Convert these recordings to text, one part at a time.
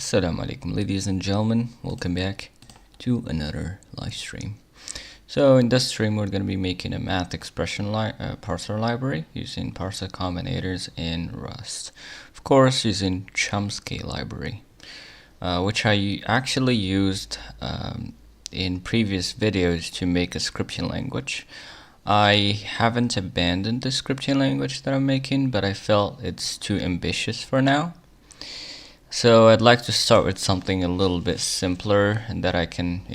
Assalamu alaikum, ladies and gentlemen, welcome back to another live stream. So in this stream we're going to be making a math expression parser library using parser combinators in Rust. Of course using chumsky library, which I actually used in previous videos to make a scripting language. I haven't abandoned the scripting language that I'm making, but I felt it's too ambitious for now. So I'd like to start with something a little bit simpler and that I can,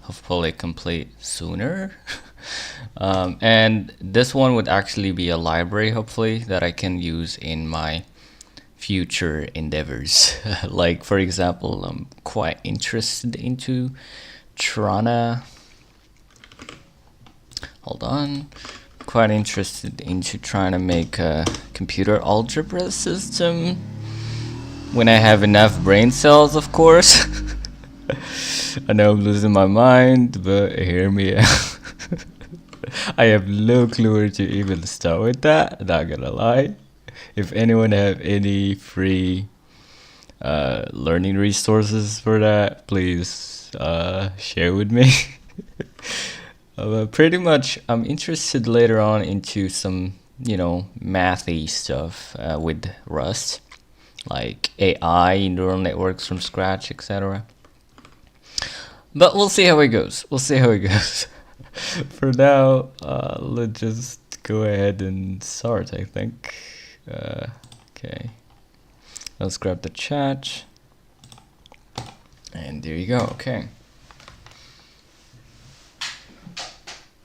hopefully complete sooner. And this one would actually be a library, hopefully, that I can use in my future endeavors. Like, for example, I'm quite interested into trying to make a computer algebra system. When I have enough brain cells, of course. I know I'm losing my mind, but hear me out. I have no clue where to even start with that, not gonna lie. If anyone have any free learning resources for that, please share with me. Pretty much, I'm interested later on into some, mathy stuff with Rust. Like AI, neural networks from scratch, etc. But we'll see how it goes. For now, let's just go ahead and start, I think. Okay. Let's grab the chat. And there you go, okay.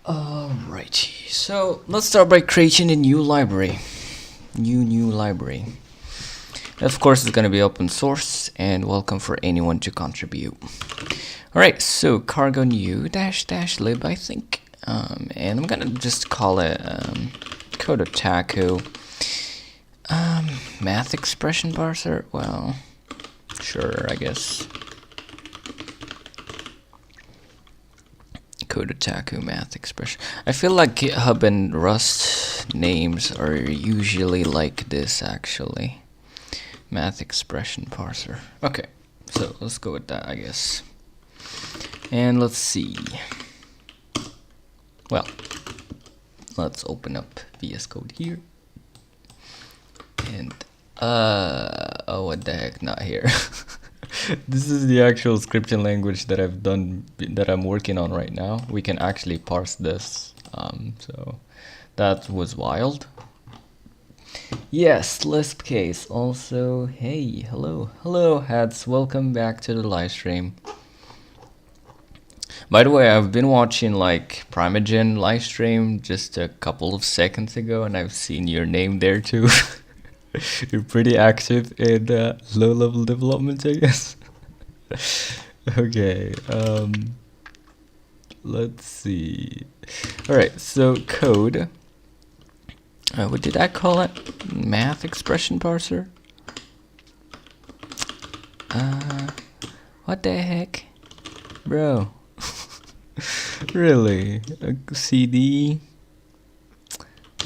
Alrighty, so let's start by creating a new library. New library. Of course, it's going to be open source and welcome for anyone to contribute. Alright, so cargo new -- lib, I think. And I'm going to just call it combinators math expression parser. Well, sure, I guess. Combinators math expression. I feel like GitHub and Rust names are usually like this, actually. Math expression parser. Okay, so let's go with that, I guess. And let's see. Well, let's open up VS Code here. And oh, what the heck, not here. This is the actual scripting language that I'm working on right now. We can actually parse this. So that was wild. Yes, Lisp case. Also, hey, hello hats, welcome back to the live stream. By the way, I've been watching like Primogen live stream just a couple of seconds ago, and I've seen your name there too. You're pretty active in low-level development, I guess. Okay, let's see. Alright, so code. What did I call it? Math expression parser? What the heck? Bro. Really? CD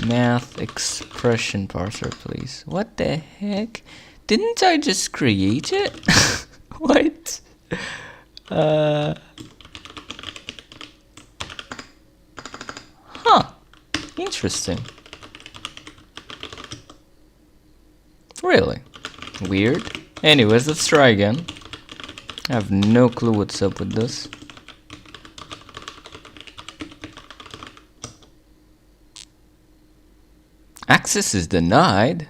math expression parser, please. What the heck? Didn't I just create it? What? Huh. Interesting. Really? Weird. Anyways, let's try again. I have no clue what's up with this. Access is denied?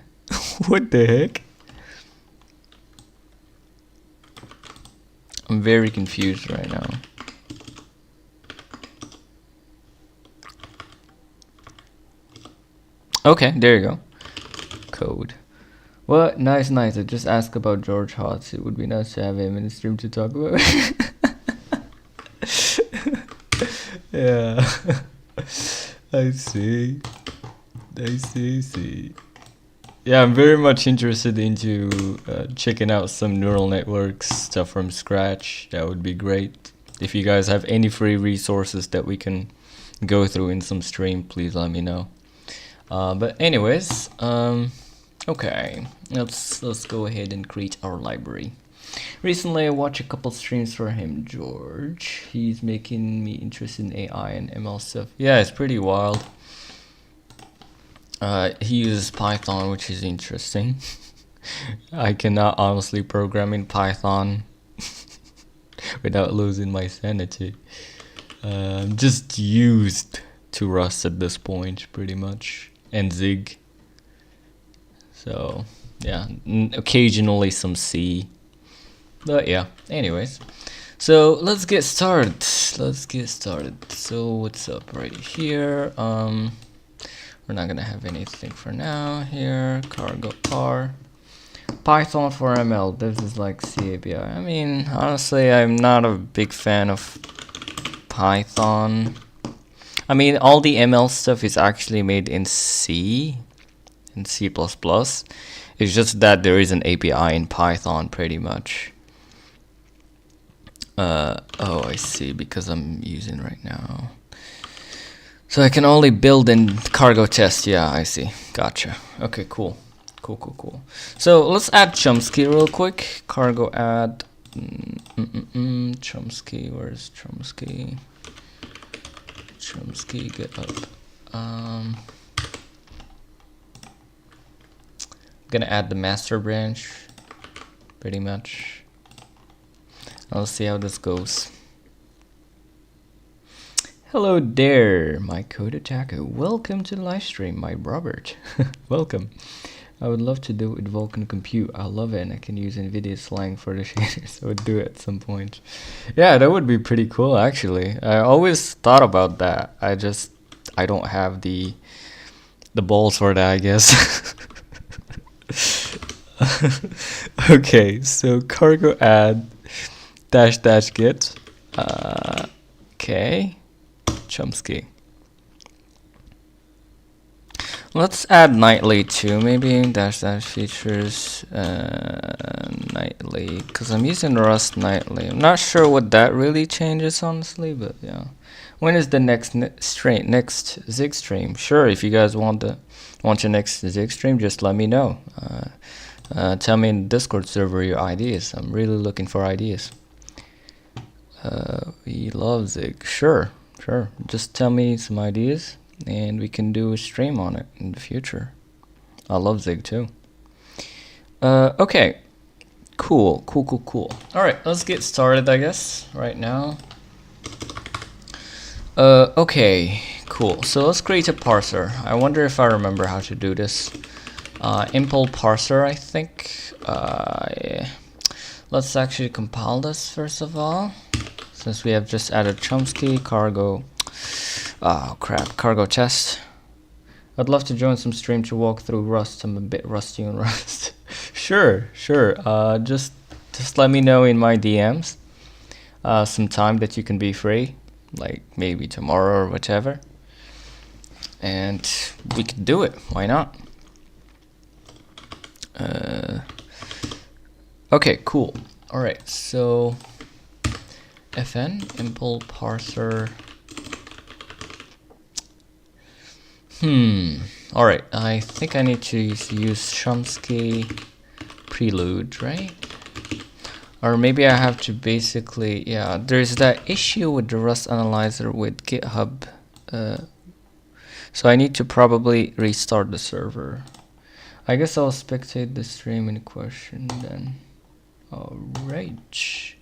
What the heck? I'm very confused right now. Okay, there you go. Code. What? Nice. I just asked about George Hotz. It would be nice to have him in the stream to talk about. Yeah. I see. Yeah, I'm very much interested into checking out some neural networks stuff from scratch. That would be great. If you guys have any free resources that we can go through in some stream, please let me know. But anyways, okay, let's go ahead and create our library. Recently, I watched a couple streams for him, George. He's making me interested in AI and ML stuff. Yeah, it's pretty wild. He uses Python, which is interesting. I cannot honestly program in Python without losing my sanity. I'm just used to Rust at this point, pretty much, and Zig. So, yeah, occasionally some C. But yeah, anyways. So, let's get started. So, what's up right here? We're not gonna have anything for now here. Cargo par. Python for ML. This is like C API. I mean, honestly, I'm not a big fan of Python. I mean, all the ML stuff is actually made in C, in C++. It's just that there is an API in Python, pretty much. Oh, I see, because I'm using right now. So I can only build in cargo test. Yeah, I see. Gotcha. Okay, cool. Cool. So let's add chumsky real quick. Cargo add. Chumsky. Where's chumsky? Chumsky, get up. Gonna add the master branch. Pretty much. I'll see how this goes. Hello there, my code attacker. Welcome to the live stream, my Robert. Welcome. I would love to do it with Vulkan Compute. I love it, and I can use NVIDIA slang for the shaders. I would do it at some point. Yeah, that would be pretty cool, actually. I always thought about that. I don't have the balls for that, I guess. Okay, so cargo add -- git. Okay. Chumsky. Let's add nightly too, maybe -- features nightly, because I'm using Rust nightly. I'm not sure what that really changes, honestly, but yeah. When is the next Zig stream? Sure, if you guys want your next Zig stream, just let me know. Tell me in the Discord server your ideas. I'm really looking for ideas. We love Zig. Sure. Just tell me some ideas, and we can do a stream on it in the future. I love Zig too. Okay. Cool. Alright, let's get started, I guess, right now. Okay, cool. So let's create a parser. I wonder if I remember how to do this. Impl parser, I think. Yeah. Let's actually compile this first of all. Since we have just added chumsky, cargo. Oh crap, cargo test. I'd love to join some stream to walk through Rust. I'm a bit rusty on Rust. Sure. Just let me know in my DMs some time that you can be free, like maybe tomorrow or whatever, and we could do it. Why not? Okay, cool. All right, so fn impl parser. All right, I think I need to use chumsky prelude, right? Or maybe I have to basically, yeah, there's that issue with the Rust analyzer with GitHub. So I need to probably restart the server. I guess I'll spectate the stream in question then. Alright.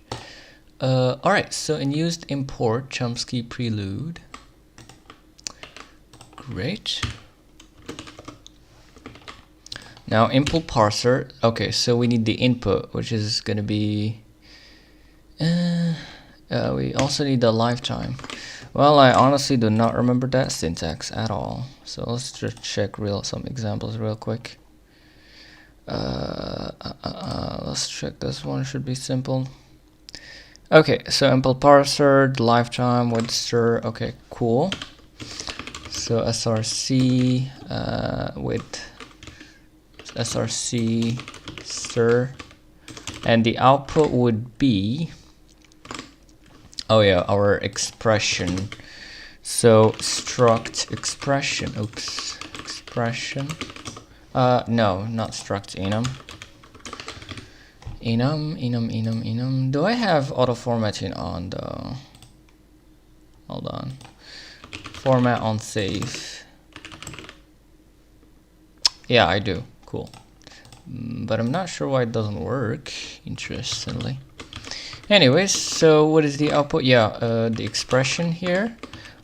Alright, so in used import chumsky prelude. Great. Now impl parser. Okay, so we need the input, which is gonna be we also need the lifetime. Well, I honestly do not remember that syntax at all. So let's just check some examples real quick. Let's check this one. Should be simple. Okay, so impl parser, the lifetime with stir. Okay, cool. So src with src stir, and the output would be, oh yeah, our expression. So struct expression. Oops, expression. No, not struct enum. enum. Do I have auto formatting on though? Hold on. Format on save. Yeah, I do. Cool. But I'm not sure why it doesn't work, interestingly. Anyways, so what is the output? Yeah, the expression here.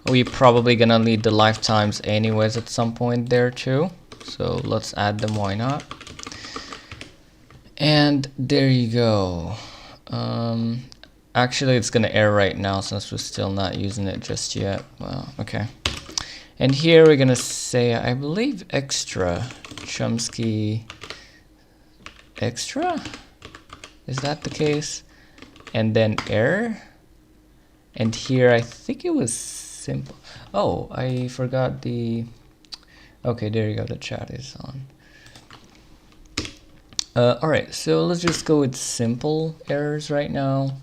We're probably gonna need the lifetimes anyways at some point there too. So let's add them, why not? And there you go. Actually, it's gonna error right now since we're still not using it just yet. Well, okay. And here we're gonna say, I believe, extra chumsky extra. Is that the case? And then error. And here I think it was simple. Oh, I forgot the. Okay, there you go. The chat is on. Alright, so let's just go with simple errors right now.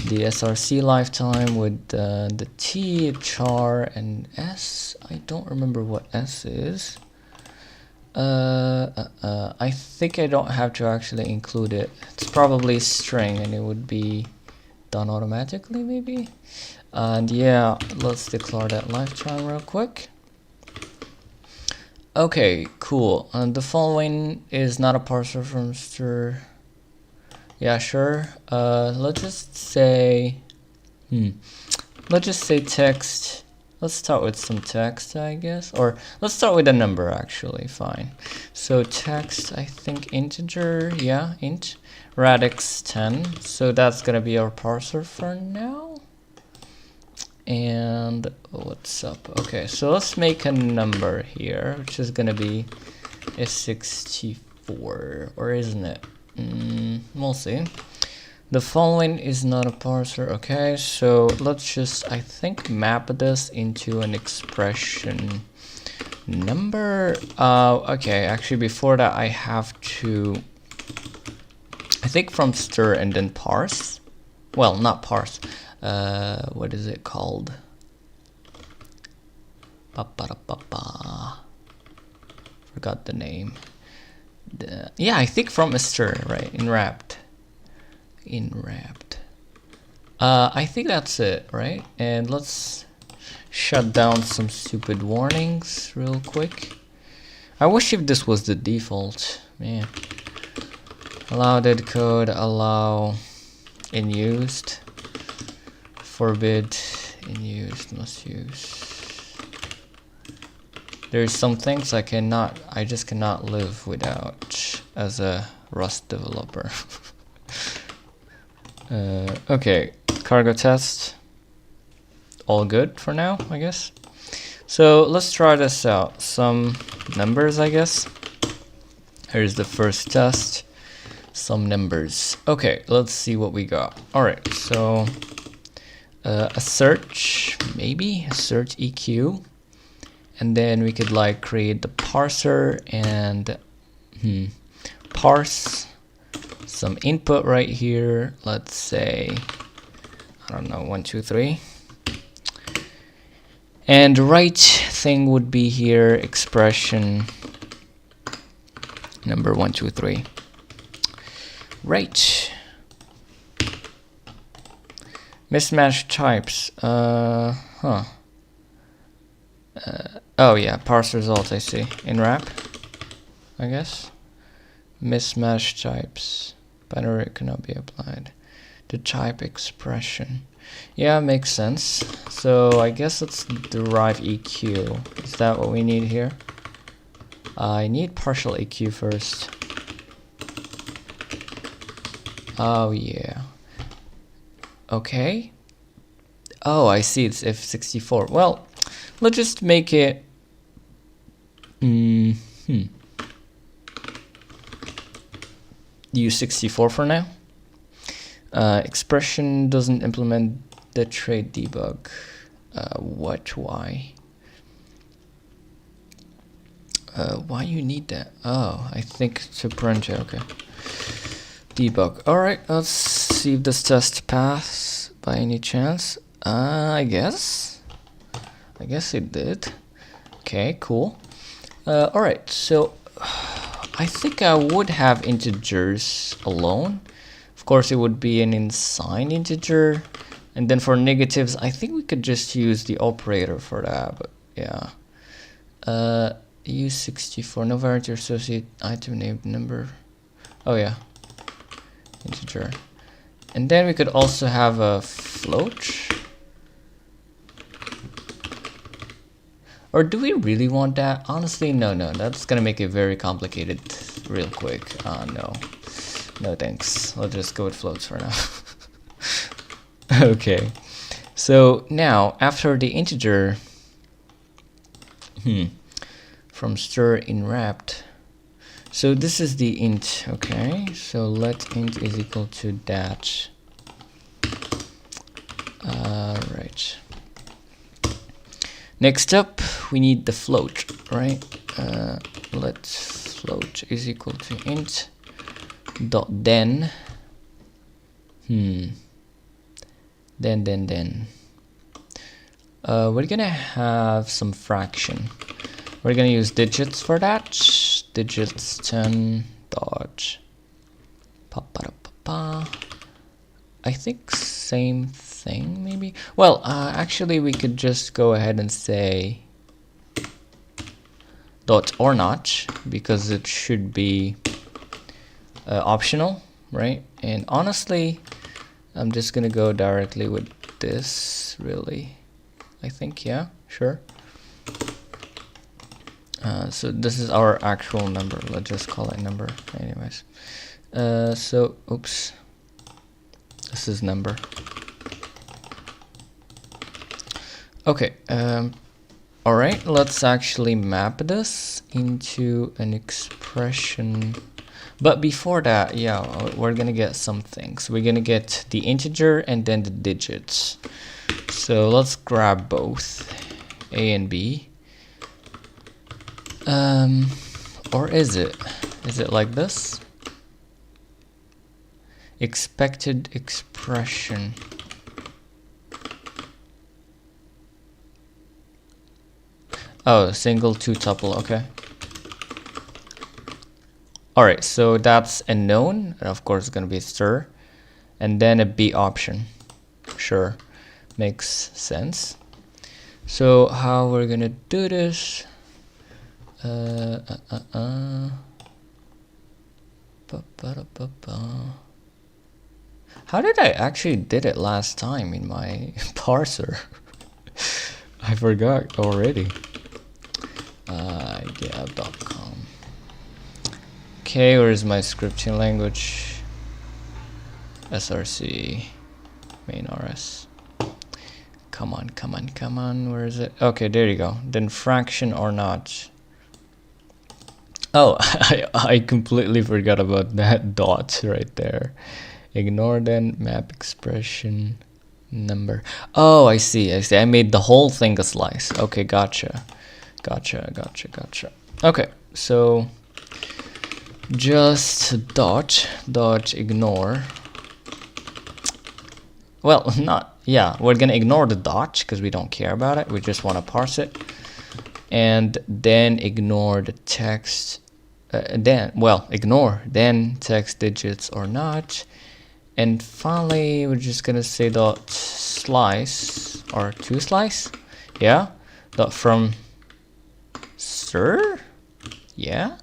The SRC lifetime with the T, char, and S. I don't remember what S is. I think I don't have to actually include it. It's probably string and it would be done automatically maybe. And yeah, let's declare that lifetime real quick. Okay, cool. The following is not a parser from str. Yeah, sure. Let's just say text. Let's start with some text, I guess, or let's start with a number actually. Fine. So text, I think integer, yeah, int radix 10. So that's gonna be our parser for now. And what's up? Okay, so let's make a number here, which is gonna be a 64, or isn't it? We'll see. The following is not a parser. Okay, so let's just, I think, map this into an expression number. Okay, actually before that I have to, I think, from stir and then parse. Well, not parse. What is it called? Forgot the name. Yeah, I think from a stir, right? Enwrapped. I think that's it, right? And let's shut down some stupid warnings real quick. I wish if this was the default, man. Allow dead code, allow in used, forbid in used, must use. There's some things I just cannot live without as a Rust developer. Okay, cargo test. All good for now, I guess. So let's try this out. Some numbers, I guess. Here's the first test. Some numbers. Okay, let's see what we got. Alright, so a search, maybe a search EQ, and then we could like create the parser and parse some input right here. Let's say, I don't know, 1 2 3, and the right thing would be here, expression number 1 2 3. Right. Mismatched types. Oh yeah, parse result, I see. In wrap, I guess. Mismatched types. Binary cannot be applied. The type expression. Yeah, makes sense. So I guess let's derive EQ. Is that what we need here? I need partial EQ first. Oh yeah. Okay. Oh, I see, it's F64. Well, let's just make it use 64 for now. Expression doesn't implement the trait debug. What? Why? Why you need that? Oh, I think to print it. Okay. Debug. Alright, let's see if this test pass by any chance. I guess it did. Okay, cool. Alright, so I think I would have integers alone, Of course, it would be an unsigned integer. And then for negatives, I think we could just use the operator for that, but yeah. Use 64, no variant associate item name number. Oh yeah, integer. And then we could also have a float. Or do we really want that? Honestly, no, that's gonna make it very complicated real quick. No thanks. I'll just go with floats for now. Okay, so now after the integer, from stir in wrapped. So this is the int, okay? So let int is equal to that. Right. Next up, we need the float, right? Let float is equal to int dot then. Then. We're gonna have some fraction. We're gonna use digits for that. Digits 10 dot. I think same thing maybe. Well, actually we could just go ahead and say dot or not, because it should be optional, right? And honestly, I'm just gonna go directly with this, really. I think, yeah, sure. So this is our actual number. Let's just call it number anyways. So, oops. This is number. Okay, alright, let's actually map this into an expression. But before that, yeah, we're gonna get some things. We're gonna get the integer and then the digits. So let's grab both A and B. Or is it like this? Expected expression. Oh, single two tuple, okay. Alright, so that's a known, and of course it's gonna be stir, and then a B option. Sure, makes sense. So how we're gonna do this? How did I actually did it last time in my parser? I forgot already. GitHub.com. Okay, where is my scripting language? src main rs. Come on, where is it? Okay, there you go. Then fraction or not. Oh, I completely forgot about that dot right there. Ignore then map expression number. Oh, I see. I made the whole thing a slice. Okay, gotcha. Okay, so just dot ignore. Well, not, yeah, we're gonna ignore the dot because we don't care about it. We just want to parse it. And then ignore the text. Ignore then text digits or not. And finally, we're just gonna say dot slice or to slice. Yeah, dot from sir. Yeah,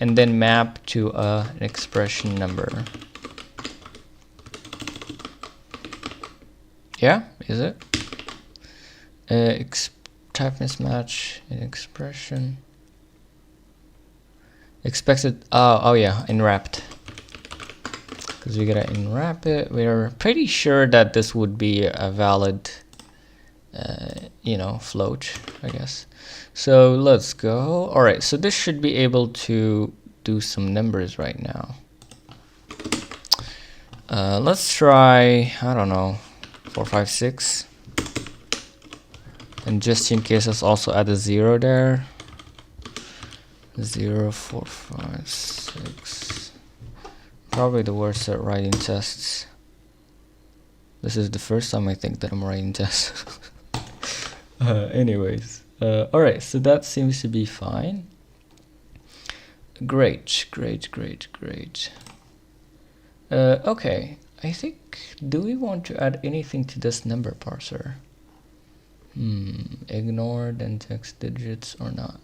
and then map to an expression number. Yeah, is it? Type mismatch in expression. Expected. Oh yeah, enwrapped. Because we gotta enwrap it. We're pretty sure that this would be a valid, float, I guess. So let's go. All right. So this should be able to do some numbers right now. Let's try. I don't know. 4, 5, 6. And just in case, let's also add a 0 there. 0, 4, 5, 6. Probably the worst at writing tests. This is the first time I think that I'm writing tests. Anyways. Alright, so that seems to be fine. Great. Okay, I think, do we want to add anything to this number parser? Ignore then text digits or not?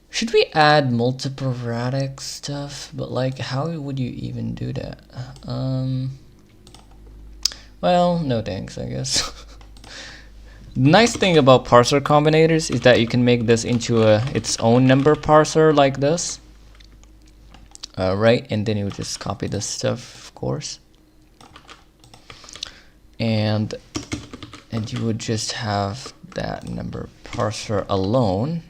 Should we add multiple radix stuff? But like, how would you even do that? Well, no thanks, I guess. The nice thing about parser combinators is that you can make this into its own number parser like this. Right, and then you would just copy this stuff, of course. And you would just have that number parser alone.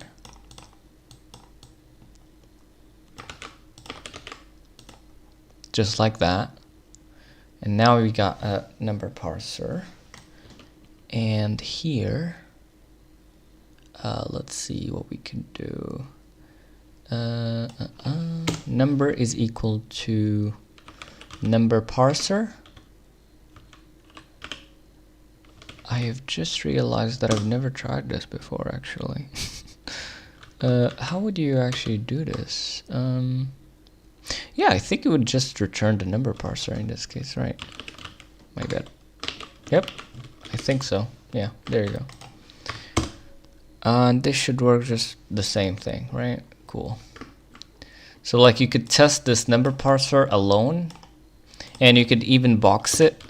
Just like that. And now we got a number parser. And here, let's see what we can do. Number is equal to number parser. I have just realized that I've never tried this before, actually. How would you actually do this? Yeah, I think it would just return the number parser in this case, right? My bad. Yep, I think so. Yeah, there you go. And this should work just the same thing, right? Cool. So like you could test this number parser alone, and you could even box it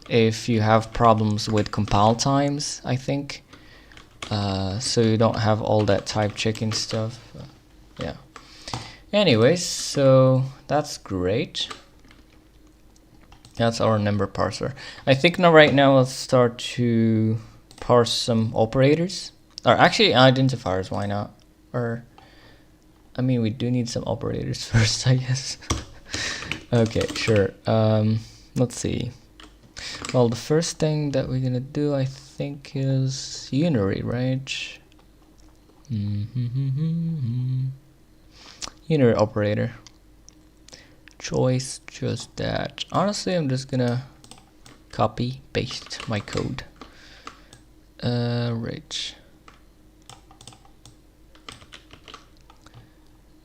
if you have problems with compile times, I think. So you don't have all that type checking stuff. Yeah. Anyways, so that's great. That's our number parser. I think now right now let's start to parse some operators. Or actually identifiers, why not? Or, I mean, we do need some operators first, I guess. Okay, sure. Let's see. Well, the first thing that we're gonna do, I think, is unary, right? Unary operator. Choice, just that. Honestly, I'm just gonna copy, paste my code. Right.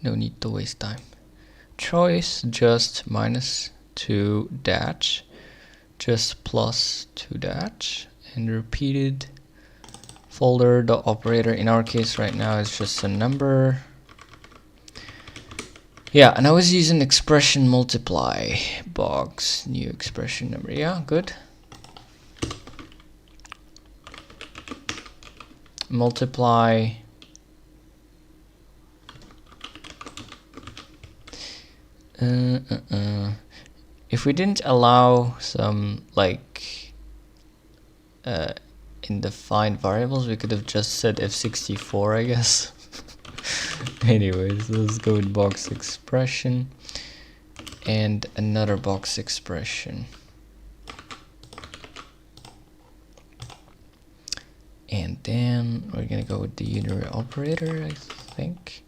No need to waste time. Choice, just -2 dash. Just +2 dash, and repeated folder. The operator in our case right now is just a number. Yeah, and I was using expression multiply box, new expression number. Yeah, good. Multiply. If we didn't allow some like indefined variables, we could have just said f64, I guess. Anyways, let's go with box expression and another box expression. And then we're gonna go with the unary operator, I think.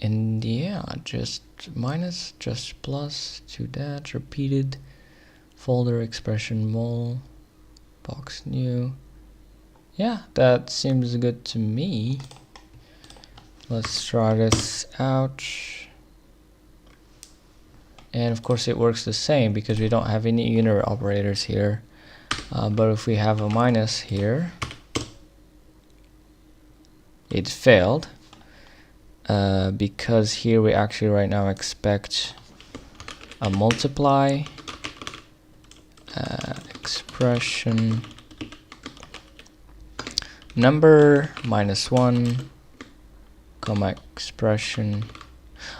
And yeah, just minus, just plus, 2 dash, repeated, folder expression mul, box new. Yeah, that seems good to me. Let's try this out. And of course it works the same because we don't have any unary operators here. But if we have a minus here, it failed. Because here we actually right now expect a multiply expression number -1 comma expression.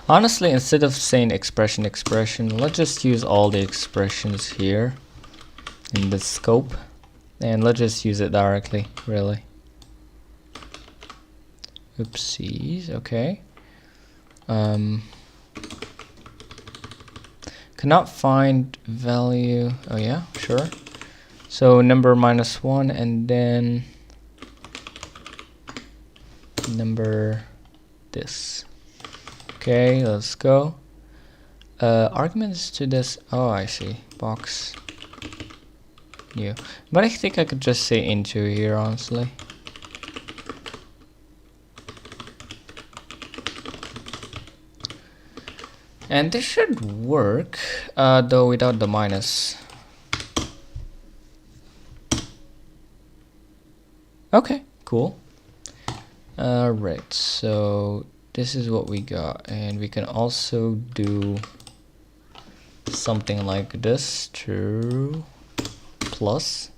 Honestly, instead of saying expression, let's just use all the expressions here in the scope, and let's just use it directly, really. Oopsies, okay. Cannot find value. Oh yeah, sure. So number -1 and then number this. Okay, let's go. Arguments to this. Oh, I see. Box new. But I think I could just say into here, honestly. And this should work, though without the minus. Okay, cool. Right, so this is what we got, and we can also do something like this, true plus,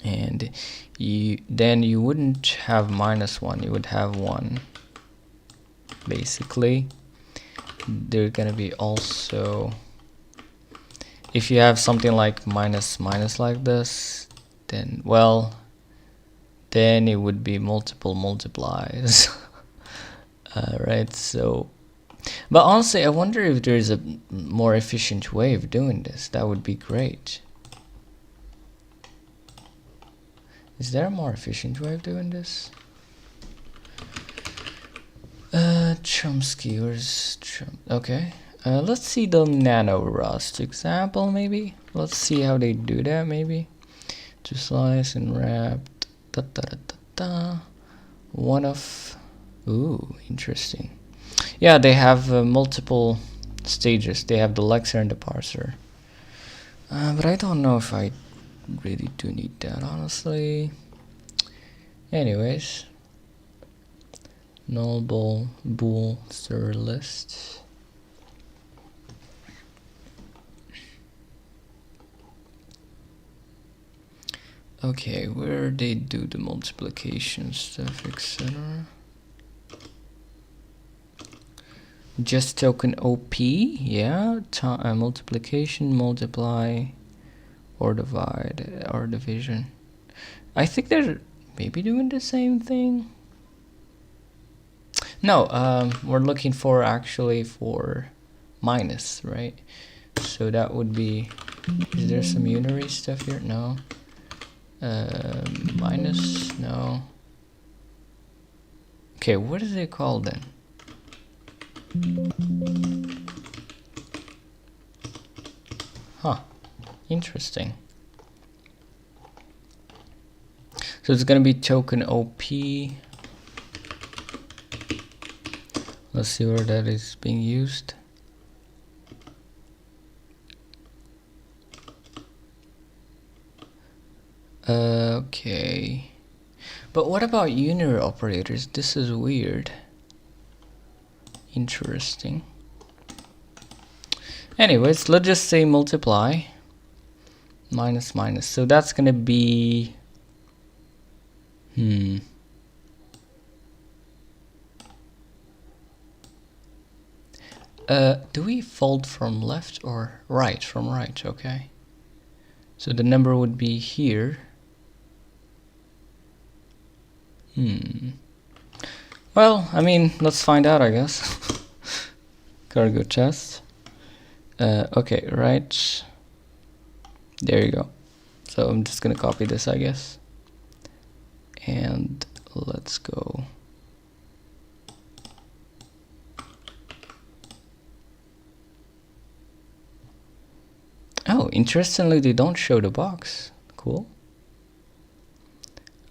and then you wouldn't have -1, you would have 1. Basically, they're gonna be also, if you have something like minus like this, then well, then it would be multiple multiplies. Right, so, but honestly I wonder if there's a more efficient way of doing this. That would be great. Is there a more efficient way of doing this? Chumsky, where's okay. Let's see the nano rust example maybe. Let's see how they do that maybe. To slice and wrap. Da, da, da, da, da. One of, ooh, interesting. Yeah, they have multiple stages. They have the lexer and the parser. But I don't know if I really do need that, honestly. Anyways, null bool stir list. Okay, where they do the multiplication stuff, etc. Just token OP, yeah. Multiplication, multiply, or divide, or division. I think they're maybe doing the same thing. No, we're looking for actually for minus, right? So that would be, is there some unary stuff here? No. Minus, no. Okay, what is it called then? Huh, interesting. So it's gonna be token OP. Let's see where that is being used. Okay. But what about unary operators? This is weird. Interesting. Anyways, let's just say multiply. Minus minus. So that's gonna be... Do we fold from left or right? From right, okay. So the number would be here. Well, I mean, let's find out, I guess. Cargo test. Okay, right. There you go. So I'm just gonna copy this, I guess. And let's go. Oh, interestingly, they don't show the box. Cool.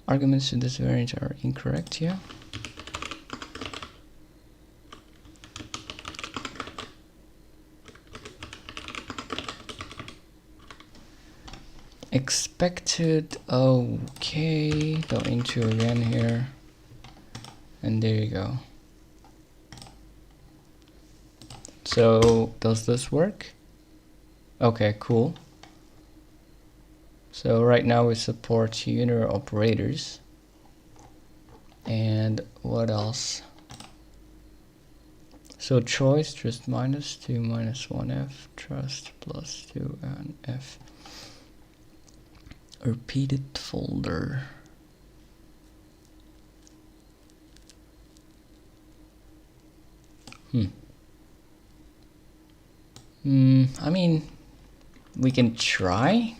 Arguments to this variant are incorrect here. Expected, okay, go into again here, and there you go. So does this work? Okay, cool. So right now we support unary operators. And what else? So choice, trust -2 -1f, trust +2 and f. Repeated folder. I mean, we can try.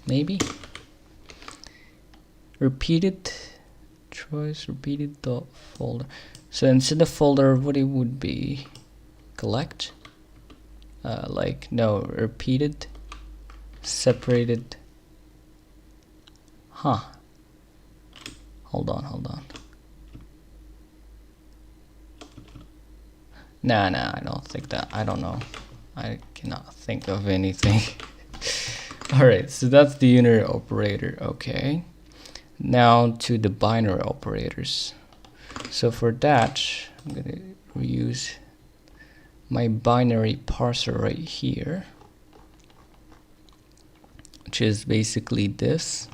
Maybe. Repeated choice, repeated dot folder. So instead of folder, what it would be? Collect? Like, no, repeated, separated. Huh. Hold on. Nah, I don't think that. I don't know. I cannot think of anything. Alright, so that's the unary operator. Okay. Now to the binary operators. So for that, I'm going to reuse my binary parser right here, which is basically this.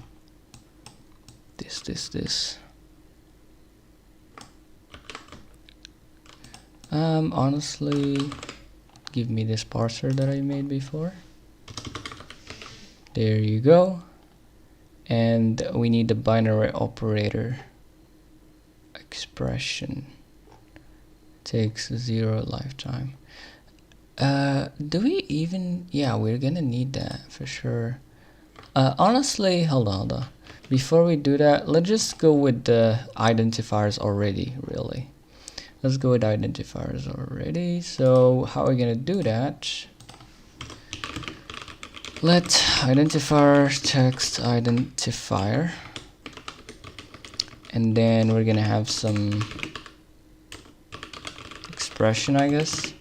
Honestly, give me this parser that I made before. There you go. And we need the binary operator expression. Takes 0 lifetime. Do we even? Yeah, we're gonna need that for sure. Honestly, hold on. Before we do that, let's just go with the identifiers already, really. Let's go with identifiers already. So how are we gonna do that? Let identifier text identifier, and then we're gonna have some expression, I guess.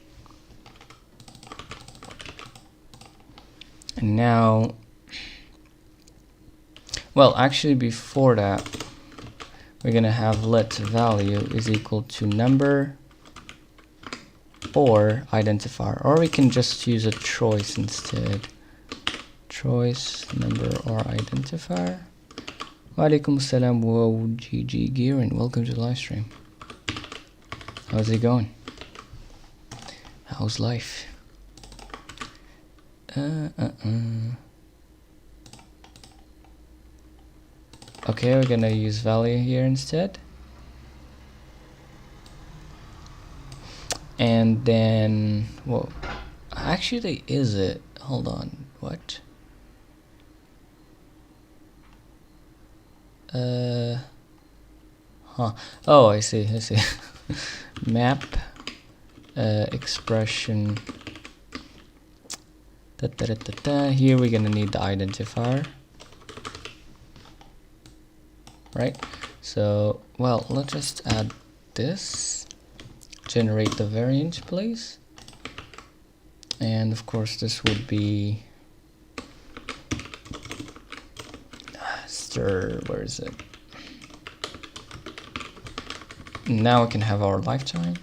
And now, well, actually before that, we're gonna have let value is equal to number or identifier, or we can just use a choice instead. Choice, number, or identifier. Walaikum salam wa GG Gear, and welcome to the live stream. How's it going? How's life? Okay, we're gonna use value here instead. And then, whoa, actually, is it? Hold on, what? Oh, I see. Map expression. Here we're gonna need the identifier, right? So, well, let's just add this. Generate the variant, please. And of course, this would be where is it? Now we can have our lifetime.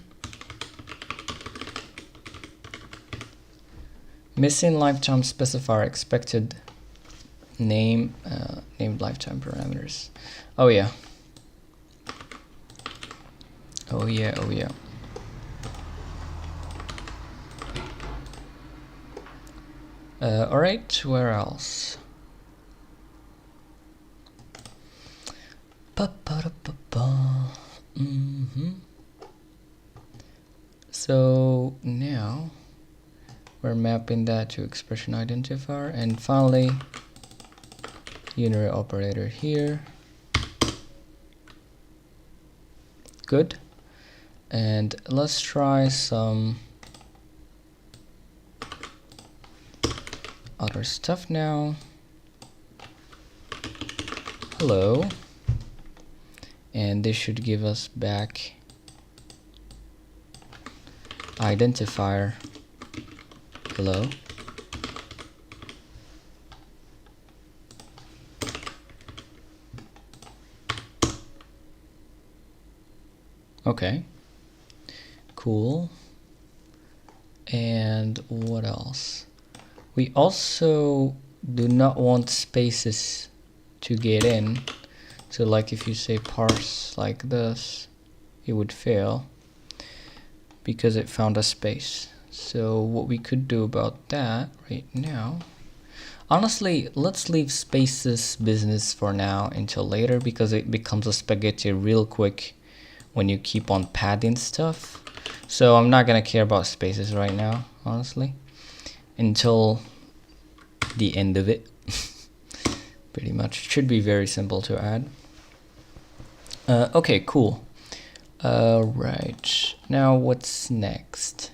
Missing lifetime specifier expected name, named lifetime parameters. Oh yeah. All right, where else? So now we're mapping that to expression identifier, and finally unary operator here. Good. And let's try some other stuff now. Hello. And this should give us back identifier. Hello. Okay. Cool. And what else? We also do not want spaces to get in. So like if you say parse like this, it would fail because it found a space. So what we could do about that right now, honestly, let's leave spaces business for now until later, because it becomes a spaghetti real quick when you keep on padding stuff. So I'm not gonna care about spaces right now, honestly, until the end of it. Pretty much. It should be very simple to add. Okay, cool. Right, now what's next?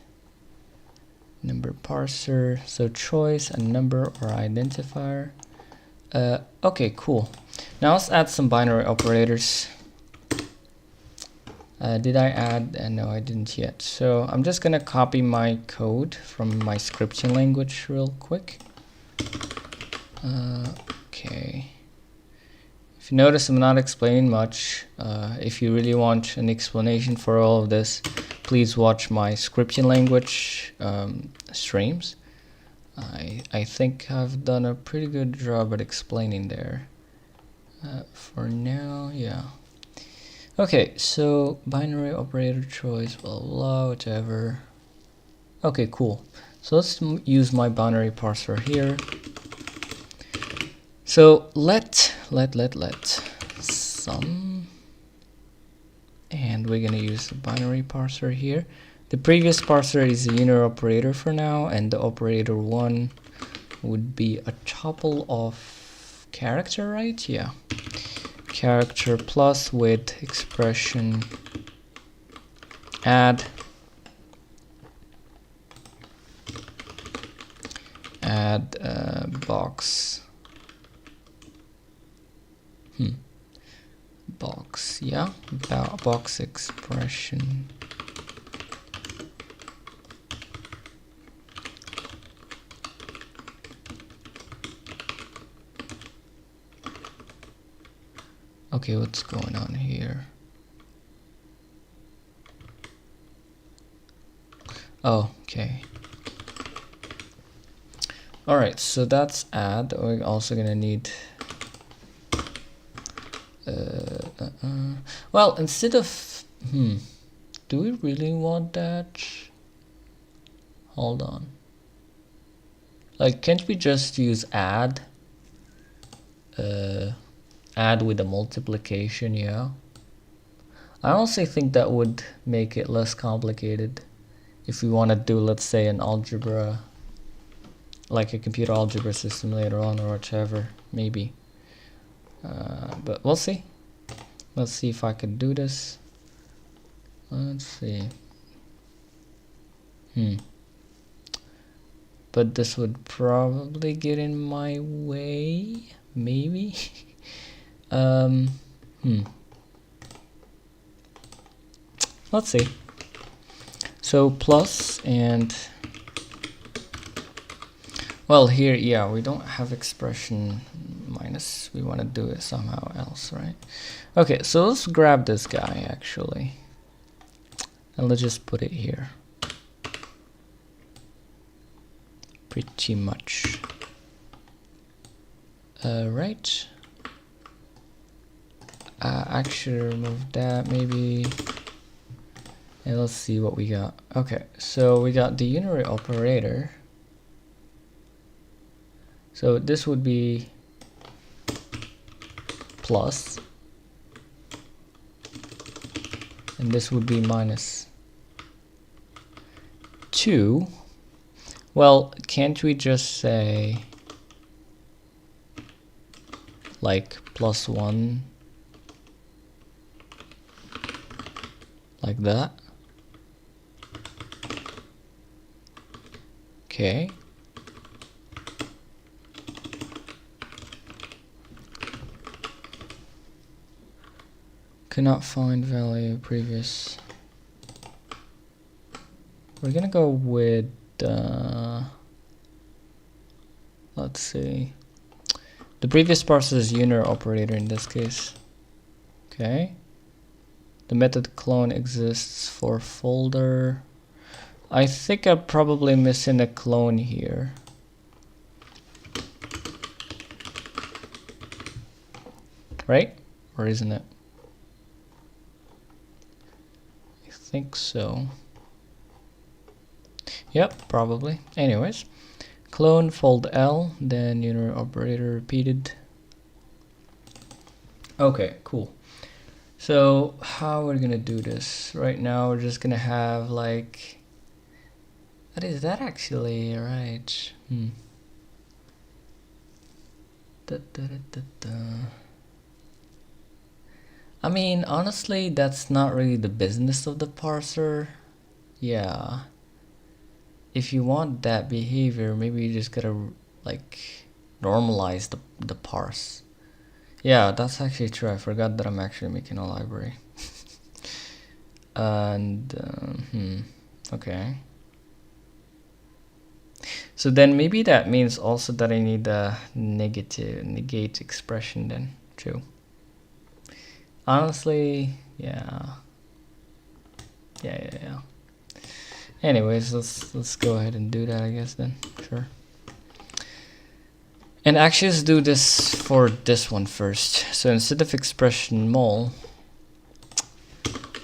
Number parser, so choice, a number or identifier. Okay, cool. Now let's add some binary operators. Did I add? No, I didn't yet. So I'm just gonna copy my code from my scripting language real quick. Okay. If you notice, I'm not explaining much. If you really want an explanation for all of this, please watch my scripting language streams. I think I've done a pretty good job at explaining there. For now, yeah. Okay, so binary operator choice, blah blah, whatever. Okay, cool. So let's use my binary parser here. So let sum, and we're gonna use the binary parser here. The previous parser is a unary operator for now, and the operator 1 would be a tuple of character, right? Yeah. Character plus with expression add box box, yeah, box expression okay, what's going on here? Oh, okay. Alright, so that's add. We're also gonna need well, instead of do we really want that? Hold on. Like, can't we just use add? Add with a multiplication, yeah. I honestly think that would make it less complicated if we want to do, let's say, an algebra, like a computer algebra system later on or whatever, maybe. But we'll see. Let's see if I could do this. Let's see. But this would probably get in my way, maybe. Let's see. So plus and well, here, yeah, we don't have expression minus. We want to do it somehow else, right? Okay, so let's grab this guy actually, and let's just put it here. Pretty much. Right. Actually remove that maybe. And let's see what we got. Okay, so we got the unary operator. So this would be plus, and this would be minus 2. Well, can't we just say like plus 1 like that? Okay. Cannot find value previous. We're gonna go with let's see. The previous parser is unary operator in this case. Okay. The method clone exists for folder. I think I'm probably missing a clone here. Right? Or isn't it? I think so. Yep, probably. Anyways, clone fold L, then unary operator repeated. Okay, cool. So how we're gonna do this? Right now we're just gonna have like, what is that actually? Right. I mean, honestly, that's not really the business of the parser. Yeah. If you want that behavior, maybe you just gotta like normalize the parse. Yeah, that's actually true. I forgot that I'm actually making a library. And okay. So then maybe that means also that I need a negate expression then too. Honestly, yeah. Anyways, let's go ahead and do that, I guess then. Sure. And actually, let's do this for this one first. So instead of expression mul,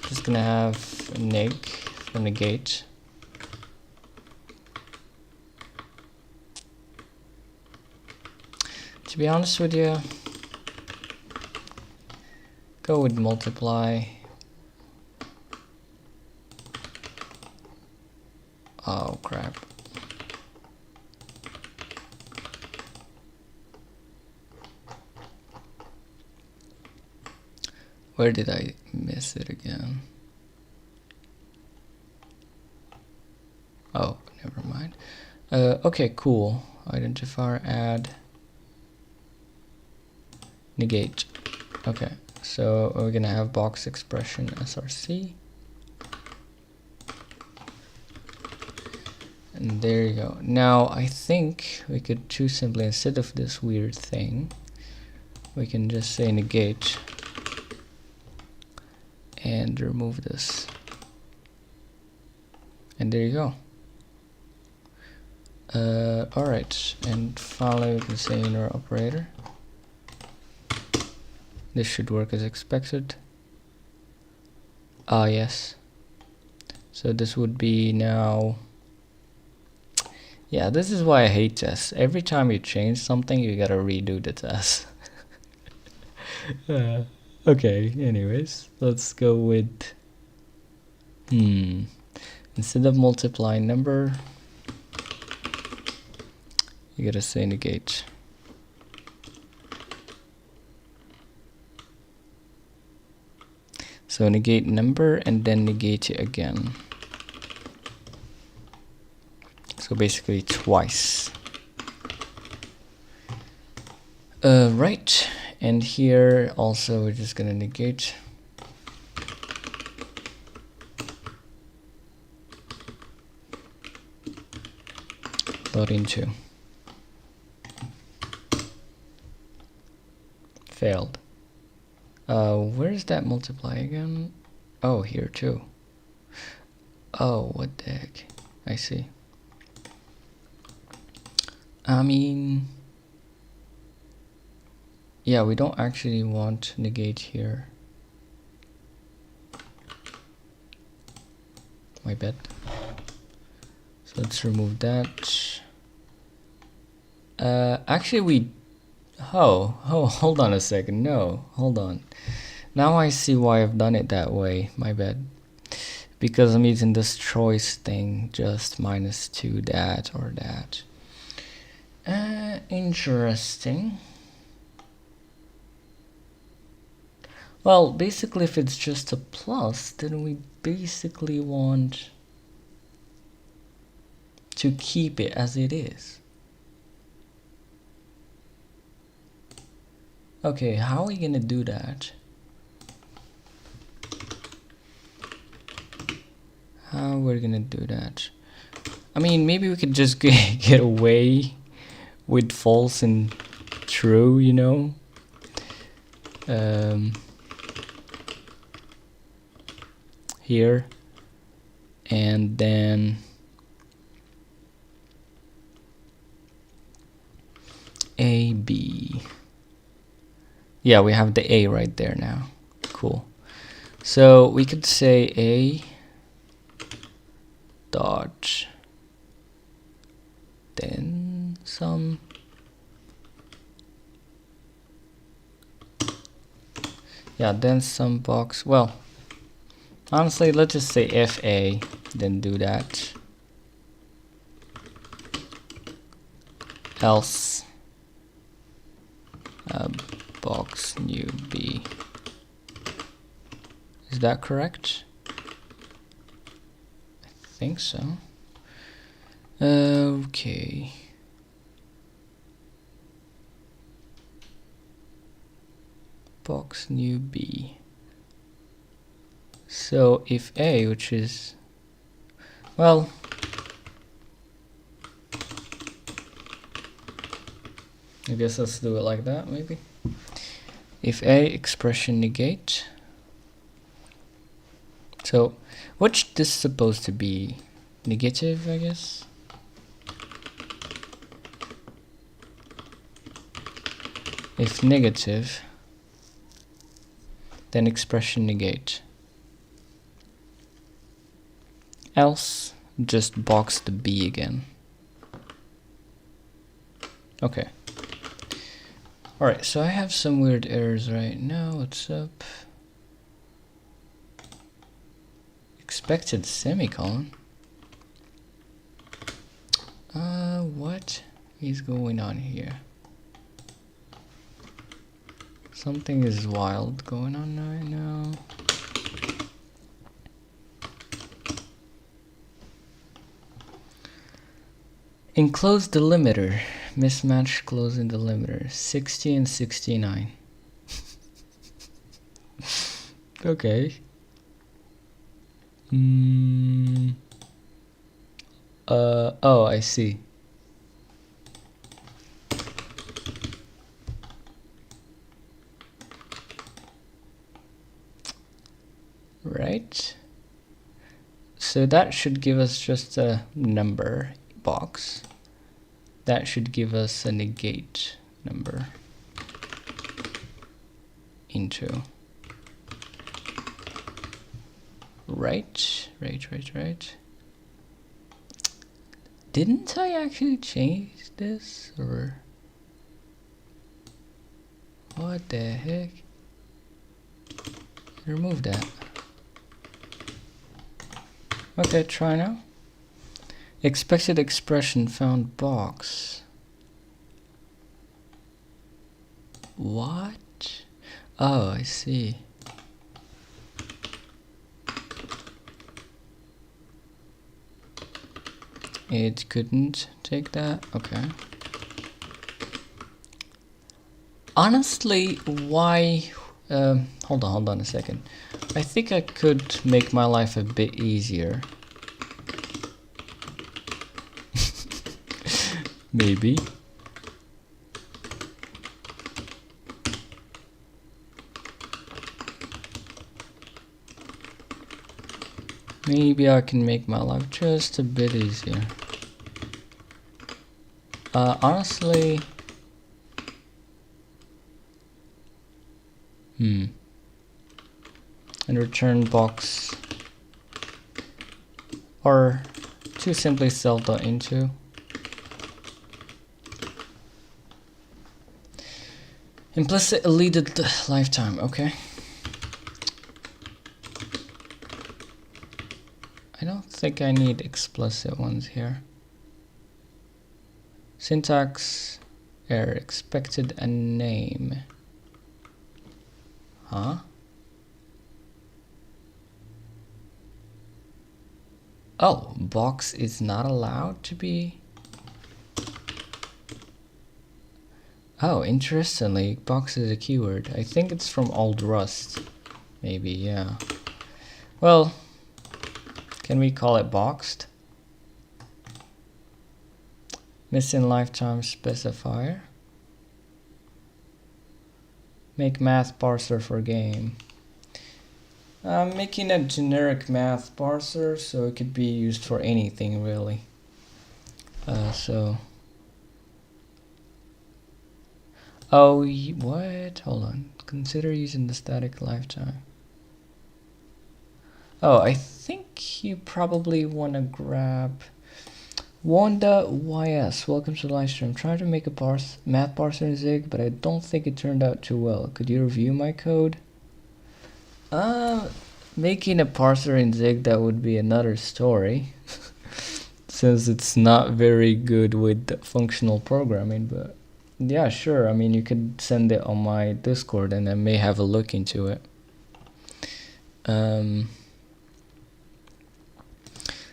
just gonna have a neg for negate. To be honest with you, go with multiply. Oh crap. Where did I miss it again? Oh, never mind. Okay, cool. Identifier add negate. Okay, so we're gonna have box expression src. And there you go. Now I think we could choose simply, instead of this weird thing, we can just say negate and remove this. And there you go. Alright, and finally we can say inner operator. This should work as expected. Ah, yes. So this would be now. Yeah, this is why I hate tests. Every time you change something, you gotta redo the test. Okay, anyways, let's go with instead of multiplying number, you gotta say negate. So negate number and then negate it again. So basically twice. Right, and here also we're just gonna negate. Loading 2. Failed. Where's that multiply again? Oh, here too. Oh, what the heck? I see. I mean, yeah, we don't actually want negate here. My bad. So let's remove that. Actually hold on a second. No, hold on. Now I see why I've done it that way. My bad. Because I'm using this choice thing, just -2 that or that. Interesting. Well, basically if it's just a plus, then we basically want to keep it as it is. Okay, how are we gonna do that? How we're gonna do that? I mean, maybe we could just get away with false and true, you know? Here. And then A, B. Yeah, we have the A right there now. Cool. So we could say A dot then some then some box. Well, honestly, let's just say FA, then do that. Else box new B. Is that correct? I think so. Okay. Box new B. So if A, which is, well, I guess let's do it like that maybe. If A expression negate, so what's this supposed to be? Negative, I guess. If negative, then expression negate. Else, just box the B again. Okay. Alright, so I have some weird errors right now. What's up? Expected semicolon? What is going on here? Something is wild going on right now. Enclose delimiter. Mismatch closing delimiter. 60 and 69. Okay. Oh, I see. Right. So that should give us just a number box. That should give us a negate number into. Right. Didn't I actually change this, or what the heck? Remove that. Okay, try now. Expected expression found box. What? Oh, I see. It couldn't take that? Okay. Honestly, why... hold on a second. I think I could make my life a bit easier. Maybe. Maybe I can make my life just a bit easier. Honestly... And return box, or to simply self dot into. Implicit deleted lifetime, okay. I don't think I need explicit ones here. Syntax error, expected a name. Huh? Oh, box is not allowed to be... Oh, interestingly, box is a keyword. I think it's from old Rust. Maybe, yeah. Well, can we call it boxed? Missing lifetime specifier. Make math parser for game. I'm making a generic math parser, so it could be used for anything really. Oh, what? Hold on. Consider using the static lifetime. Oh, I think you probably want to grab Wanda.ys. Welcome to the live stream. I'm trying to make a math parser in Zig, but I don't think it turned out too well. Could you review my code? Making a parser in Zig, that would be another story. Since it's not very good with functional programming, but yeah, sure. I mean, you could send it on my Discord and I may have a look into it.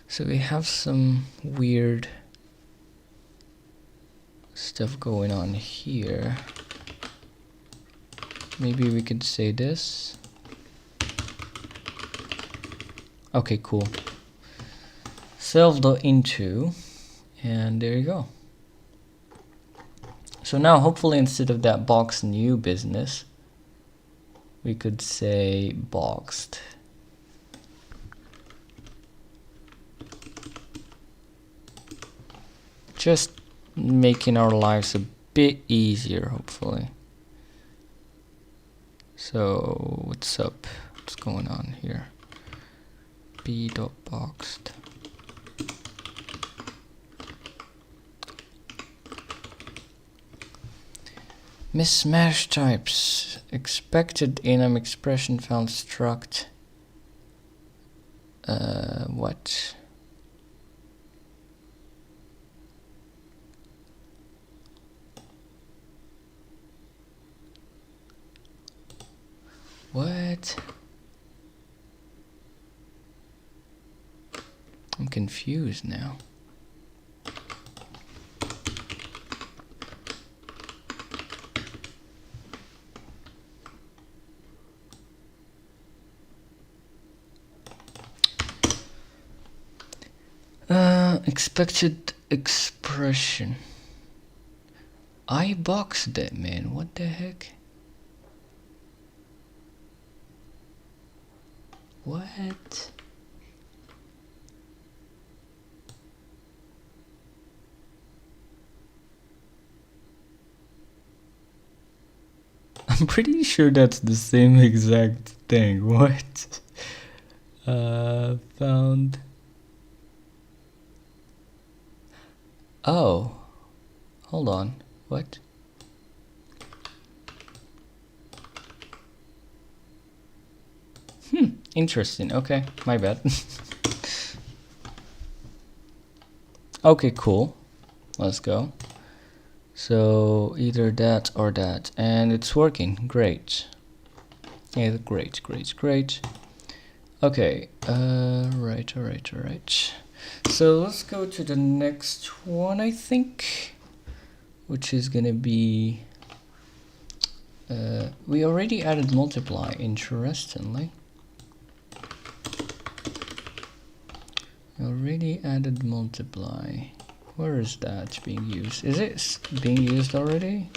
So we have some weird stuff going on here. Maybe we could say this. Okay, cool. Self dot into, and there you go. So now hopefully instead of that box new business, we could say boxed. Just making our lives a bit easier, hopefully. So what's up? What's going on here? b.boxed. Mismatch types. Expected enum expression found struct. What? What? I'm confused now. Expected expression. I boxed it, man. What the heck? What? I'm pretty sure that's the same exact thing. What? Found. Oh. Hold on. What? Interesting. Okay, my bad. Okay, cool. Let's go. So either that or that, and it's working. Great. Yeah, great. Okay. Right. So let's go to the next one, I think, which is gonna be. We already added multiply. Interestingly. Already added multiply. Where is that being used? Is it being used already?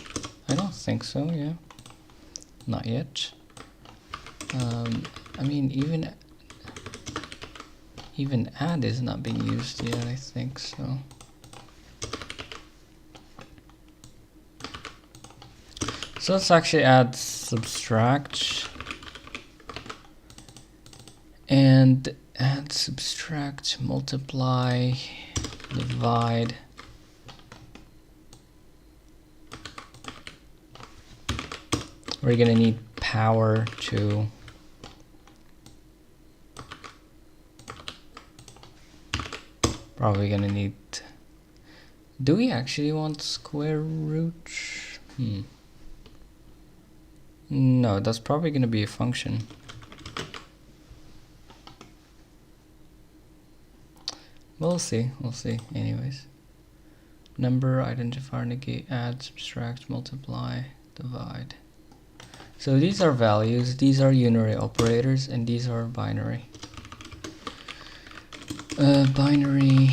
I don't think so, yeah. Not yet. I mean, even add is not being used yet, I think so. So let's actually add subtract and add subtract, multiply, divide. We're gonna need power to probably gonna need. Do we actually want square root? No, that's probably gonna be a function. We'll see anyways. Number, identifier, negate, add, subtract, multiply, divide. So these are values, these are unary operators, and these are binary. Binary,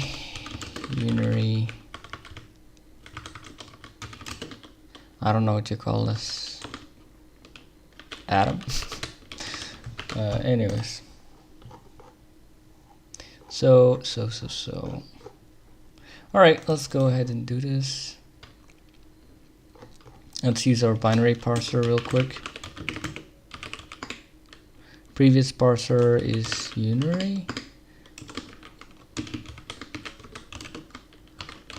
unary. I don't know what you call this. Atom. Anyways. So. Alright, let's go ahead and do this. Let's use our binary parser real quick. Previous parser is unary.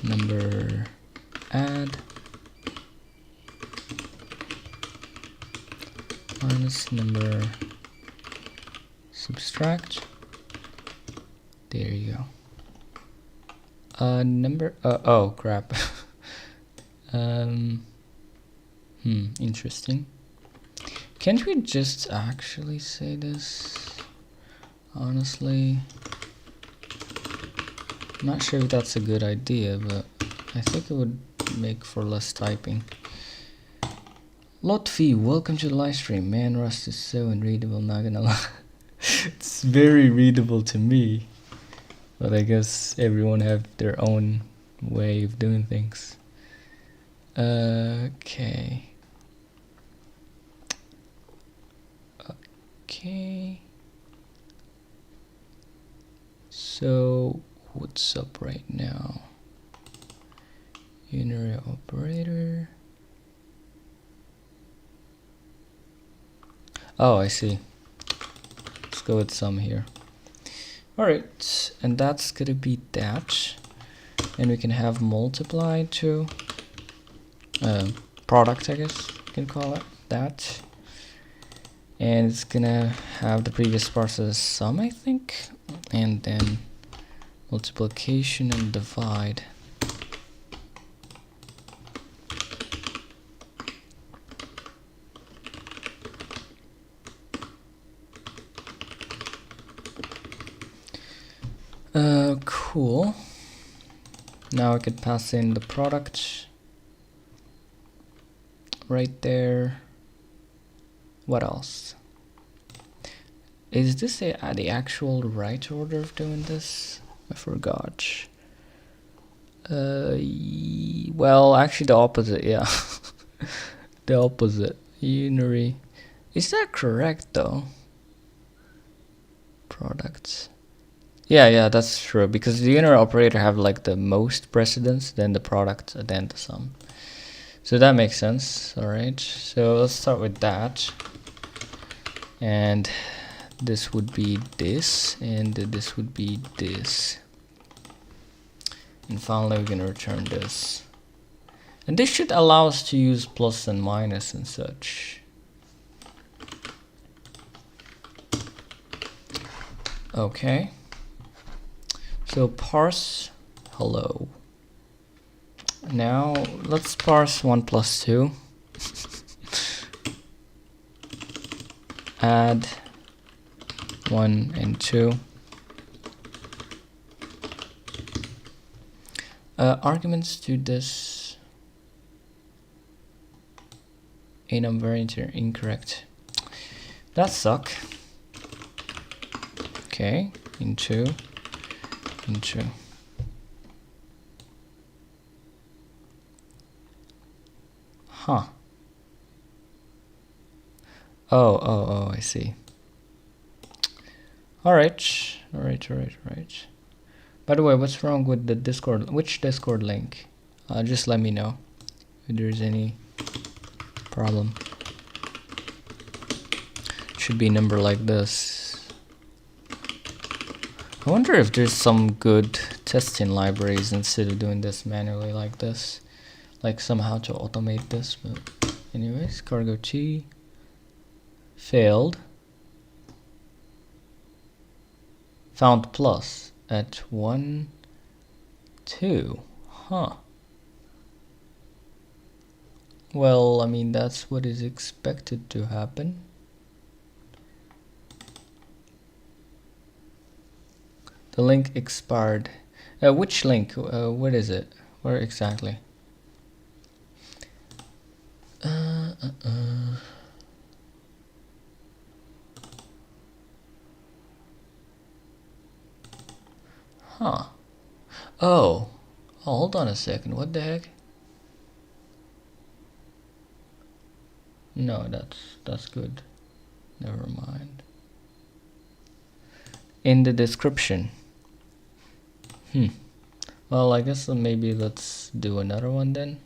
Number add minus number subtract. There you go. Number oh crap. Interesting. Can't we just actually say this? Honestly, I'm not sure if that's a good idea, but I think it would make for less typing. Lotfi, welcome to the live stream. Man, Rust is so unreadable, not gonna lie. It's very readable to me, but I guess everyone have their own way of doing things. Okay. Okay. So what's up right now? Unary operator. Oh, I see. Let's go with some here. Alright, and that's gonna be that. And we can have multiply to product, I guess you can call it that. And it's gonna have the previous parser as sum, I think, and then multiplication and divide. Cool. Now I could pass in the product right there. What else? Is this the actual right order of doing this? I forgot. Well, actually the opposite, yeah. The opposite. Unary. Is that correct though? Products. Yeah, that's true, because the unary operator have like the most precedence, then the product, then the sum. So that makes sense. Alright, so let's start with that. And this would be this, and this would be this. And finally we're gonna return this. And this should allow us to use plus and minus and such. Okay. So parse hello. Now let's parse 1 plus 2. Add 1 and 2. Arguments to this a number incorrect. That suck. Okay, into. Huh. Oh, I see. Alright. By the way, what's wrong with the Discord? Which Discord link? Just let me know if there's any problem. Should be a number like this. I wonder if there's some good testing libraries instead of doing this manually like this. Like somehow to automate this, but anyways, cargo T failed. Found plus at 1, 2. Huh. Well, I mean, that's what is expected to happen. The link expired. Which link? What is it? Where exactly? Huh. Oh, hold on a second. What the heck? No, that's good. Never mind. In the description. Well, I guess maybe let's do another one then.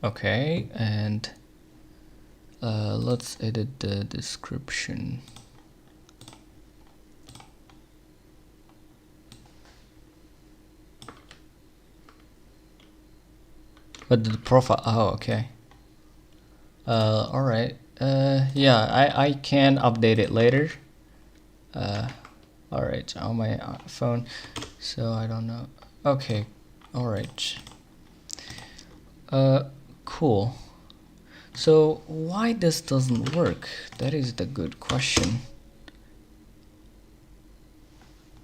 Okay, and let's edit the description. But the profile, oh, okay. Alright, yeah, I can update it later. Alright, on my phone, so I don't know. Okay, alright. Cool. So why this doesn't work? That is the good question.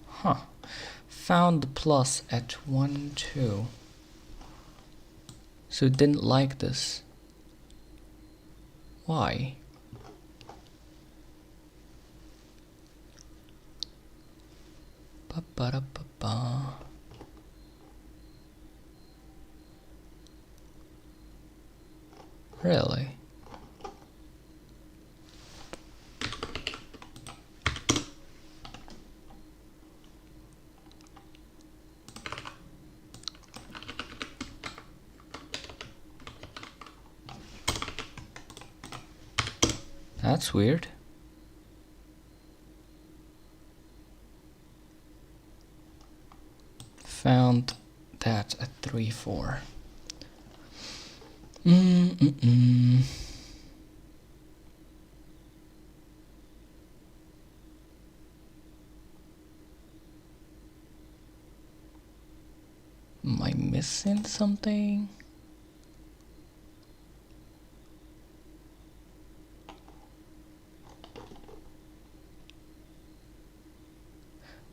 Huh. found the plus at 1, 2. So it didn't like this. Why? Ba-ba-da-ba-ba. Really? That's weird. Found that at 3, 4. Am I missing something?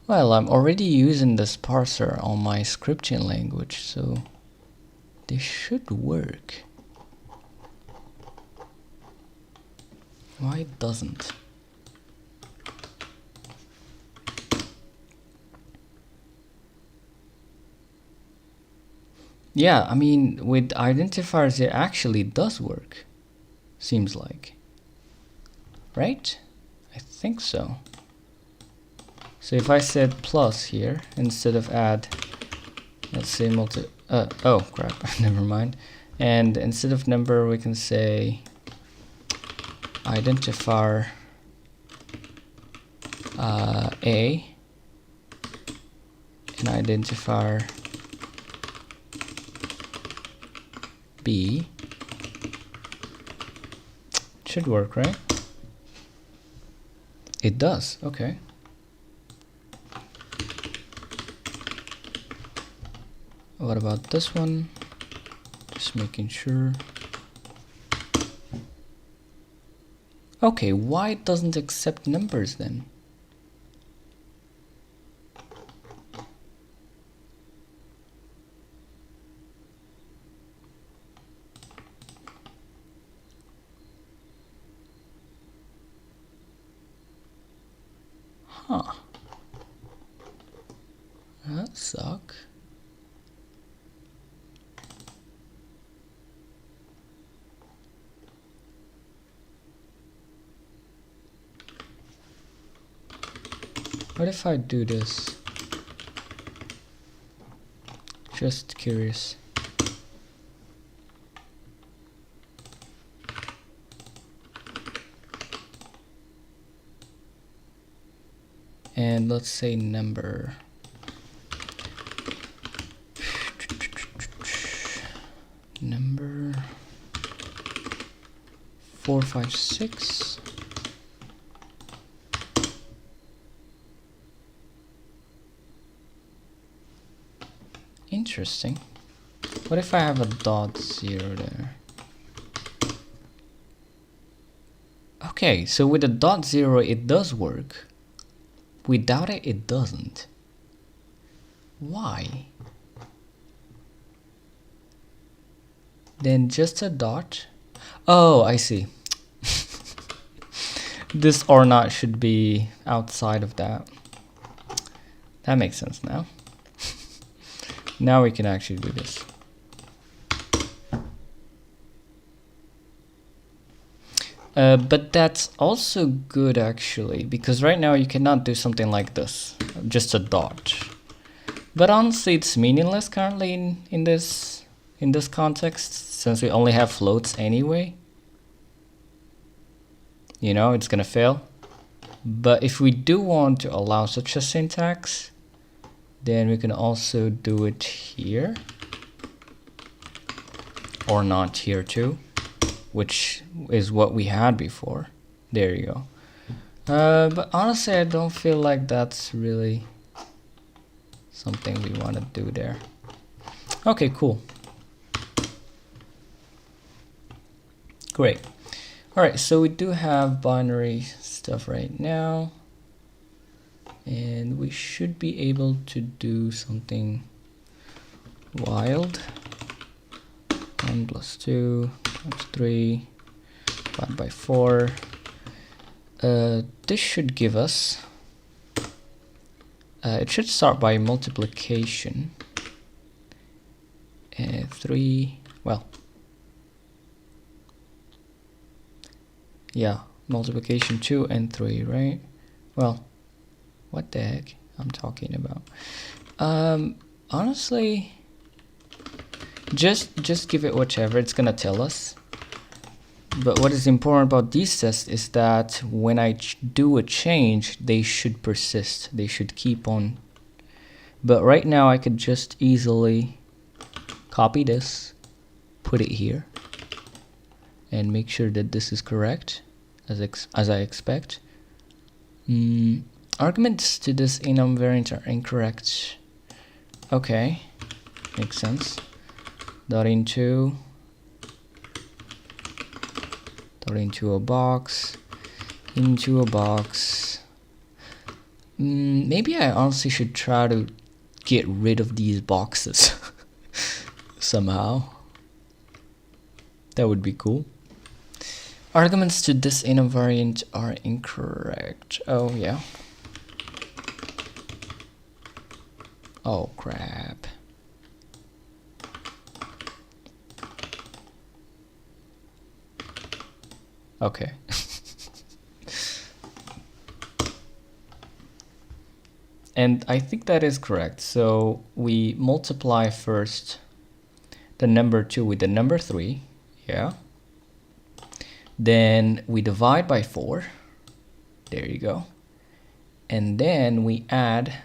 Well, I'm already using this parser on my scripting language, so this should work. Why doesn't? Yeah, I mean, with identifiers it actually does work. Seems like. Right? I think so. So if I said plus here instead of add, let's say oh crap, never mind. And instead of number we can say identifier A and identifier B. Should work, right? It does, okay. What about this one? Just making sure. Okay, why it doesn't accept numbers then? Huh. That sucks. What if I do this? Just curious. And let's say number. Number 4, 5, 6. Interesting. What if I have a dot 0 there? Okay, so with a dot 0 it does work. Without it, it doesn't. Why? Then just a dot. Oh, I see. This or not should be outside of that. That makes sense now. Now we can actually do this. But that's also good actually, because right now you cannot do something like this, just a dot. But honestly, it's meaningless currently in this context, since we only have floats anyway. You know, it's gonna fail. But if we do want to allow such a syntax, then we can also do it here, or not here too, which is what we had before. There you go. But honestly, I don't feel like that's really something we want to do there. Okay, cool. Great. All right, so we do have binary stuff right now. and we should be able to do something wild. 1 plus 2 times 3 divided by 4. This should give us, it should start by multiplication. 3, well, yeah, multiplication 2 and 3, right? Well, what the heck I'm talking about. Honestly, just give it whichever, it's gonna tell us. But what is important about these tests is that when I do a change, they should persist, they should keep on. But right now I could just easily copy this, put it here, and make sure that this is correct as I expect. Arguments to this enum variant are incorrect. Okay, makes sense. Dot into a box, into a box. Maybe I honestly should try to get rid of these boxes somehow. That would be cool. Arguments to this enum variant are incorrect. Oh yeah. Oh crap. Okay. And I think that is correct. So we multiply first the number 2 with the number 3. Yeah. Then we divide by 4. There you go. And then we add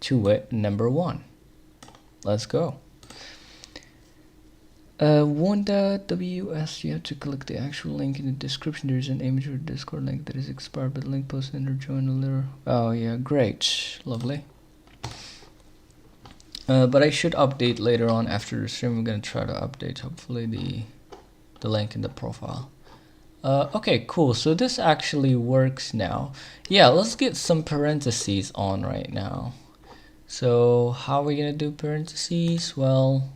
to it number 1. Let's go. Wanda WS, you have to click the actual link in the description. There's an image or Discord link that is expired, but the link posted or join a little. Oh yeah, great, lovely. But I should update later on after the stream. I'm gonna try to update hopefully the link in the profile. Okay, cool. So this actually works now. Yeah, let's get some parentheses on right now. So how are we gonna do parentheses? Well,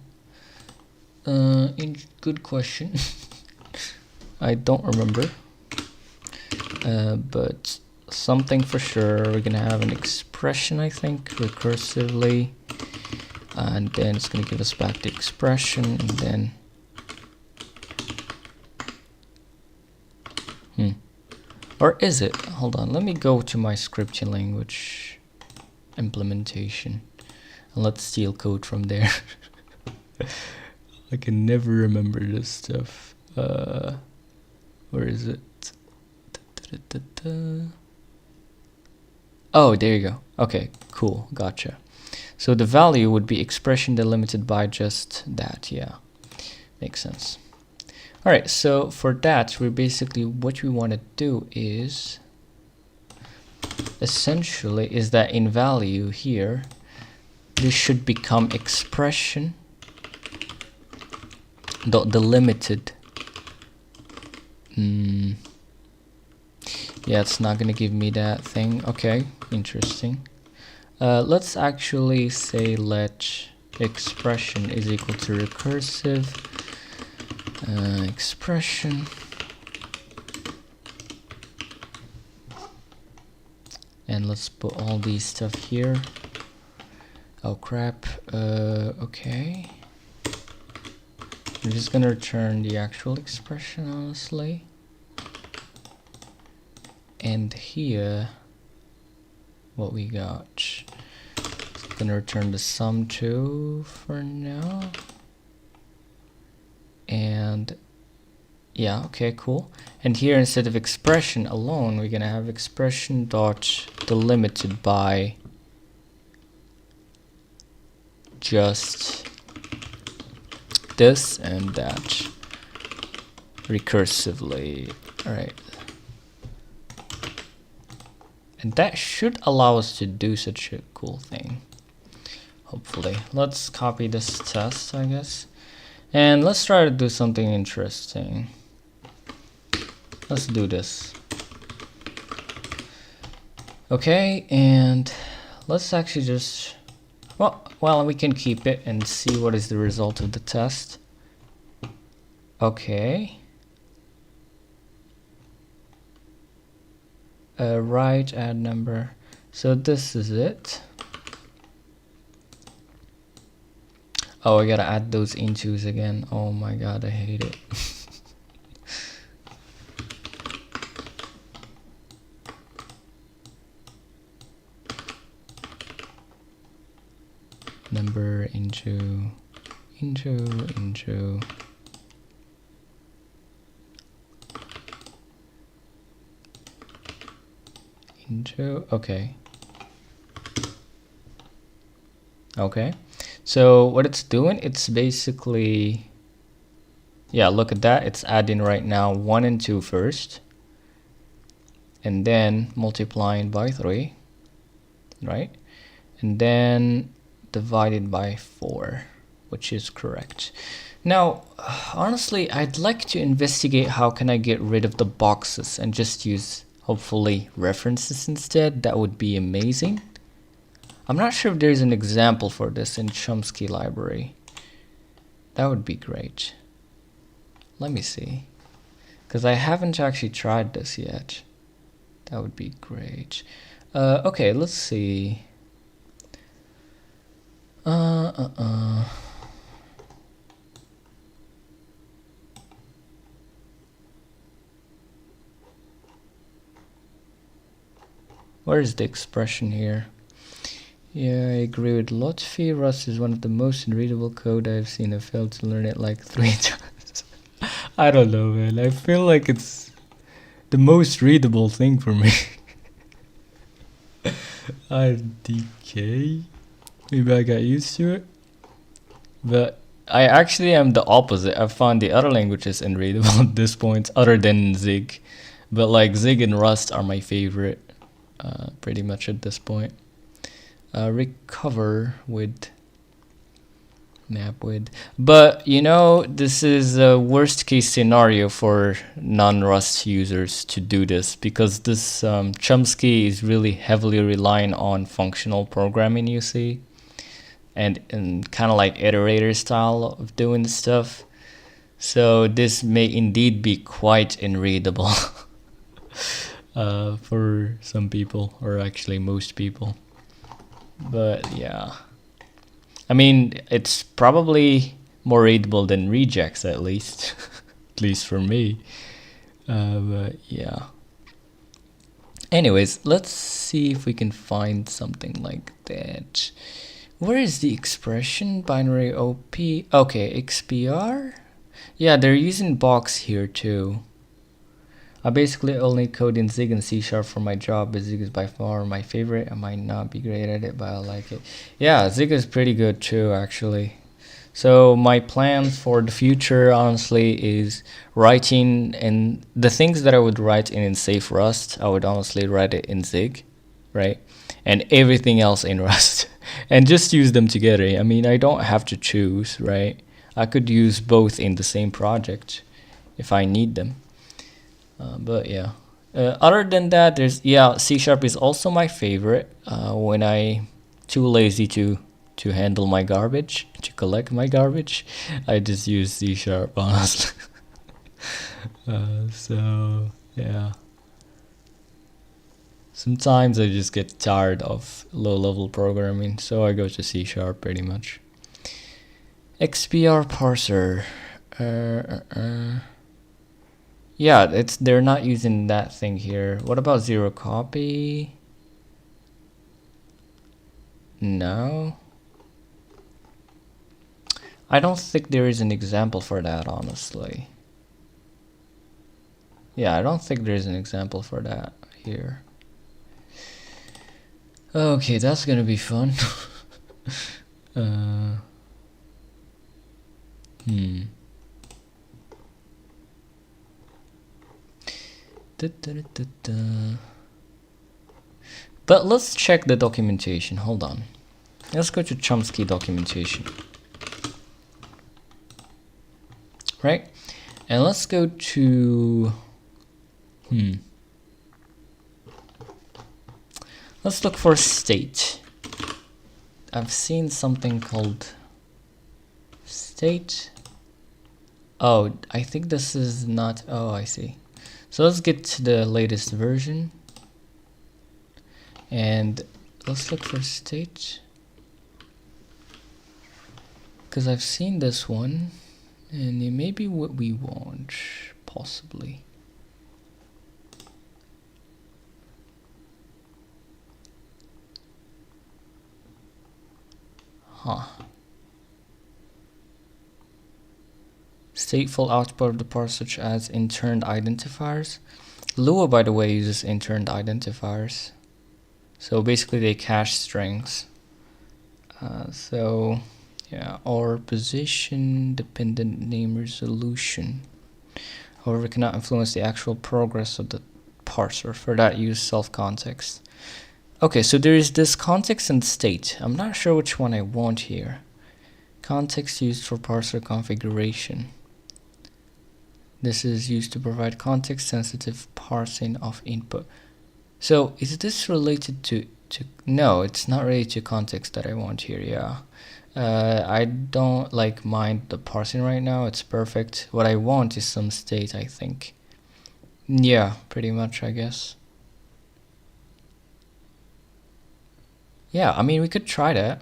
good question. I don't remember, but something for sure. We're gonna have an expression, I think, recursively, and then it's gonna give us back the expression, and then or is it? Hold on, let me go to my scripting language implementation and let's steal code from there. I can never remember this stuff. Where is it? Oh, there you go. Okay, cool, gotcha. So the value would be expression delimited by just that. Yeah, makes sense. All right, so for that, we're basically, what we want to do is essentially is that in value here, this should become expression dot delimited. Yeah, it's not gonna give me that thing. Okay, interesting. Let's actually say let expression is equal to recursive expression, and let's put all these stuff here. Oh crap. Okay, I'm just gonna return the actual expression, honestly. And here, what we got, gonna return the sum too for now. And yeah, okay, cool. And here, instead of expression alone, we're gonna have expression dot delimited by just this and that recursively. All right. And that should allow us to do such a cool thing, hopefully. Let's copy this test, I guess. And let's try to do something interesting. Let's do this. Okay, and let's actually just, well, we can keep it and see what is the result of the test. Okay. Right, add number. So this is it. Oh, I gotta add those intos again. Oh my god, I hate it. Number into okay. Okay, so what it's doing, it's basically, yeah, look at that, it's adding right now 1 and 2 first, and then multiplying by 3, right, and then divided by 4, which is correct. Now honestly, I'd like to investigate how can I get rid of the boxes and just use hopefully references instead. That would be amazing. I'm not sure if there's an example for this in Chumsky library. That would be great. Let me see, because I haven't actually tried this yet. That would be great. Okay, let's see. Where is the expression here? Yeah, I agree with Lotfi. Rust is one of the most unreadable code I've seen. I failed to learn it like 3 times. I don't know, man. I feel like it's the most readable thing for me. RDK. Maybe I got used to it. But I actually am the opposite. I found the other languages unreadable at this point, other than Zig. But like Zig and Rust are my favorite, pretty much at this point. Recover with map with, but you know, this is a worst case scenario for non-Rust users to do this, because this Chumsky is really heavily relying on functional programming, you see, and kind of like iterator style of doing stuff. So this may indeed be quite unreadable for some people, or actually most people. But yeah, I mean, it's probably more readable than regex, at least. At least for me. But yeah. Anyways, let's see if we can find something like that. Where is the expression? Binary OP. Okay, XPR? Yeah, they're using box here too. I basically only code in Zig and C# for my job, but Zig is by far my favorite. I might not be great at it, but I like it. Yeah, Zig is pretty good too, actually. So my plans for the future, honestly, is writing, and the things that I would write in safe Rust, I would honestly write it in Zig, right? And everything else in Rust, and just use them together. I mean, I don't have to choose, right? I could use both in the same project if I need them. But yeah, other than that, there's, yeah, C# is also my favorite. When I too lazy to handle my garbage, to collect my garbage, I just use C#, honestly. So yeah, sometimes I just get tired of low-level programming, so I go to C# pretty much. XPR parser. Yeah, they're not using that thing here. What about zero copy? No. I don't think there is an example for that, honestly. Yeah, I don't think there's an example for that here. Okay, that's gonna be fun. But let's check the documentation. Hold on. Let's go to Chumsky documentation. Right? And let's go to Let's look for state. I've seen something called state. Oh, I think this is not. Oh, I see. So let's get to the latest version. And let's look for state. Because I've seen this one. And it may be what we want, possibly. Huh. Stateful output of the parser such as interned identifiers. Lua, by the way, uses interned identifiers. So basically they cache strings. So yeah, or position dependent name resolution. However, cannot influence the actual progress of the parser. For that, use self-context. Okay, so there is this context and state. I'm not sure which one I want here. Context used for parser configuration. This is used to provide context-sensitive parsing of input. So is this related to no, it's not related to context that I want here. Yeah, I don't like mind the parsing right now. It's perfect. What I want is some state, I think. Yeah, pretty much, I guess. Yeah, I mean, we could try that.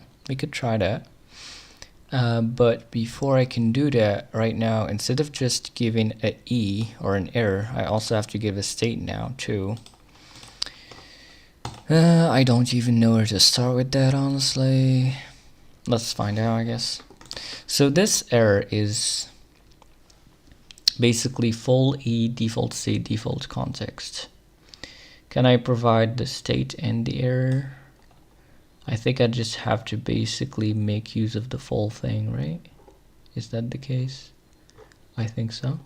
But before I can do that right now, instead of just giving an E or an error, I also have to give a state now too. I don't even know where to start with that, honestly. Let's find out, I guess. So this error is basically full E, default state, default context. Can I provide the state and the error? I think I just have to basically make use of the full thing, right? Is that the case? I think so.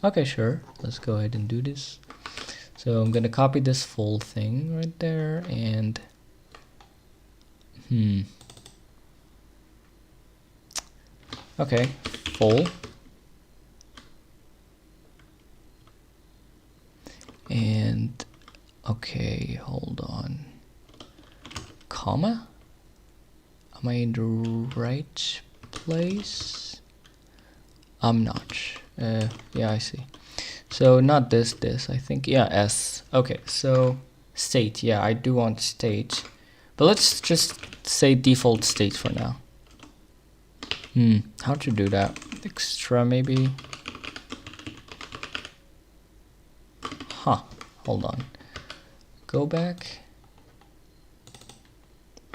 Okay, sure. Let's go ahead and do this. So I'm gonna copy this full thing right there and okay, full. And okay, hold on. Comma? Am I in the right place? I'm not. Yeah, I see. So not this, I think. Yeah, S. Okay, so state. Yeah, I do want state. But let's just say default state for now. How to do that? Extra maybe? Huh, hold on. Go back.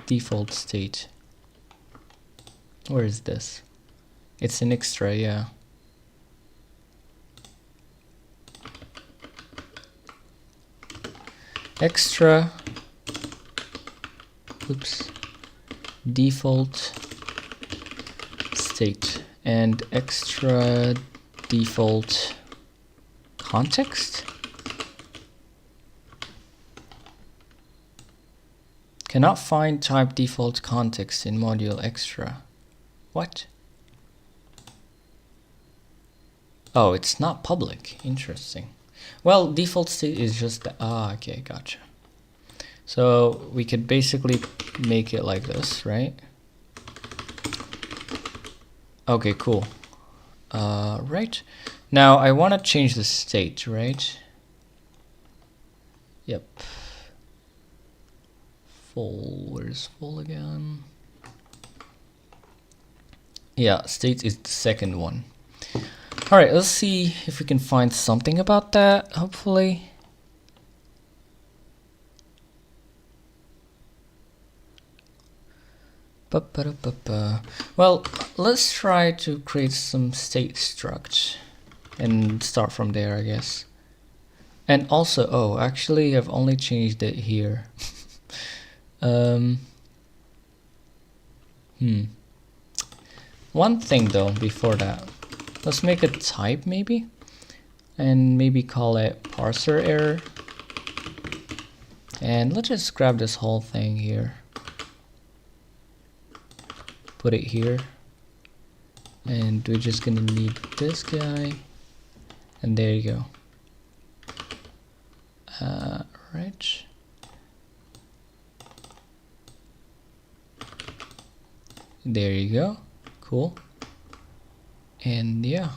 Default state. Where is this? It's an extra, yeah. Extra, oops, default state and extra default context. Cannot find type default context in module extra. What? Oh, it's not public. Interesting. Well, default state is just the, okay, gotcha. So we could basically make it like this, right? Okay, cool. Right. Now I want to change the state, right? Yep. Full, where's full again? Yeah, state is the second one. All right, let's see if we can find something about that, hopefully. Well, let's try to create some state struct and start from there, I guess. And also, oh, actually I've only changed it here. One thing though, before that, let's make a type maybe, and maybe call it parser error. And let's just grab this whole thing here, put it here, and we're just gonna need this guy, and there you go. Right. There you go. Cool. And yeah.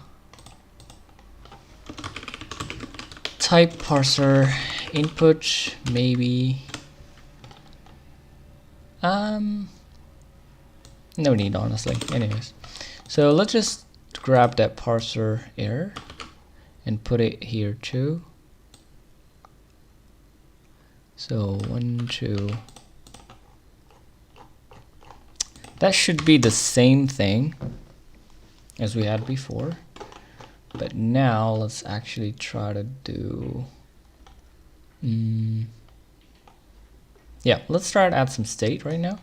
Type parser input maybe. No need, honestly. Anyways, so let's just grab that parser error and put it here too. So 1, 2. That should be the same thing as we had before. But now let's actually try to do. Yeah, let's try to add some state right now.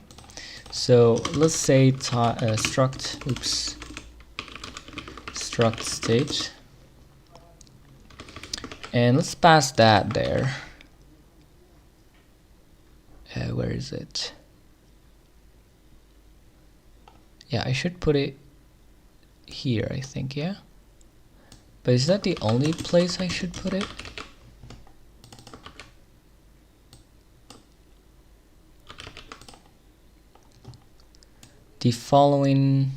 So let's say struct state, and let's pass that there. Where is it? Yeah, I should put it here, I think. Yeah, but is that the only place I should put it? The following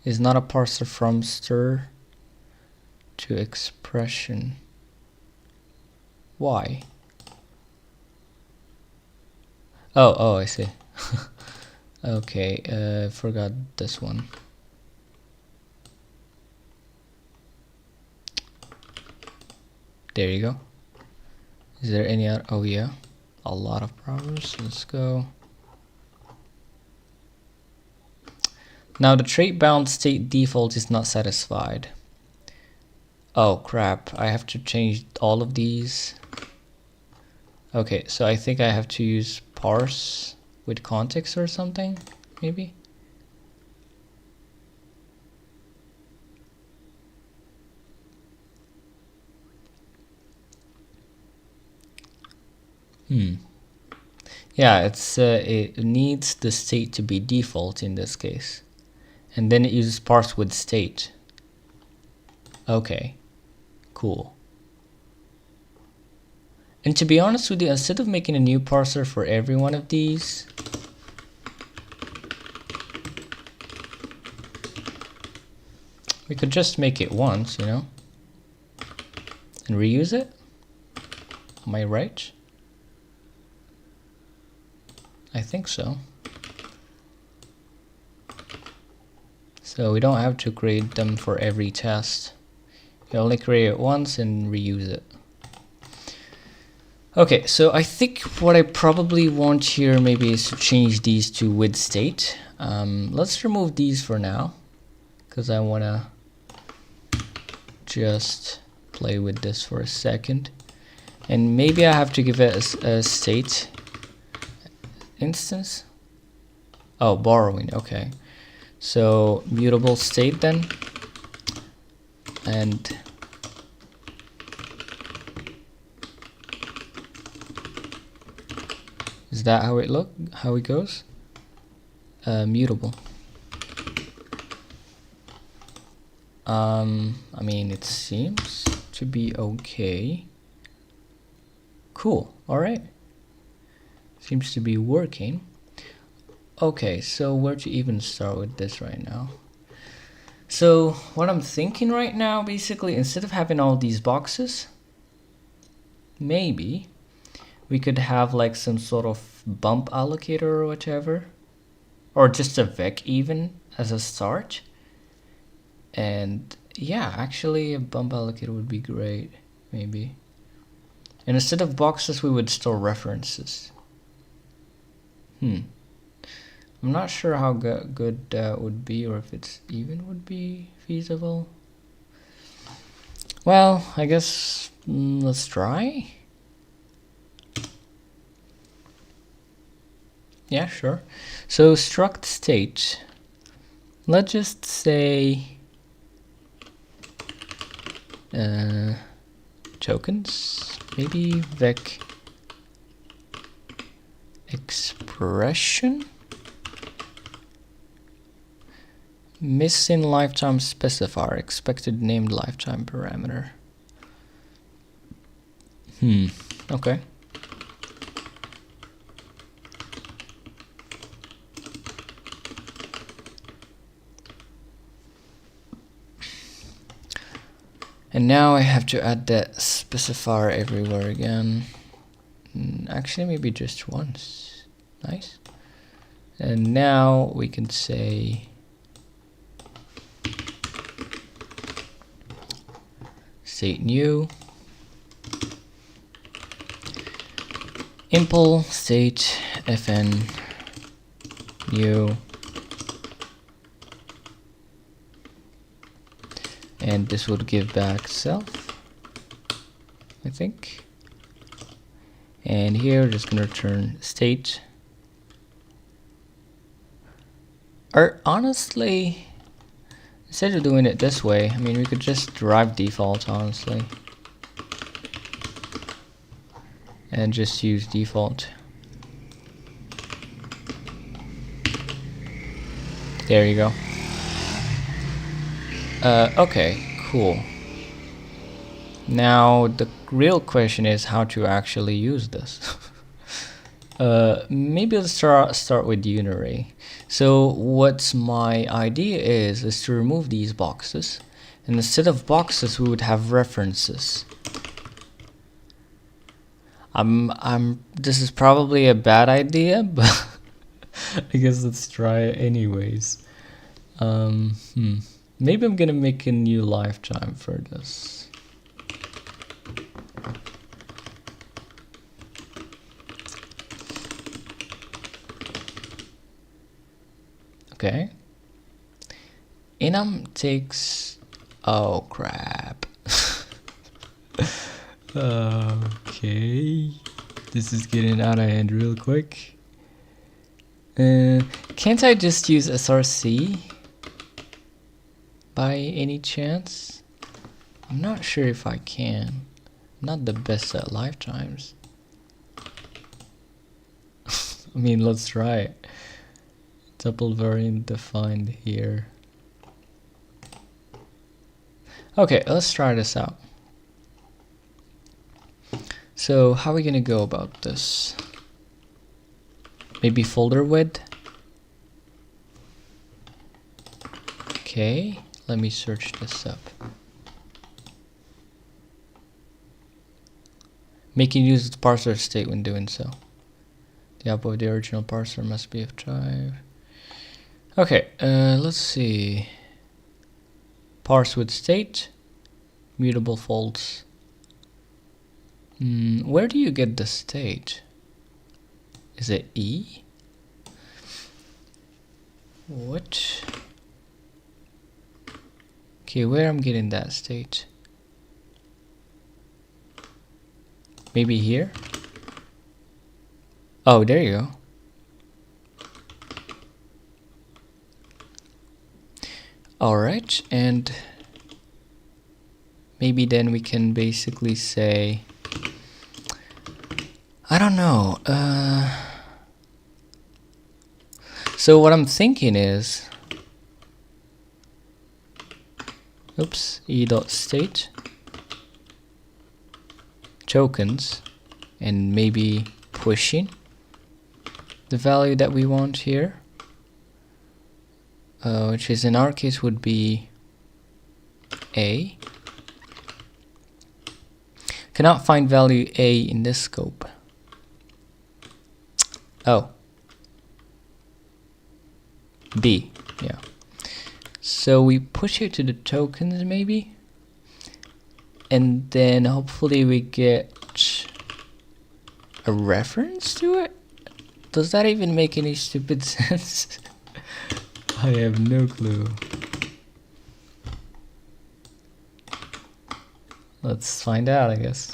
is not a parser from stir to expression. Why? Oh, I see. Okay, forgot this one. There you go. Is there any other? Oh yeah, a lot of problems. Let's go. Now the trait bound state default is not satisfied. Oh crap, I have to change all of these. Okay, so I think I have to use parse with context or something, maybe? Yeah, it needs the state to be default in this case. And then it uses parse with state. Okay, cool. And to be honest with you, instead of making a new parser for every one of these, we could just make it once, you know, and reuse it. Am I right? I think so. So we don't have to create them for every test. You only create it once and reuse it. Okay, so I think what I probably want here maybe is to change these to with state. Let's remove these for now, because I want to just play with this for a second. And maybe I have to give it a state instance. Oh, borrowing, okay. So mutable state then, and is that how it goes? Mutable. I mean, it seems to be okay. Cool. All right. Seems to be working. Okay, so where to even start with this right now? So what I'm thinking right now, basically, instead of having all these boxes, maybe we could have like some sort of bump allocator or whatever, or just a vec even as a start. And yeah, actually a bump allocator would be great, maybe. And instead of boxes, we would store references. I'm not sure how good that would be, or if it's even would be feasible. Well, I guess let's try. Yeah, sure. So struct state. Let's just say tokens, maybe vec expression. Missing lifetime specifier, expected named lifetime parameter. Okay. And now I have to add that specifier everywhere again. Actually, maybe just once. Nice. And now we can say state new impl state fn new, and this would give back self, I think. And here we're just gonna return state. Or honestly, instead of doing it this way, I mean, we could just derive default, honestly, and just use default. There you go. Okay, cool. Now the real question is how to actually use this. Maybe let's start with unary. So what's my idea is to remove these boxes, and instead of boxes we would have references. This is probably a bad idea, but I guess let's try it anyways. Maybe I'm gonna make a new lifetime for this. Okay. Enum takes, oh crap. Okay, this is getting out of hand real quick. Can't I just use src by any chance? I'm not sure if I can. I'm not the best at lifetimes. I mean, let's try it. Tuple variant defined here. Okay, let's try this out. So how are we gonna go about this? Maybe folder width? Okay, let me search this up. Making use of the parser state when doing so. The output of the original parser must be of type. Okay, let's see. Parse with state, mutable false. Where do you get the state? Is it E? What? Okay, where I'm getting that state? Maybe here? Oh, there you go. Alright, and maybe then we can basically say, I don't know, so what I'm thinking is, oops, e.state tokens, and maybe pushing the value that we want here, which is in our case would be A. Cannot find value A in this scope. Oh, B, yeah. So we push it to the tokens maybe, and then hopefully we get a reference to it. Does that even make any stupid sense? I have no clue. Let's find out, I guess.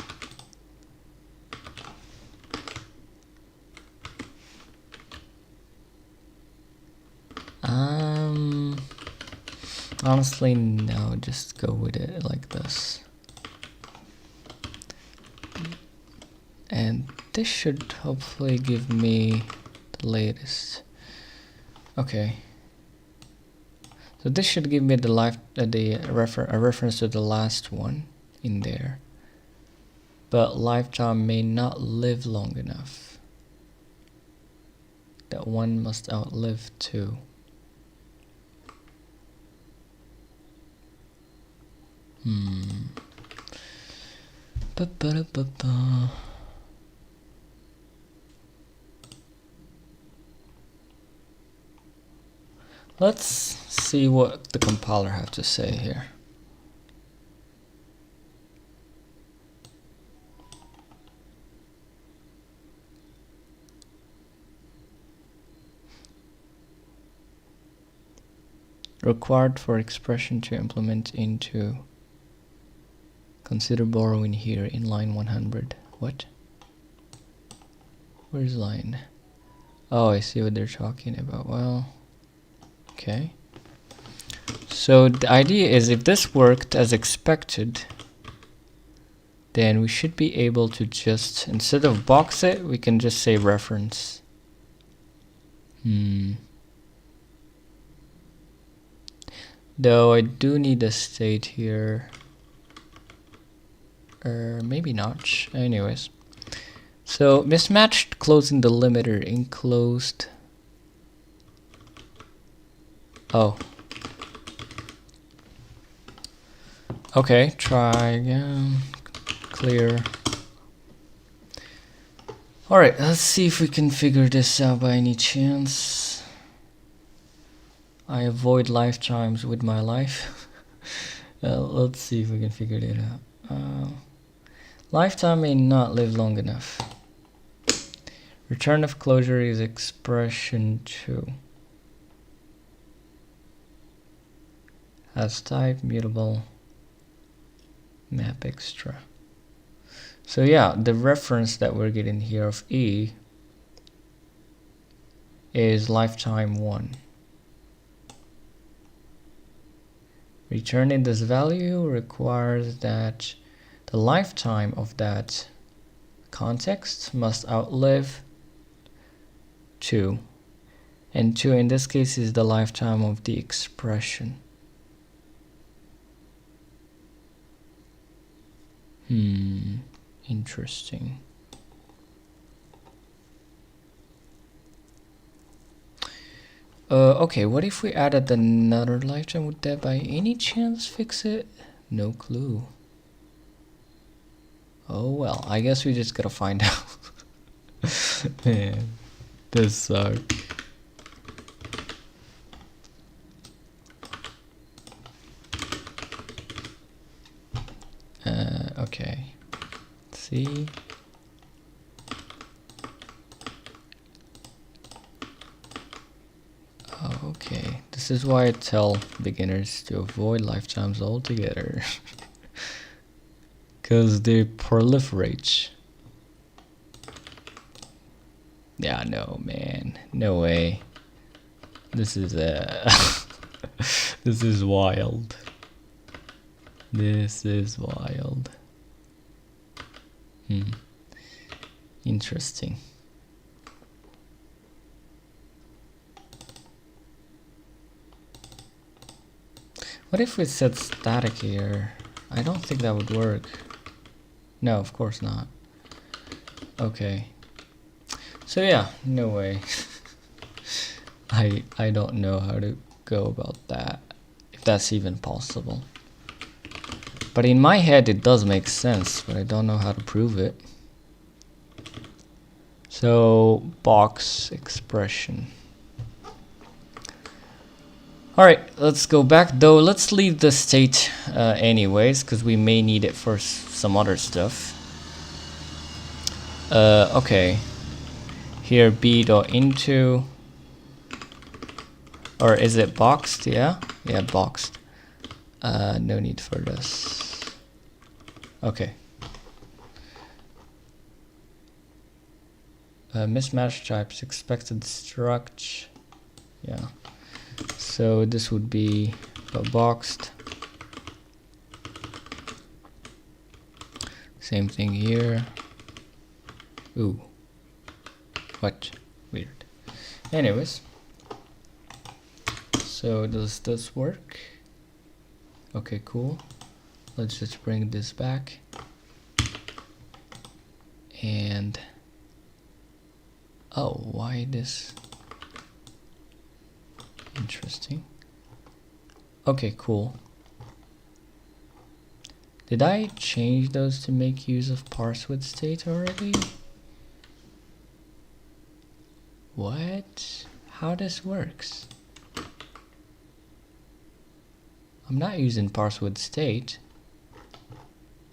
Honestly, no, just go with it like this. And this should hopefully give me the latest. Okay. So this should give me the reference to the last one in there. But lifetime may not live long enough. That one must outlive two. Let's see what the compiler has to say here. Required for expression to implement into. Consider borrowing here in line 100. What? Where's line? Oh, I see what they're talking about. Well, okay. So the idea is if this worked as expected, then we should be able to just, instead of box it, we can just say reference. Though I do need a state here. Maybe not. Anyways. So mismatched closing delimiter enclosed. Oh. Okay, try again. Clear. Alright, let's see if we can figure this out by any chance. I avoid lifetimes with my life. Let's see if we can figure it out. Lifetime may not live long enough. Return of closure is expression 2. Has type mutable map extra. So yeah, the reference that we're getting here of E is lifetime 1. Returning this value requires that the lifetime of that context must outlive 2, and 2 in this case is the lifetime of the expression. Interesting. Okay, what if we added another lifetime? Would that by any chance fix it? No clue. Oh well, I guess we just gotta find out. Man, this sucks. Okay. Let's see. Okay, this is why I tell beginners to avoid lifetimes altogether. Because they proliferate. Yeah, no, man. No way. This is this is wild. This is wild. Interesting. What if we set static here? I don't think that would work. No, of course not. Okay. So yeah, no way. I don't know how to go about that, if that's even possible. But in my head it does make sense, but I don't know how to prove it. So box expression. Alright, let's go back, though let's leave the state anyways, because we may need it for some other stuff. Okay. Here b.into, or is it boxed? Yeah, boxed. No need for this. Okay. Mismatch types expected struct. Yeah. So this would be boxed. Same thing here. Ooh. What? Weird. Anyways. So does this work? Okay, cool. Let's just bring this back. And oh, why this? Interesting. Okay, cool. Did I change those to make use of parse with state already? What? How this works? I'm not using parse with state.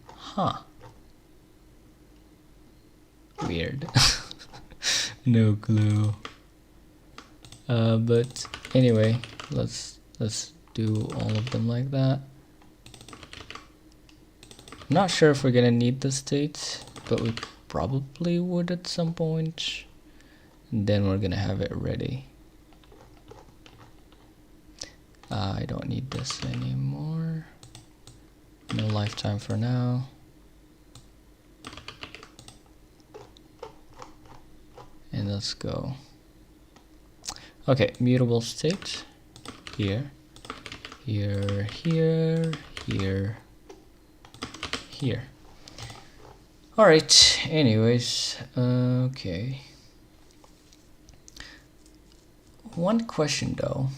Huh. Weird. No clue. But anyway, let's do all of them like that. I'm not sure if we're gonna need the state, but we probably would at some point. And then we're gonna have it ready. I don't need this anymore. No lifetime for now. And let's go. Okay, mutable state. Here, here, here, here, here. Alright, anyways, okay. One question though.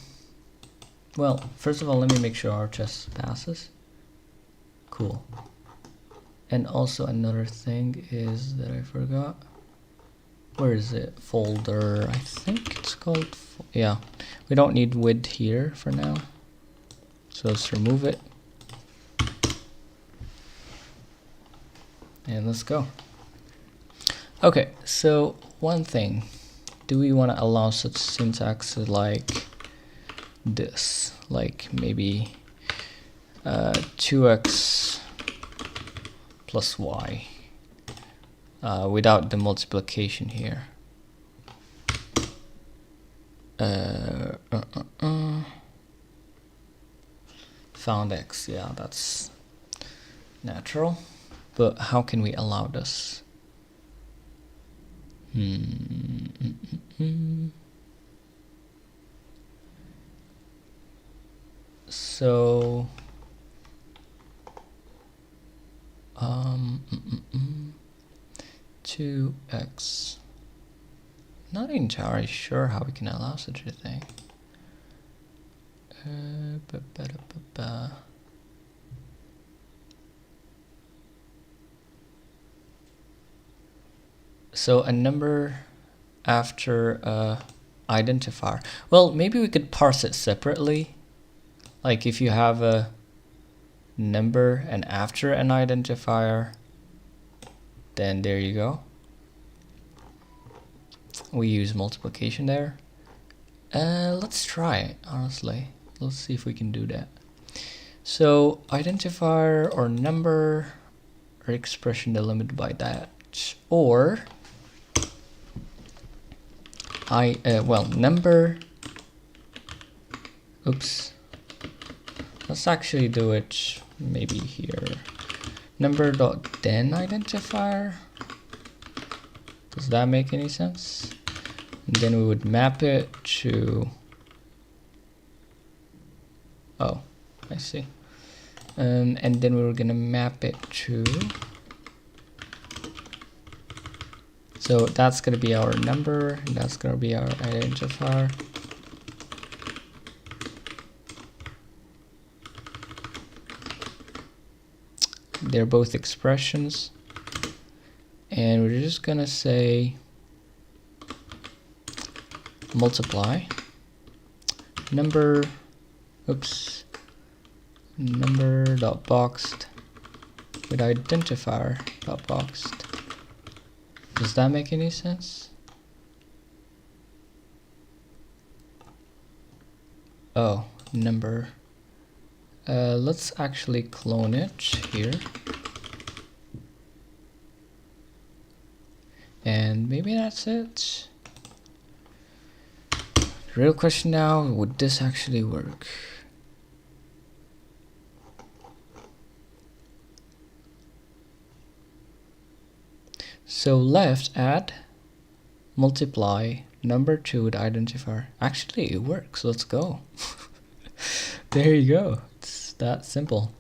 Well, first of all, let me make sure our chest passes. Cool. And also another thing is that I forgot. Where is it? Folder, I think it's called, yeah. We don't need width here for now. So let's remove it. And let's go. Okay, so one thing. Do we want to allow such syntax like this? Like maybe 2x plus y without the multiplication here. Found x, yeah, that's natural. But how can we allow this? So 2x. Not entirely sure how we can allow such a thing. So a number after identifier. Well, maybe we could parse it separately. Like if you have a number and after an identifier, then there you go. We use multiplication there. Let's try it, honestly. Let's see if we can do that. So identifier or number or expression delimited by that, or well, number, oops, let's actually do it maybe here. Number dot then identifier. Does that make any sense? And then we would map it to, oh, I see. And then we were gonna map it to, so that's gonna be our number, and that's gonna be our identifier. They're both expressions, and we're just gonna say multiply number, oops, number dot boxed with identifier dot boxed. Does that make any sense? Oh, number. Let's actually clone it here. And maybe that's it. The real question now, would this actually work? So left add multiply number 2 with identifier. Actually it works. Let's go. There you go. It's that simple.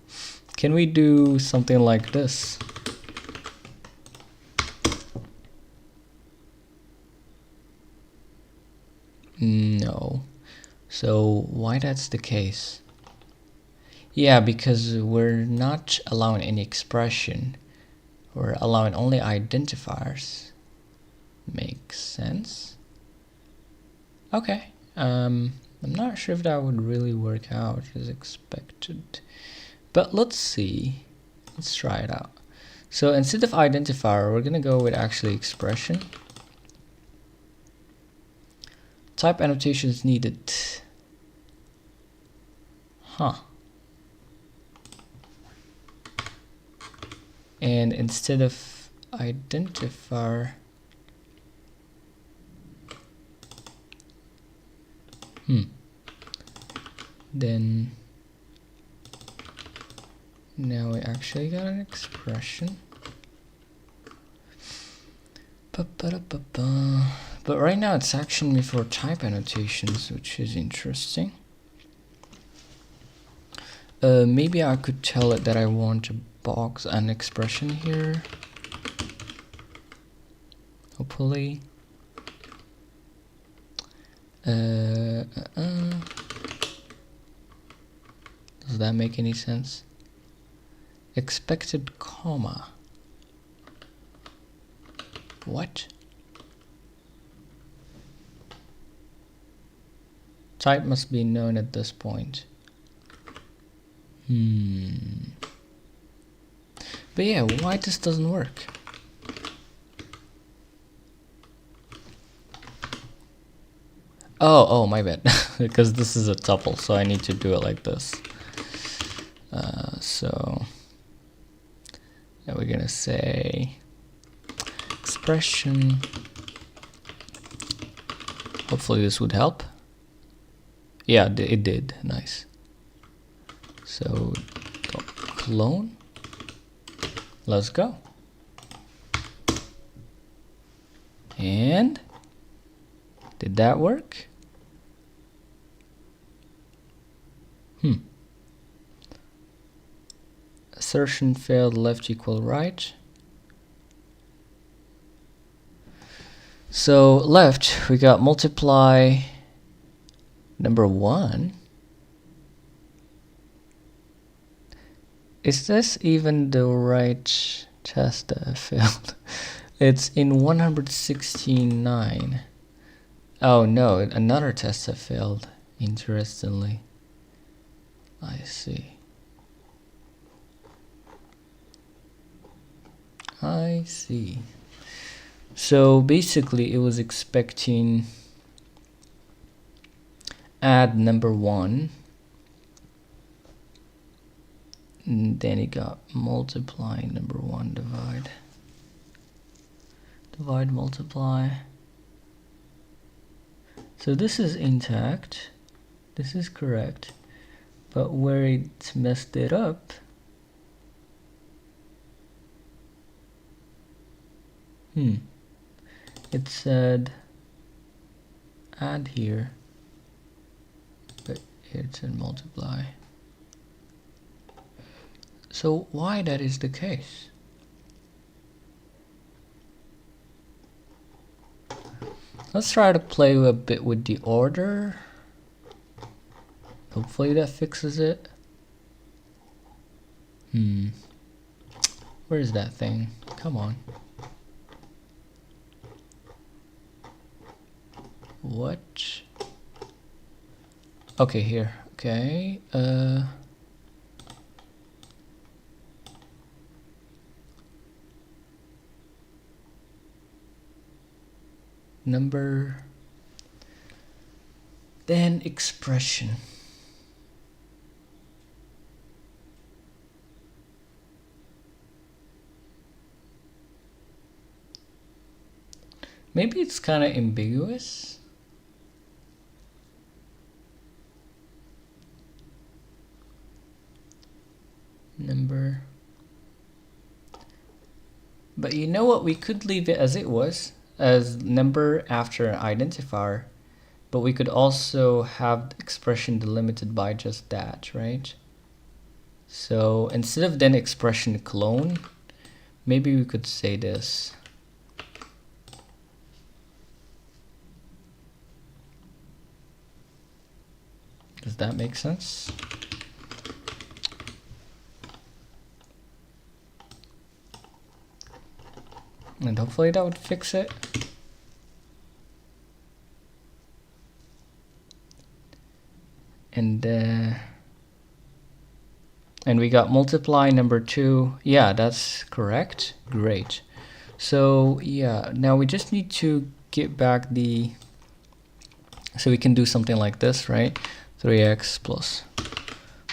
Can we do something like this? No. So why that's the case? Yeah, because we're not allowing any expression. We're allowing only identifiers. Makes sense. Okay. I'm not sure if that would really work out as expected. But let's see. Let's try it out. So instead of identifier, we're gonna go with actually expression. Type annotations needed. Huh. And instead of identifier, then now we actually got an expression. But right now it's asking me for type annotations, which is interesting. Maybe I could tell it that I want a box and expression here. Hopefully. Does that make any sense? Expected comma. What? Type must be known at this point. But yeah, why this doesn't work? Oh, my bad. Because this is a tuple, so I need to do it like this. So now we're gonna say expression. Hopefully this would help. Yeah, it did. Nice. So clone. Let's go. And did that work? Assertion failed, left equal right. So left, we got multiply number 1. Is this even the right test that I failed? It's in 169. Oh no, another test I failed, interestingly. I see. I see. So basically it was expecting add number 1, and then it got multiply number 1, divide, multiply. So this is intact, this is correct, but where it messed it up, it said add here, but here it said multiply. So why that is the case? Let's try to play a bit with the order. Hopefully that fixes it. Where is that thing? Come on. What? Okay, here. Okay. Number, then expression. Maybe it's kind of ambiguous. Number. But you know what? We could leave it as it was, as number after identifier, but we could also have the expression delimited by just that, right? So instead of then expression clone, maybe we could say this. Does that make sense? And hopefully that would fix it. And we got multiply number 2. Yeah, that's correct. Great. So yeah, now we just need to get back the, so we can do something like this, right? 3x plus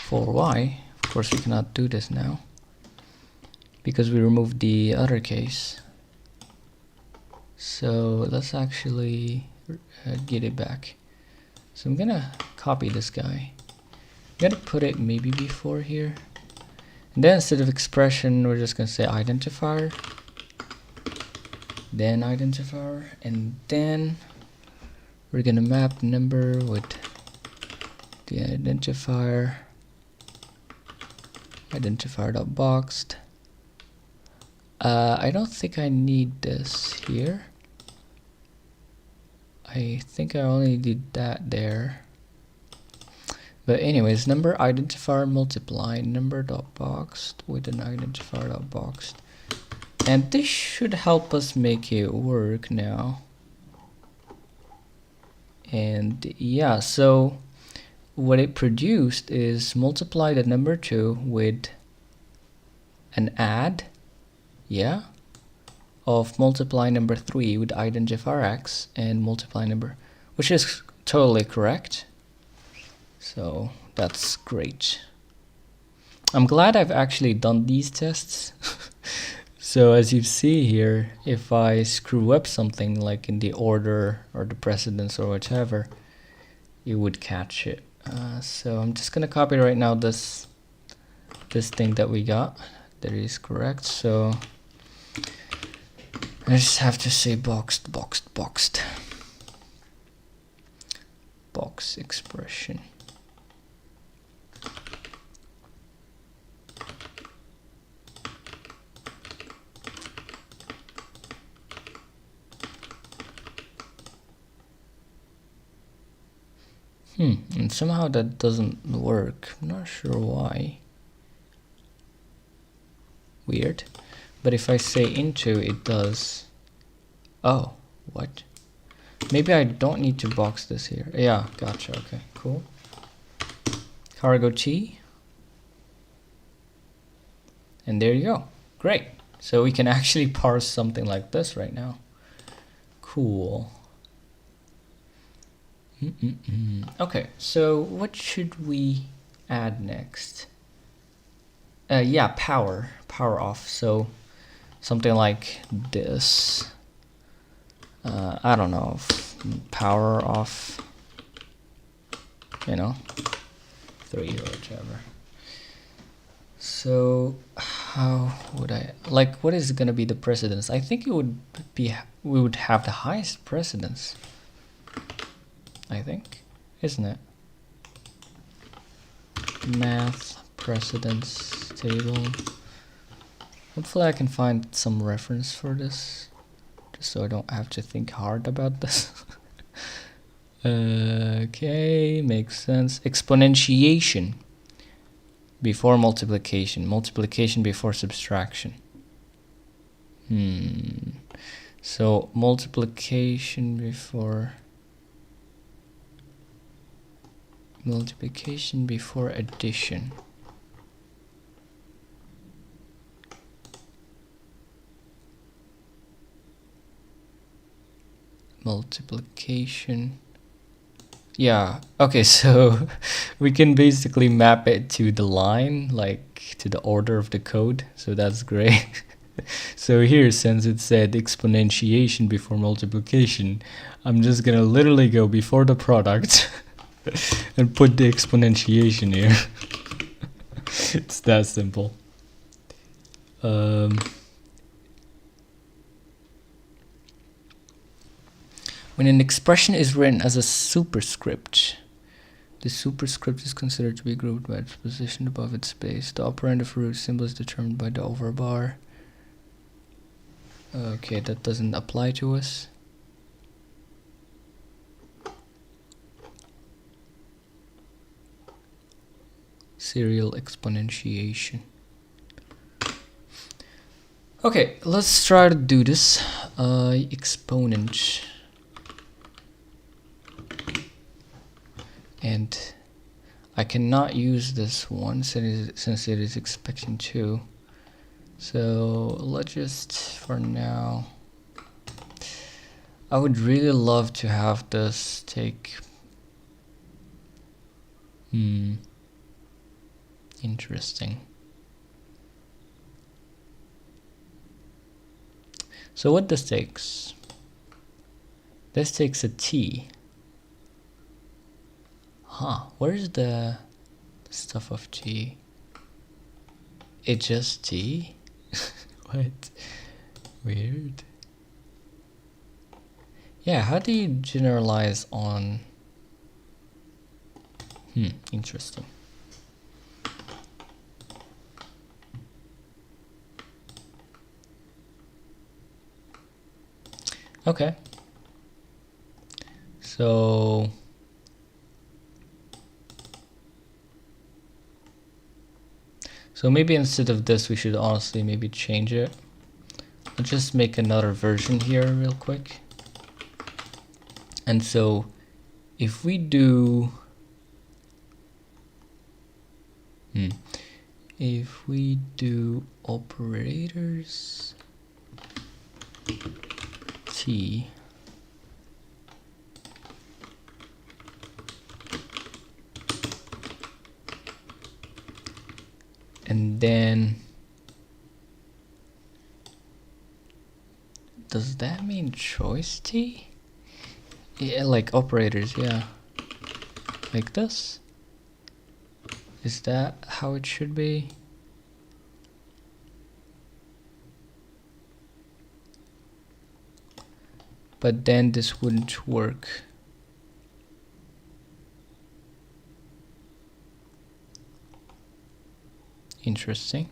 4y. Of course we cannot do this now because we removed the other case. So let's actually get it back. So I'm gonna copy this guy. I'm gonna put it maybe before here. And then instead of expression, we're just gonna say identifier. Then identifier. And then we're gonna map number with the identifier. Identifier.boxed. I don't think I need this here. I think I only did that there. But anyways, number identifier multiply number.boxed with an identifier.boxed. And this should help us make it work now. And yeah, so what it produced is multiply the number 2 with an add, yeah, of multiply number 3 with identifier x and multiply number, which is totally correct. So that's great. I'm glad I've actually done these tests. So as you see here, if I screw up something like in the order or the precedence or whatever, it would catch it. So I'm just gonna copy right now this thing that we got. That is correct. So I just have to say boxed. Box expression. And somehow that doesn't work. I'm not sure why. Weird. But if I say into, it does. Oh, what? Maybe I don't need to box this here. Yeah, gotcha. Okay, cool. Cargo T. And there you go. Great. So we can actually parse something like this right now. Cool. Okay, so what should we add next? Yeah, power off. So something like this. I don't know, power off, you know, 3 or whatever. So how would I, like, what is gonna be the precedence? I think it would be, we would have the highest precedence, I think, isn't it? Math precedence table. Hopefully I can find some reference for this, just so I don't have to think hard about this. Okay, makes sense. Exponentiation before multiplication. Multiplication before subtraction. So multiplication before addition. Multiplication. Yeah, okay, so we can basically map it to the line, like to the order of the code, so that's great. So here, since it said exponentiation before multiplication, I'm just gonna literally go before the product and put the exponentiation here. It's that simple. When an expression is written as a superscript, the superscript is considered to be grouped by its position above its base. The operand of root symbol is determined by the overbar. Okay, that doesn't apply to us. Serial exponentiation. Okay, let's try to do this. Exponent. And I cannot use this one since it is expecting 2. So let's just, for now, I would really love to have this take. Interesting. So what this takes? This takes a T. Where's the stuff of T? It just T? What? Weird. Yeah, how do you generalize on... interesting. Okay. So... So maybe instead of this, we should honestly maybe change it. Let's just make another version here real quick. And so if we do... if we do operators T, and then does that mean choice T? Yeah, like operators, yeah. Like this? Is that how it should be? But then this wouldn't work. Interesting.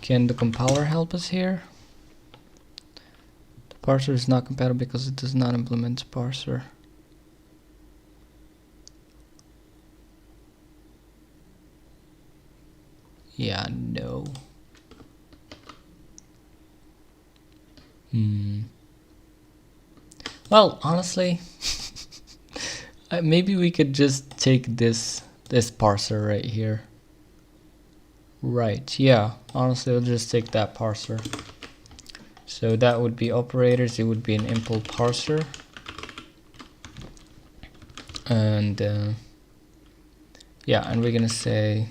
Can the compiler help us here? The parser is not compatible because it does not implement parser. Yeah, no. Well, honestly, maybe we could just take this parser right here. Right, yeah, honestly, I'll just take that parser. So that would be operators, it would be an impl parser. And yeah, and we're gonna say,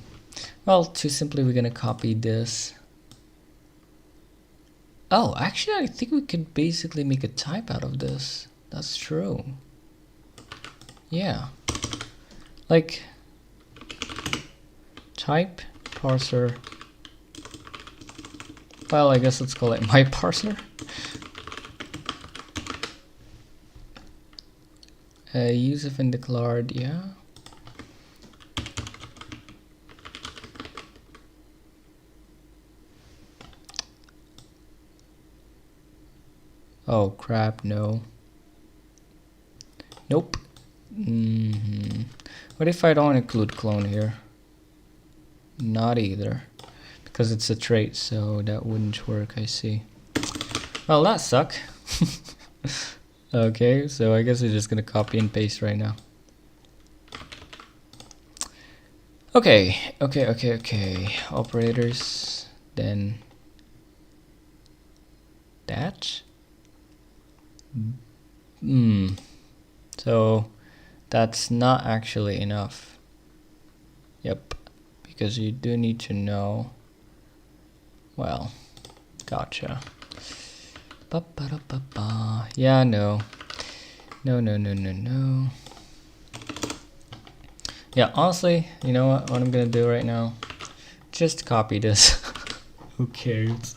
well, too simply, we're gonna copy this. Oh, actually, I think we could basically make a type out of this. That's true. Yeah. Like, type parser. Well, I guess let's call it my parser. Use if undeclared, yeah. Oh crap, no. Nope. What if I don't include clone here? Not either. Because it's a trait, so that wouldn't work, I see. Well, that suck. Okay, so I guess we're just gonna copy and paste right now. Okay. Operators, then that. So that's not actually enough. Yep, because you do need to know. Well, gotcha. Yeah, no. Yeah, honestly, you know what I'm gonna do right now? Just copy this. Who cares?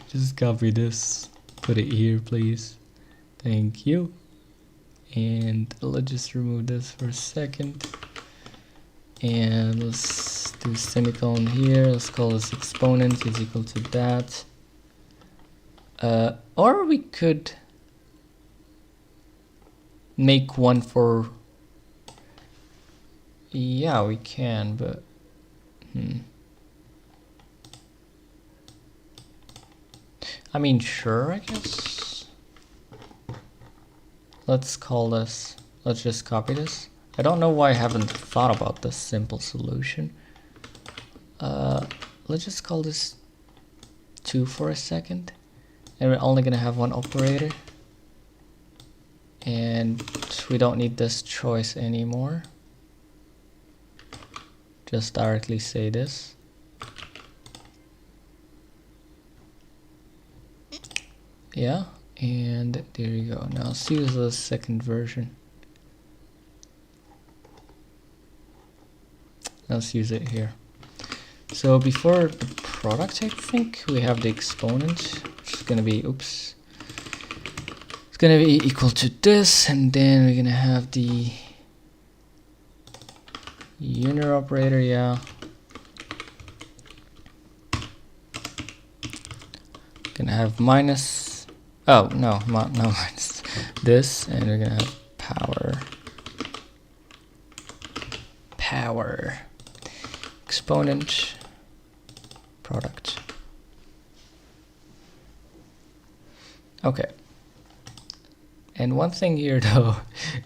Just copy this. Put it here, please. Thank you. And let's just remove this for a second. And let's do semicolon here. Let's call this exponent is equal to that. Or we could make one for... Yeah, we can, but... I mean, sure, I guess. Let's call this, let's just copy this. I don't know why I haven't thought about this simple solution. Let's just call this 2 for a second. And we're only gonna have one operator. And we don't need this choice anymore. Just directly say this. Yeah, and there you go. Now let's use the second version. Let's use it here. So before the product, I think we have the exponent, which is gonna be, oops. It's gonna be equal to this, and then we're gonna have the unit operator, yeah. Gonna have minus, oh no, not minus, this, and we're gonna have power exponent product. Okay. And one thing here though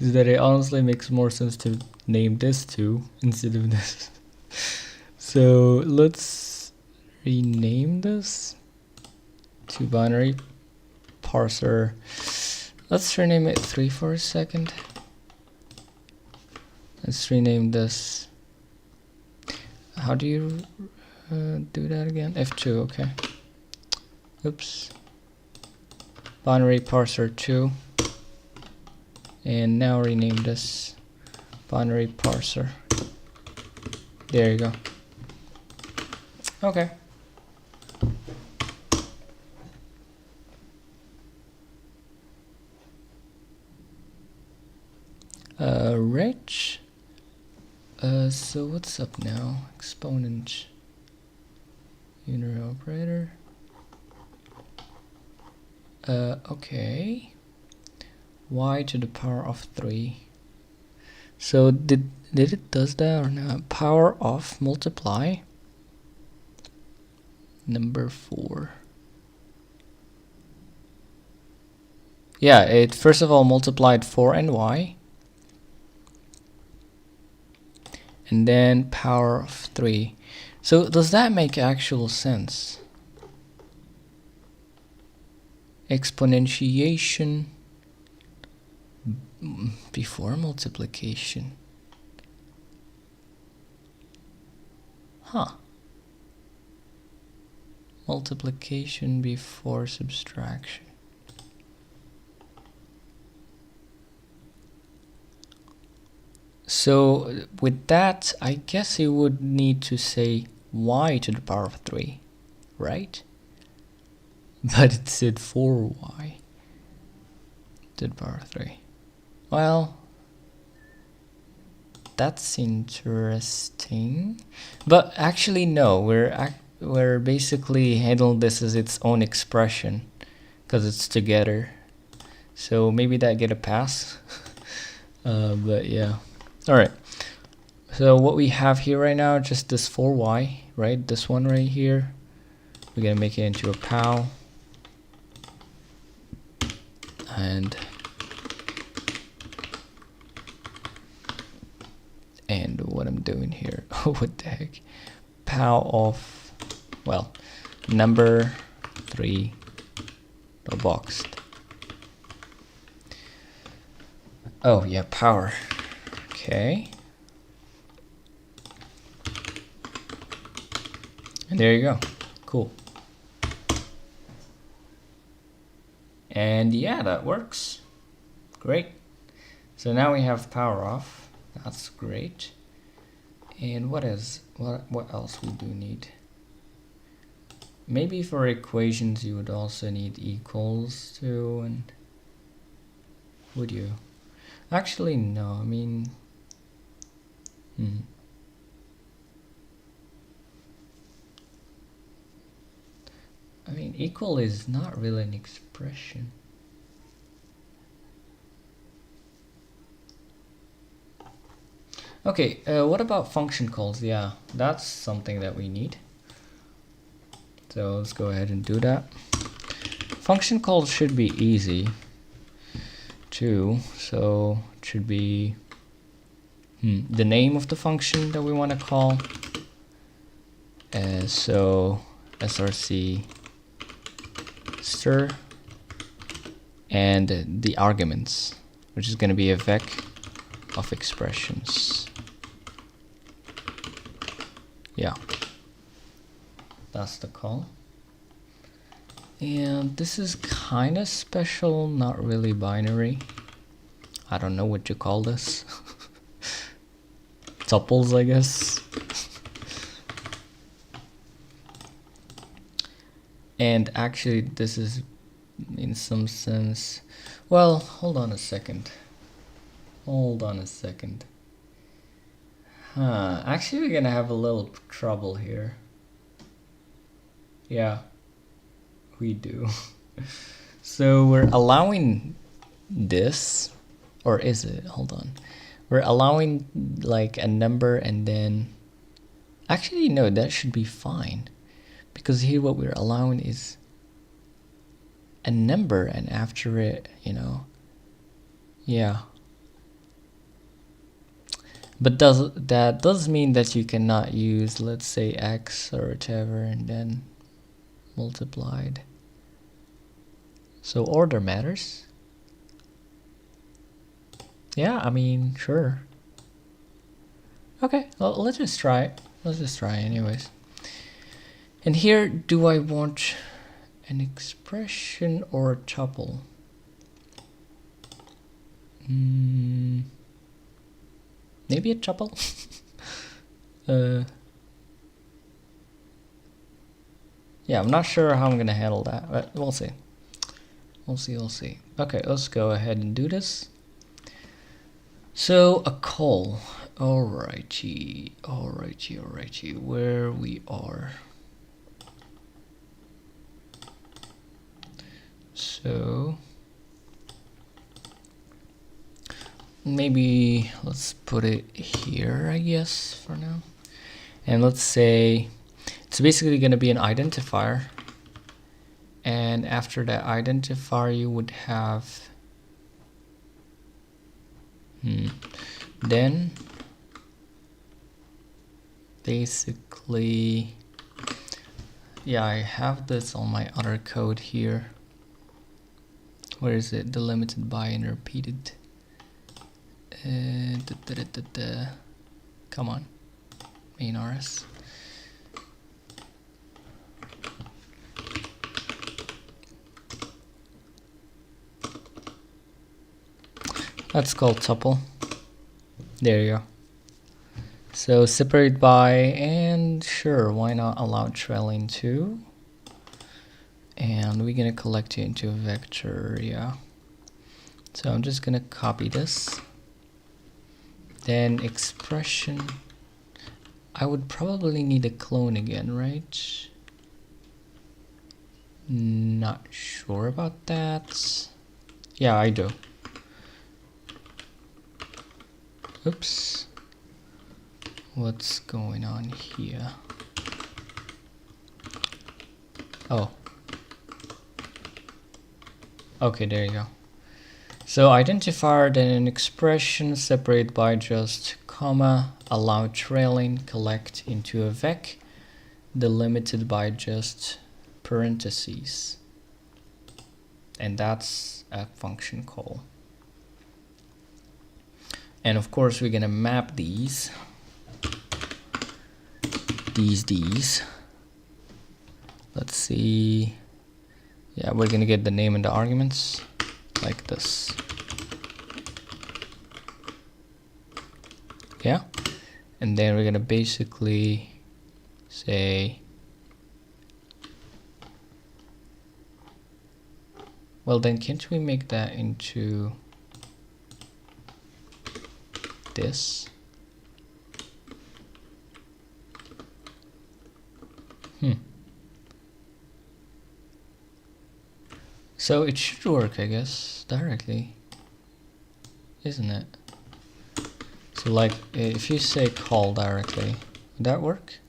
is that it honestly makes more sense to name this 2 instead of this. So let's rename this to binary parser. Let's rename it 3 for a second. Let's rename this. How do you do that again? F2, okay. Oops. Binary parser 2. And now rename this binary parser. There you go. Okay. Rich. So what's up now? Exponent unit operator. Okay. Y to the power of 3. So did it does that or not? Power of multiply number 4. Yeah, it first of all multiplied 4 and y. And then power of 3. So does that make actual sense? Exponentiation before multiplication. Huh. Multiplication before subtraction. So with that, I guess you would need to say y to the power of 3, right? But it said 4y to the power of 3. Well, that's interesting. But actually no, we're basically handling this as its own expression because it's together. So maybe that get a pass. But yeah. All right. So what we have here right now, just this 4y, right? This one right here. We're gonna make it into a pow. And what I'm doing here, what the heck? Pow of, well, number 3 boxed. Oh yeah, power. Okay. And there you go. Cool. And yeah, that works. Great. So now we have power off. That's great. And what else we do need? Maybe for equations you would also need equals to, and would you? Actually no, I mean equal is not really an expression. Okay, what about function calls? Yeah, that's something that we need. So let's go ahead and do that. function call should be easy too, so it should be the name of the function that we want to call. So src stir and the arguments, which is going to be a vec of expressions. Yeah, that's the call. And this is kind of special, not really binary. I don't know what you call this. Tuples, I guess. And actually this is in some sense, well, hold on a second. Actually we're gonna have a little trouble here. Yeah, we do. So we're allowing this, or is it? Hold on. We're allowing like a number and then, actually no, that should be fine. Because here what we're allowing is a number and after it, you know, yeah. But that does mean that you cannot use, let's say, x or whatever and then multiplied. So order matters. Yeah, I mean, sure. Okay, well, let's just try it. Let's just try anyways. And here, do I want an expression or a tuple? Maybe a tuple? Yeah, I'm not sure how I'm gonna handle that, but we'll see. We'll see. Okay, let's go ahead and do this. So, a call. Alrighty, where we are. So maybe let's put it here, I guess, for now. And let's say it's basically going to be an identifier. And after that identifier, you would have then basically, yeah, I have this on my other code here. Where is it? Delimited by and repeated. Come on, main rs. That's called tuple. There you go. So separate by, and sure, why not allow trailing too? And we're gonna collect it into a vector, yeah. So I'm just gonna copy this. Then expression, I would probably need a clone again, right? Not sure about that. Yeah, I do. Oops. What's going on here? Oh. Okay, there you go. So identifier, then an expression, separate by just comma, allow trailing, collect into a vec, delimited by just parentheses. And that's a function call. And of course we're gonna map these. Let's see. Yeah, we're gonna get the name and the arguments like this. Yeah, and then we're gonna basically say, well then can't we make that into this? So it should work, I guess, directly, isn't it? So like, if you say call directly, would that work?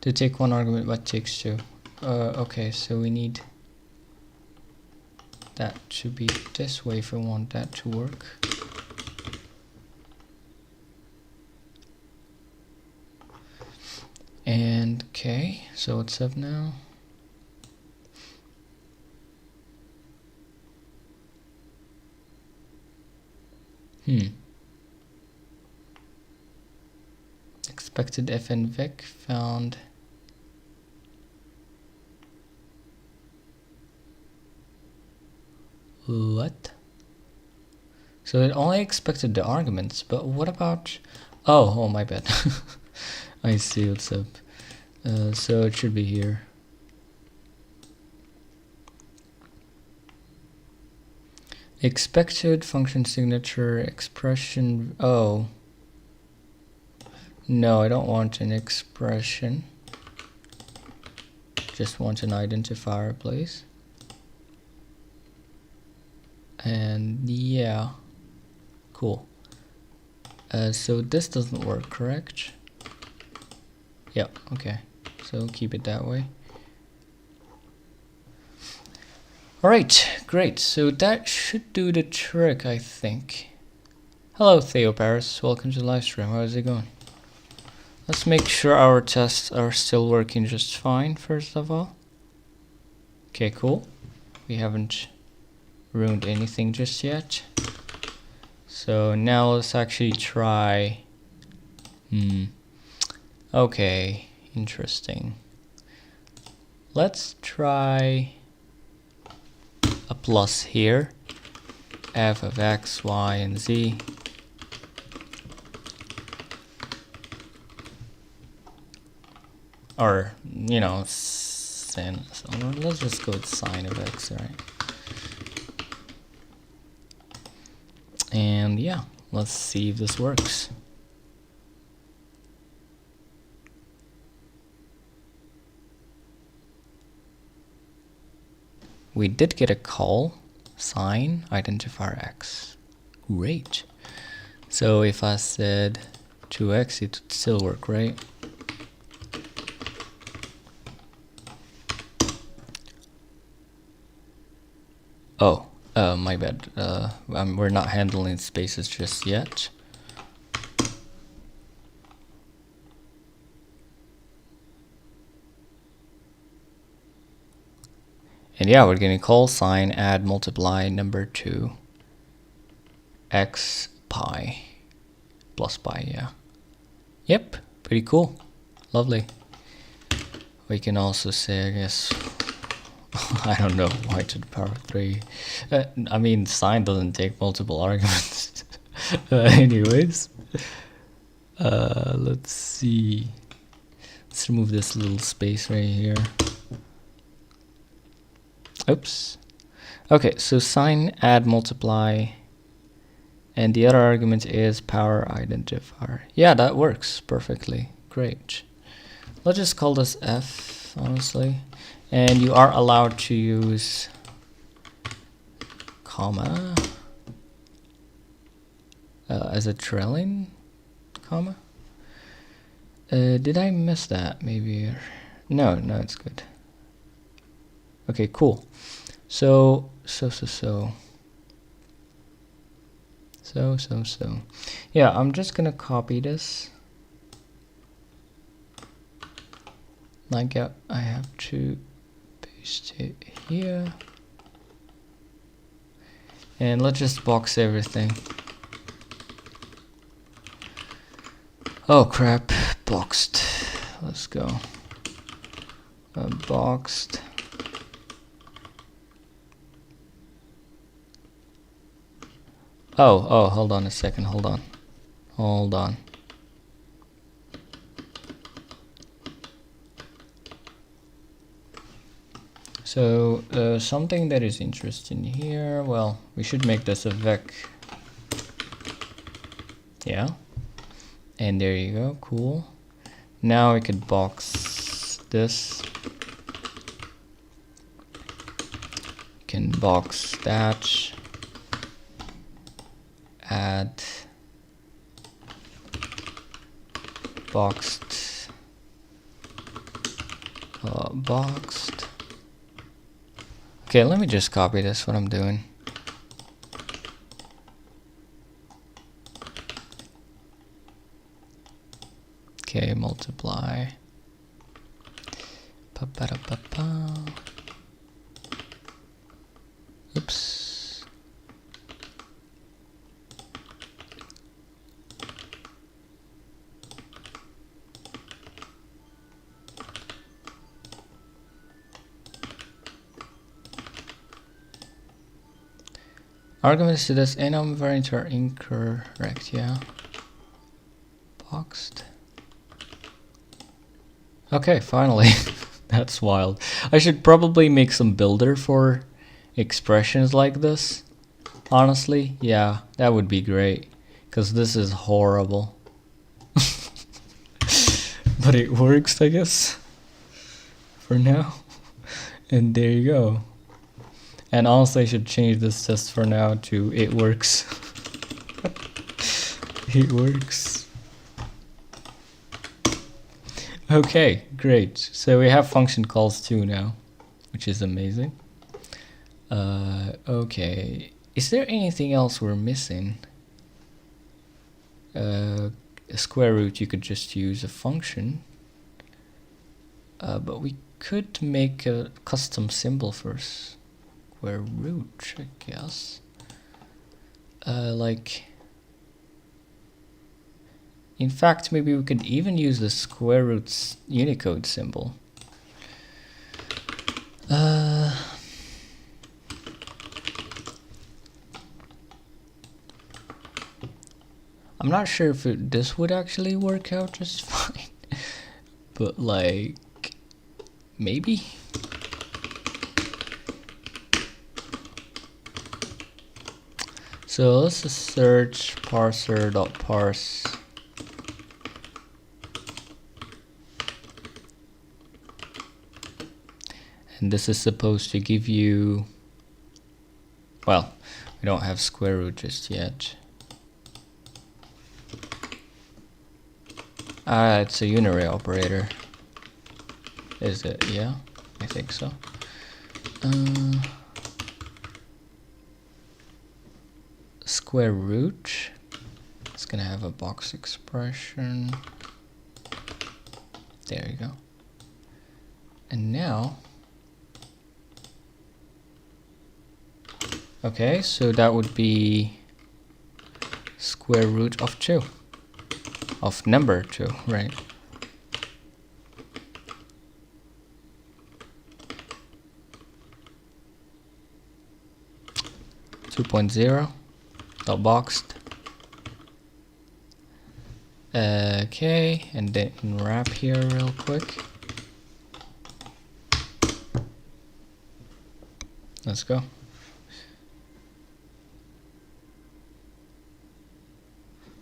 To take one argument but takes two. Okay, so we need that to be this way if I want that to work. And okay, so what's up now? Expected f and vec found. What? So it only expected the arguments, but what about... Oh, my bad. I see what's up. So it should be here. Expected function signature expression. Oh. No, I don't want an expression. Just want an identifier, please. And yeah, cool. So this doesn't work, correct? Yeah, okay. So keep it that way. Alright, great. So that should do the trick, I think. Hello, Theo Paris. Welcome to the live stream. How is it going? Let's make sure our tests are still working just fine, first of all. Okay, cool. We haven't ruined anything just yet. So now let's actually try... Okay, interesting. Let's try a plus here. F of x, y, and z. Or, you know, sin. So let's just go with sine of x, right? And yeah, let's see if this works. We did get a call, sine identifier x. Great. So if I said 2x, it would still work, right? Oh, my bad. We're not handling spaces just yet. And yeah, we're getting call sign, add, multiply, number 2, x pi, plus pi, yeah. Yep, pretty cool. Lovely. We can also say, I guess, I don't know, y to the power of 3. I mean, sine doesn't take multiple arguments. Anyways, let's see. Let's remove this little space right here. Oops. Okay, so sine, add, multiply, and the other argument is power identifier. Yeah, that works perfectly. Great. Let's just call this f, honestly. And you are allowed to use comma as a trailing comma. Did I miss that? Maybe. No, it's good. Okay, cool. So. Yeah, I'm just gonna copy this. Like, I have to paste it here. And let's just box everything. Oh crap, boxed. Let's go. Boxed. Oh, hold on a second, hold on. So, something that is interesting here, well, we should make this a vec. Yeah. And there you go, cool. Now we could box this. Can box that. Add boxed, boxed. Okay, let me just copy this, what I'm doing. Okay, multiply. Pa-pa-da-pa-pa. Oops. Arguments to this enum variant are incorrect, yeah. Boxed. Okay, finally. That's wild. I should probably make some builder for expressions like this. Honestly, yeah, that would be great. Because this is horrible. But it works, I guess. For now. And there you go. And honestly, I should change this just for now to it works. It works. Okay, great. So we have function calls too now, which is amazing. Okay, is there anything else we're missing? A square root, you could just use a function. But we could make a custom symbol first. Square root, I guess. Like, in fact, maybe we could even use the square root's Unicode symbol. I'm not sure if this would actually work out just fine, but like, maybe. So let's just search parser.parse. And this is supposed to give you, well, we don't have square root just yet. It's a unary operator. Is it? Yeah, I think so. Square root. It's gonna have a box expression. There you go. And now, okay, so that would be square root of 2. Of number 2, right? Dot boxed. Okay, and then wrap here real quick. Let's go.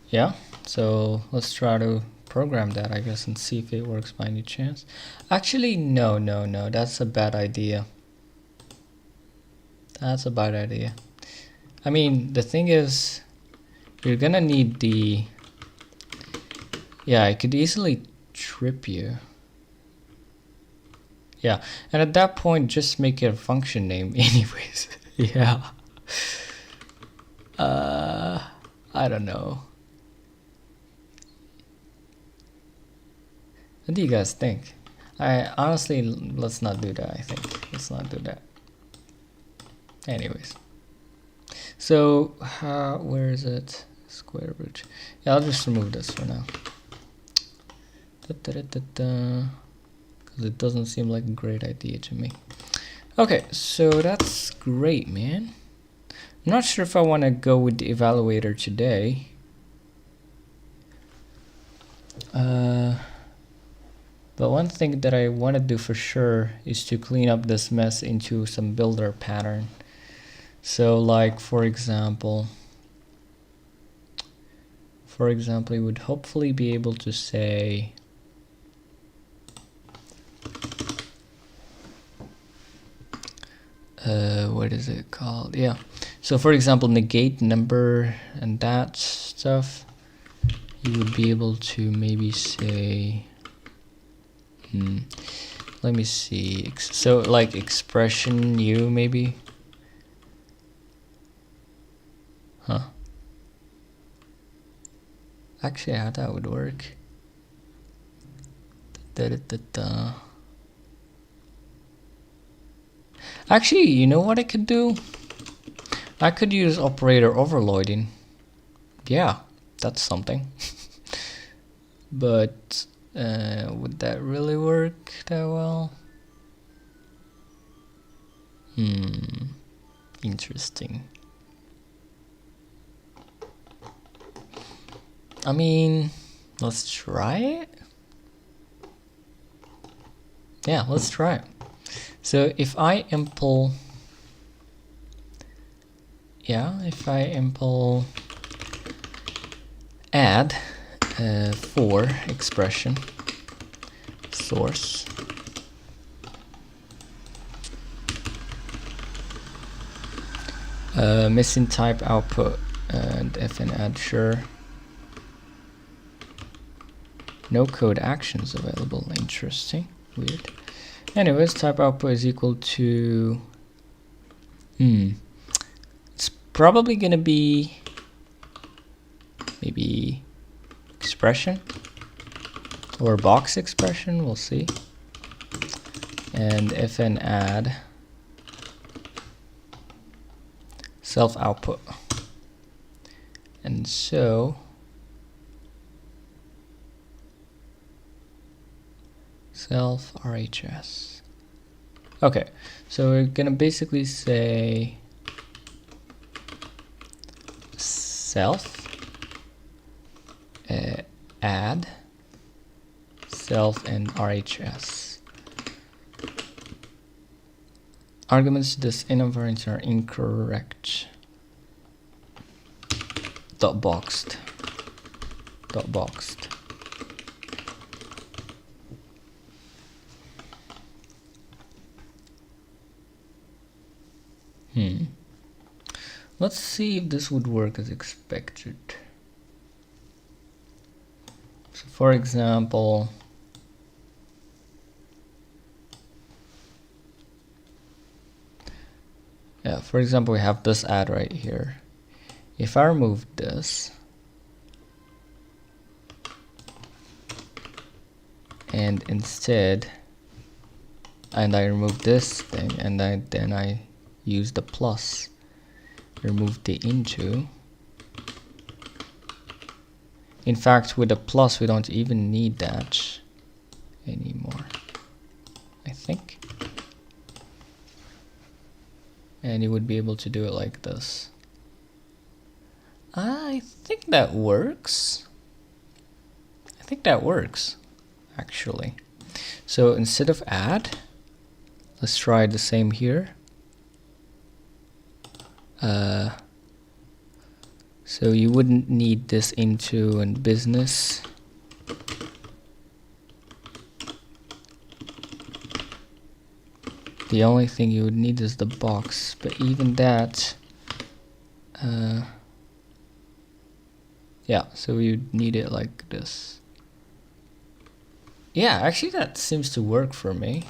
Yeah, so let's try to program that, I guess, and see if it works by any chance. Actually, no, that's a bad idea. That's a bad idea. I mean, the thing is, you're gonna need the, yeah, I could easily trip you. Yeah, and at that point, just make it a function name anyways. Yeah. I don't know. What do you guys think? I honestly, let's not do that, I think. Let's not do that. Anyways. So, where is it? Square root. Yeah, I'll just remove this for now. Because it doesn't seem like a great idea to me. Okay, so that's great, man. I'm not sure if I want to go with the evaluator today. But one thing that I want to do for sure is to clean up this mess into some builder pattern. So like, for example, you would hopefully be able to say, what is it called? Yeah. So for example, negate number and that stuff, you would be able to maybe say, let me see. So like expression u maybe. Huh. Actually, how that would work. Actually, you know what I could do? I could use operator overloading. Yeah, that's something. But would that really work that well? Interesting. I mean, let's try it. Yeah, let's try it. So if I impl, add for expression source, missing type output, and fn add sure. No code actions available. Interesting. Weird. Anyways, type output is equal to it's probably gonna be maybe expression or box expression, we'll see. And fn add self output. And so self RHS. Okay, so we're gonna basically say self add self and RHS. Arguments to this environment are incorrect. Dot boxed. Let's see if this would work as expected. So for example, we have this add right here. If I remove this and instead, and I remove this thing, and then I use the plus, remove the into. In fact, with the plus, we don't even need that anymore, I think. And you would be able to do it like this. I think that works. Actually. So instead of add, let's try the same here. So you wouldn't need this into and business. The only thing you would need is the box, but even that, yeah, so you'd need it like this. Yeah, actually that seems to work for me.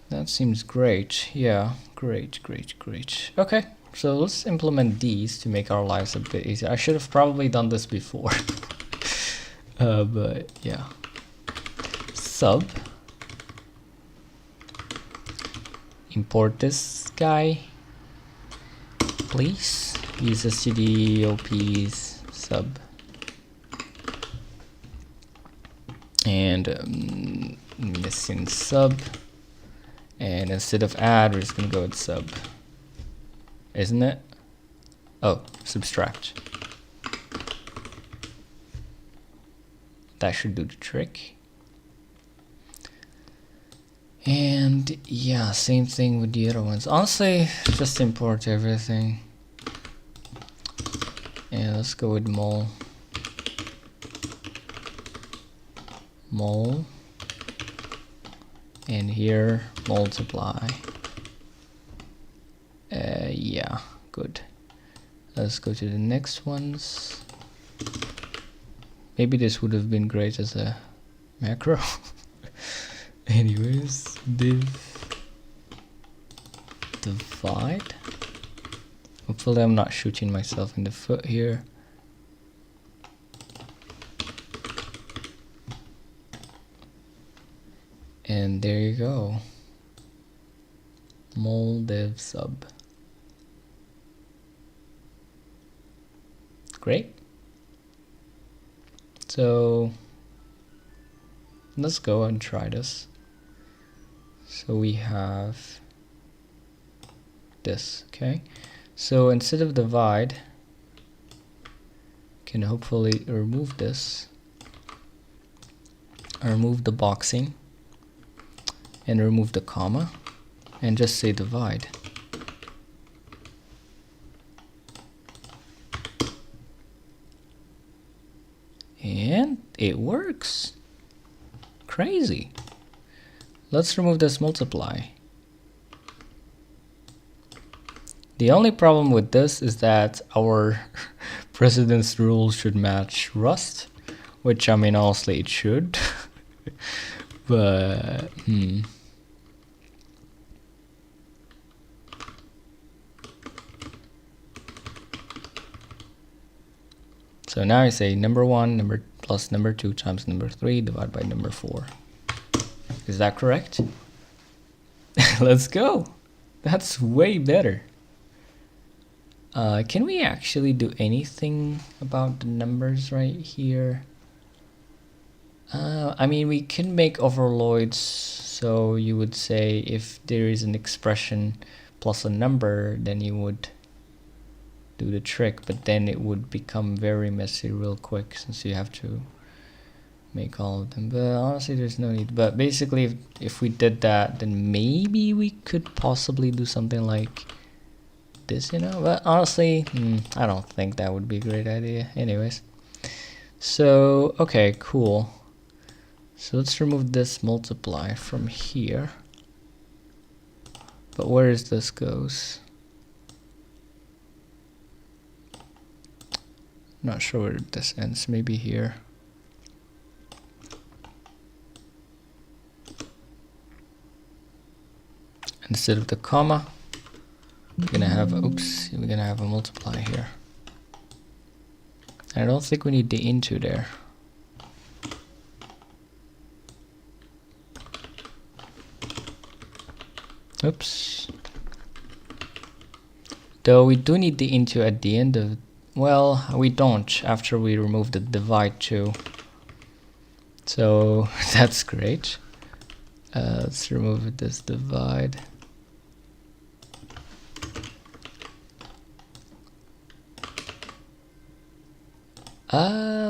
That seems great. Yeah, great. Okay, so let's implement these to make our lives a bit easier. I should have probably done this before. But yeah. Sub. Import this guy, please. Use std op's sub. And missing sub. And instead of add, we're just gonna go with sub. Isn't it? Oh, subtract. That should do the trick. And yeah, same thing with the other ones. Honestly, just import everything. And let's go with mul. And here, multiply. Yeah, good. Let's go to the next ones. Maybe this would have been great as a macro. Anyways, div divide. Hopefully I'm not shooting myself in the foot here. And there you go. Mul div sub. Great. So let's go and try this. So we have this, okay? So instead of divide, can hopefully remove this, remove the boxing, and remove the comma, and just say divide. And it works. Crazy. Let's remove this multiply. The only problem with this is that our precedence rule should match Rust, which I mean honestly it should. But so now I say number 1 number plus number 2 times number 3 divided by number 4. Is that correct? Let's go. That's way better. Can we actually do anything about the numbers right here? I mean, we can make overloads. So you would say if there is an expression plus a number, then you would do the trick, but then it would become very messy real quick since you have to make all of them. But honestly, there's no need. But basically, if we did that, then maybe we could possibly do something like this, you know. But honestly, I don't think that would be a great idea. Anyways, so okay, cool. So let's remove this multiply from here. But where is this goes? Not sure where this ends. Maybe here. Instead of the comma, we're gonna have a multiply here. I don't think we need the into there. Oops. Though we do need the into at the end of, well, we don't after we remove the divide too. So that's great. Let's remove this divide.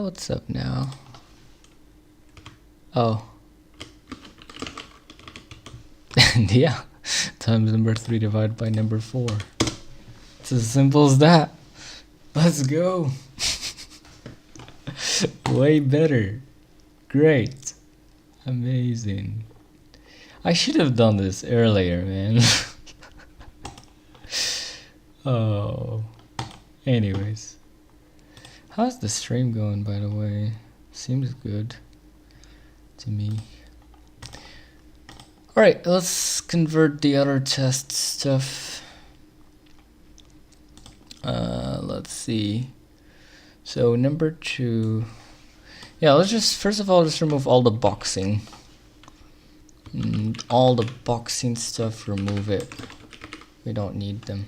What's up now? Oh. Yeah. Times number 3 divided by number 4. It's as simple as that. Let's go. Way better. Great. Amazing. I should have done this earlier, man. Oh. Anyways. How's the stream going, by the way? Seems good to me. Alright, let's convert the other test stuff. Let's see. So number 2. Yeah, let's just first of all just remove all the boxing. All the boxing stuff, remove it. We don't need them.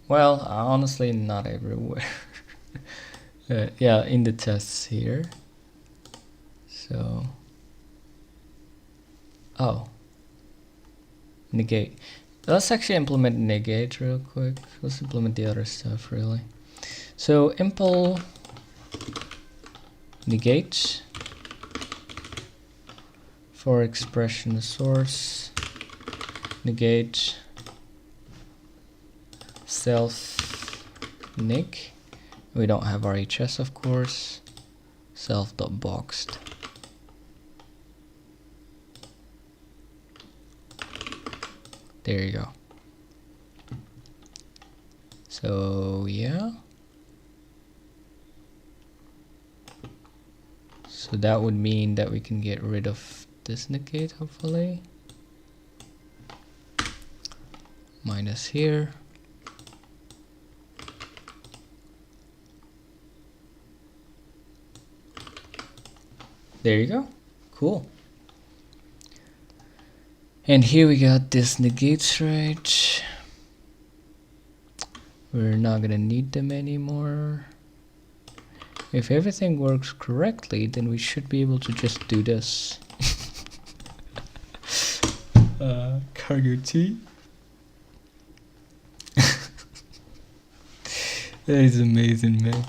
Well, honestly, not everywhere. Yeah, in the tests here. So, oh, negate. Let's actually implement negate real quick. Let's implement the other stuff really. So impl negate for expression source, negate self nick. We don't have RHS, of course. Self.boxed. There you go. So yeah. So that would mean that we can get rid of this negate, hopefully. Minus here. There you go. Cool. And here we got this negates, right? We're not gonna need them anymore. If everything works correctly, then we should be able to just do this. Cargo T. That is amazing, man.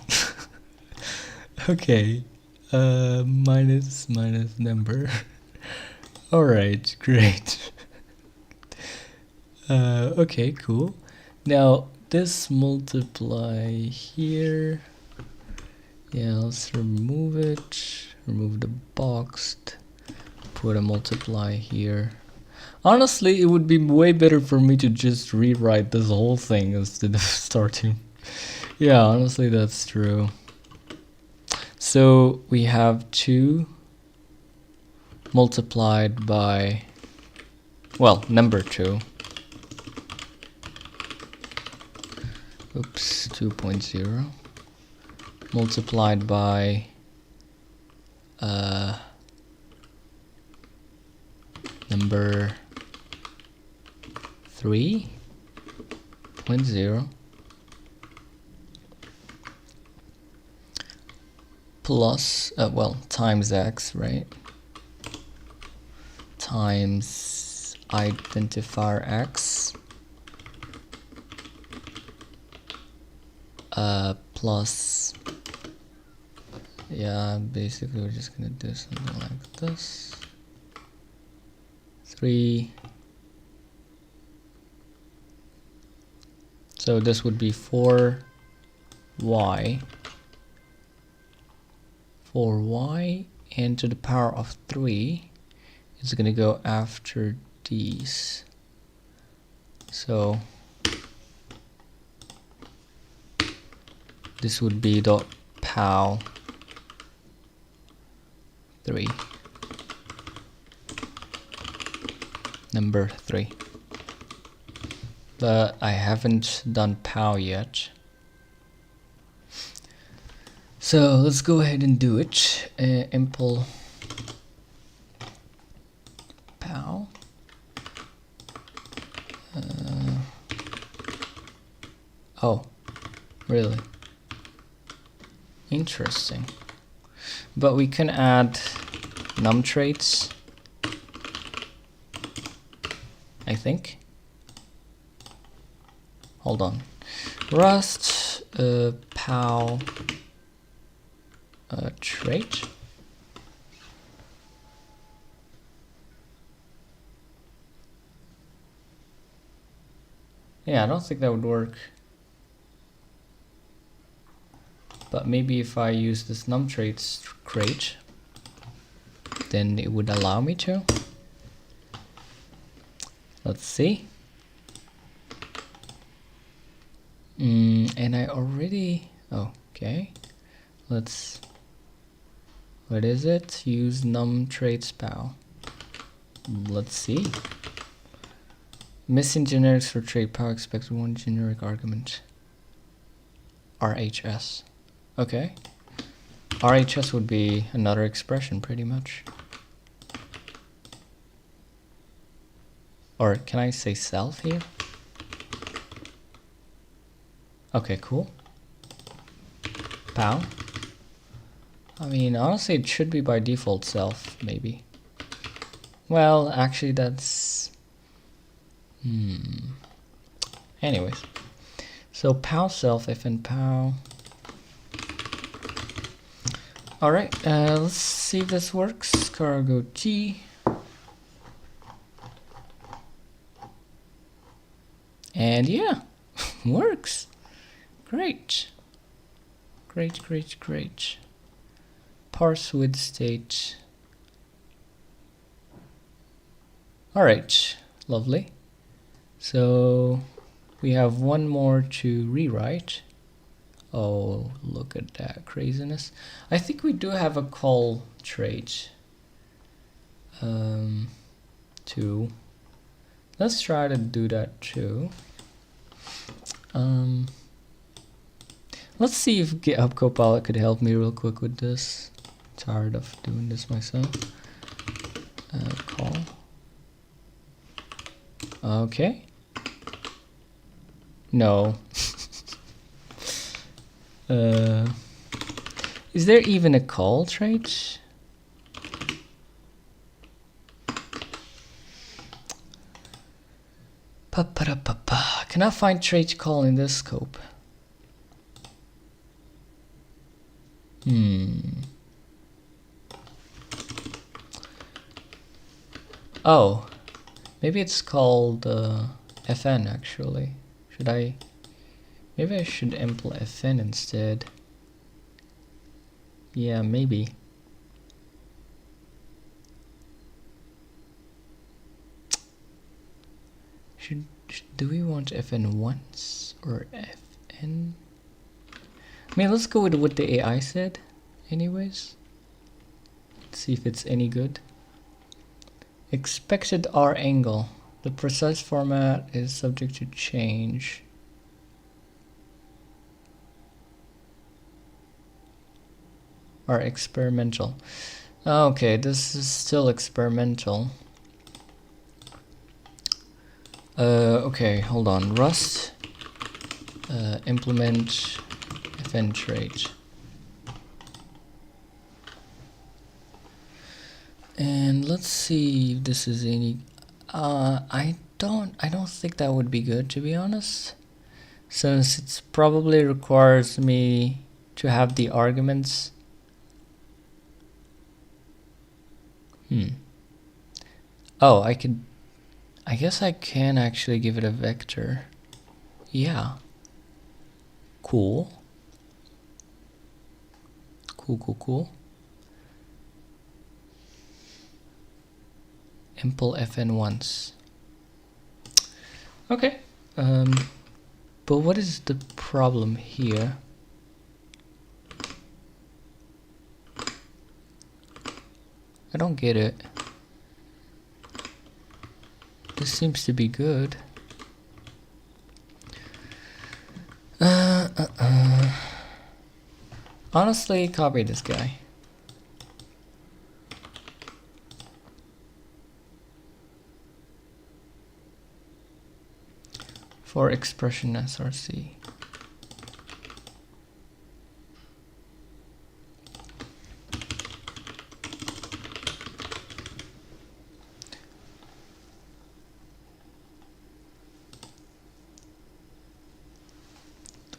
Okay. Minus number. Alright, great. Okay, cool. Now this multiply here. Yeah, let's remove it. Remove the boxed. Put a multiply here. Honestly, it would be way better for me to just rewrite this whole thing instead of starting. Yeah, honestly, that's true. So we have 2 multiplied by, well, number 2. Oops, 2.0 multiplied by number 3.0 plus, well, times x, right? Times identifier x plus, yeah, basically we're just gonna do something like this. 3. So this would be 4y. 4y, and to the power of 3 is going to go after these. So this would be dot pow 3, number 3. But I haven't done pow yet. So let's go ahead and do it. Impl pow. Oh, really? Interesting. But we can add num traits, I think. Hold on. Rust pow trait. Yeah, I don't think that would work. But maybe if I use this num traits crate, then it would allow me to. Let's see. And I already, okay. Let's, what is it? Use num traits pow. Let's see. Missing generics for trait pow, expect 1 generic argument. RHS. Okay. RHS would be another expression pretty much. Or can I say self here? Okay, cool. Pow. I mean, honestly, it should be by default self, maybe. Well, actually, that's... Anyways. So, pow self, if in pow... Alright, let's see if this works. Cargo T. And yeah, works. Great. Great, great, great. Parse with state. Alright, lovely. So we have one more to rewrite. Oh, look at that craziness. I think we do have a call trait. Too. Let's try to do that too. Let's see if GitHub Copilot could help me real quick with this. Tired of doing this myself. Call. Okay. No. Is there even a call trait? Can I find trait call in this scope? Oh, maybe it's called fn actually. Should I? Maybe I should impl fn instead. Yeah, maybe. Do we want fn once or fn? I mean, let's go with what the AI said anyways. Let's see if it's any good. Expected R angle. The precise format is subject to change. Or experimental. Okay, this is still experimental. Okay, hold on. Rust implement fn trait. And let's see if this is any. I don't think that would be good, to be honest, since it's probably requires me to have the arguments. Oh, I guess I can actually give it a vector. Yeah. Cool. Cool. Impl fn once. Okay. But what is the problem here? I don't get it. This seems to be good. Honestly, copy this guy. For expression src.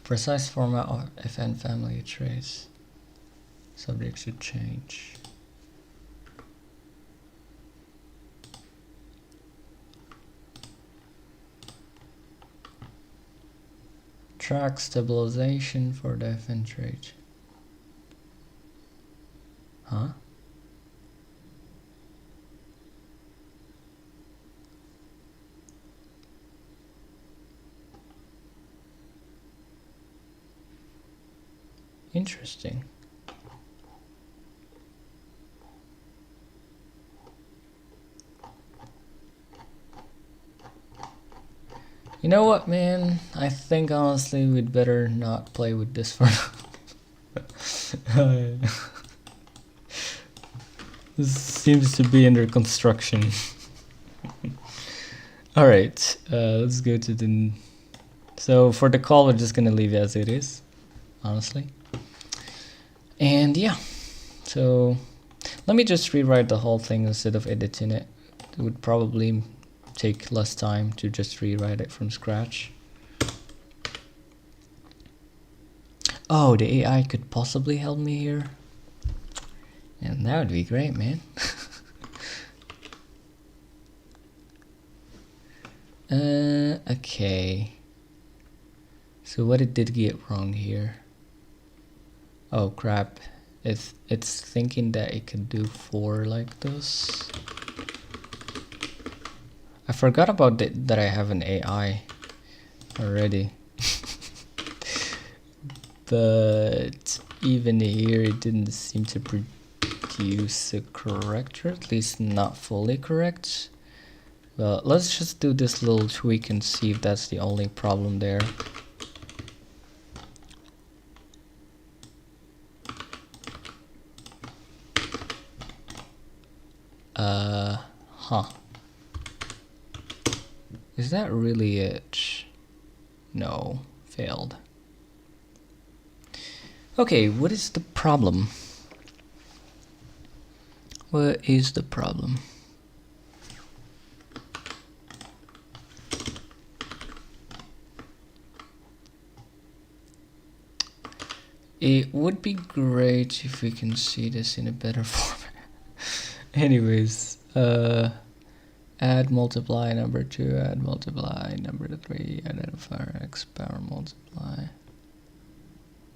Precise format of fn family trace. Subject should change. Track stabilization for the fn trait. Huh? Interesting. You know what, man? I think honestly we'd better not play with this for now. This seems to be under construction. Alright, let's go to the... So for the call, we're just gonna leave it as it is, honestly. And yeah, so let me just rewrite the whole thing instead of editing it. It would probably take less time to just rewrite it from scratch. Oh, the AI could possibly help me here. And that would be great, man. Okay. So what it did get wrong here? Oh crap. It's thinking that it could do 4 like this. I forgot about that I have an AI already. but even here it didn't seem to produce a correct, or at least not fully correct. Well, let's just do this little tweak and see if that's the only problem there. Huh. Is that really it? No, failed. Okay, what is the problem? What is the problem? It would be great if we can see this in a better format. Anyways, add multiply number 2, add multiply number 3, identifier x power multiply,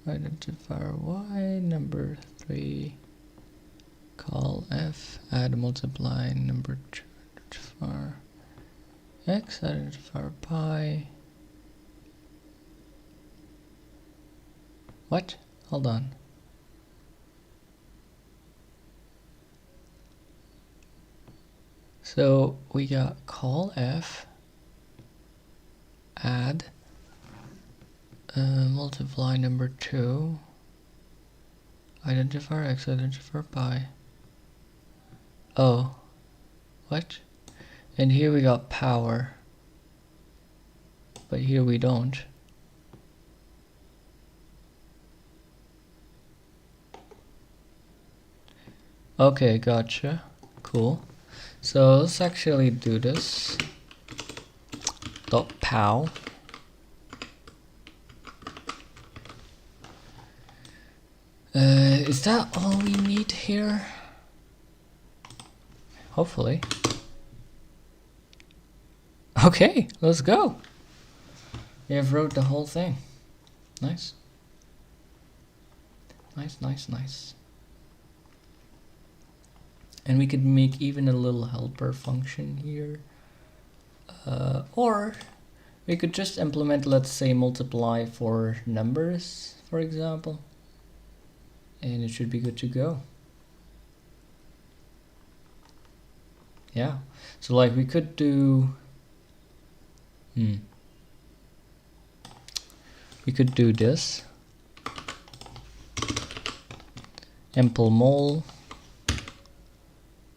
identifier y number 3, call f, add multiply number 2, identifier x, identifier pi. What? Hold on. So we got call f, add multiply number 2, identifier x, identifier pi. Oh, what? And here we got power, but here we don't. Okay, gotcha. Cool. So let's actually do this. Dot pow. Is that all we need here? Hopefully. Okay, let's go. We have wrote the whole thing. Nice. Nice, nice, nice. And we could make even a little helper function here. Or we could just implement, let's say, multiply for numbers, for example. And it should be good to go. Yeah. So like we could do... We could do this. Impl mol.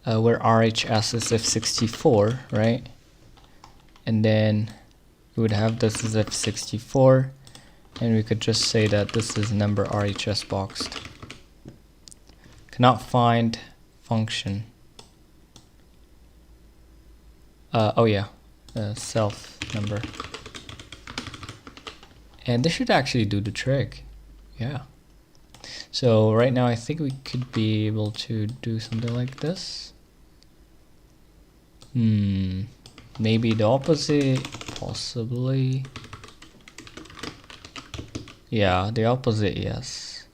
Where RHS is F64, right? And then we would have this as F64, and we could just say that this is number RHS boxed. Cannot find function. Oh yeah, self number. And this should actually do the trick. Yeah. So right now I think we could be able to do something like this. Maybe the opposite, possibly. Yeah, the opposite, yes.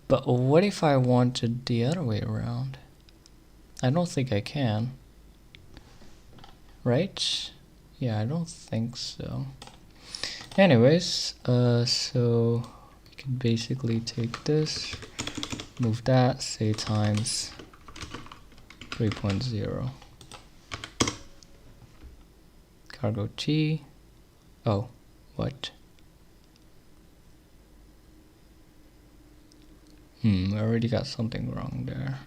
But what if I wanted the other way around? I don't think I can. Right? Yeah, I don't think so. Anyways, so we can basically take this, move that, say times 3.0. Cargo T. Oh, what? I already got something wrong there.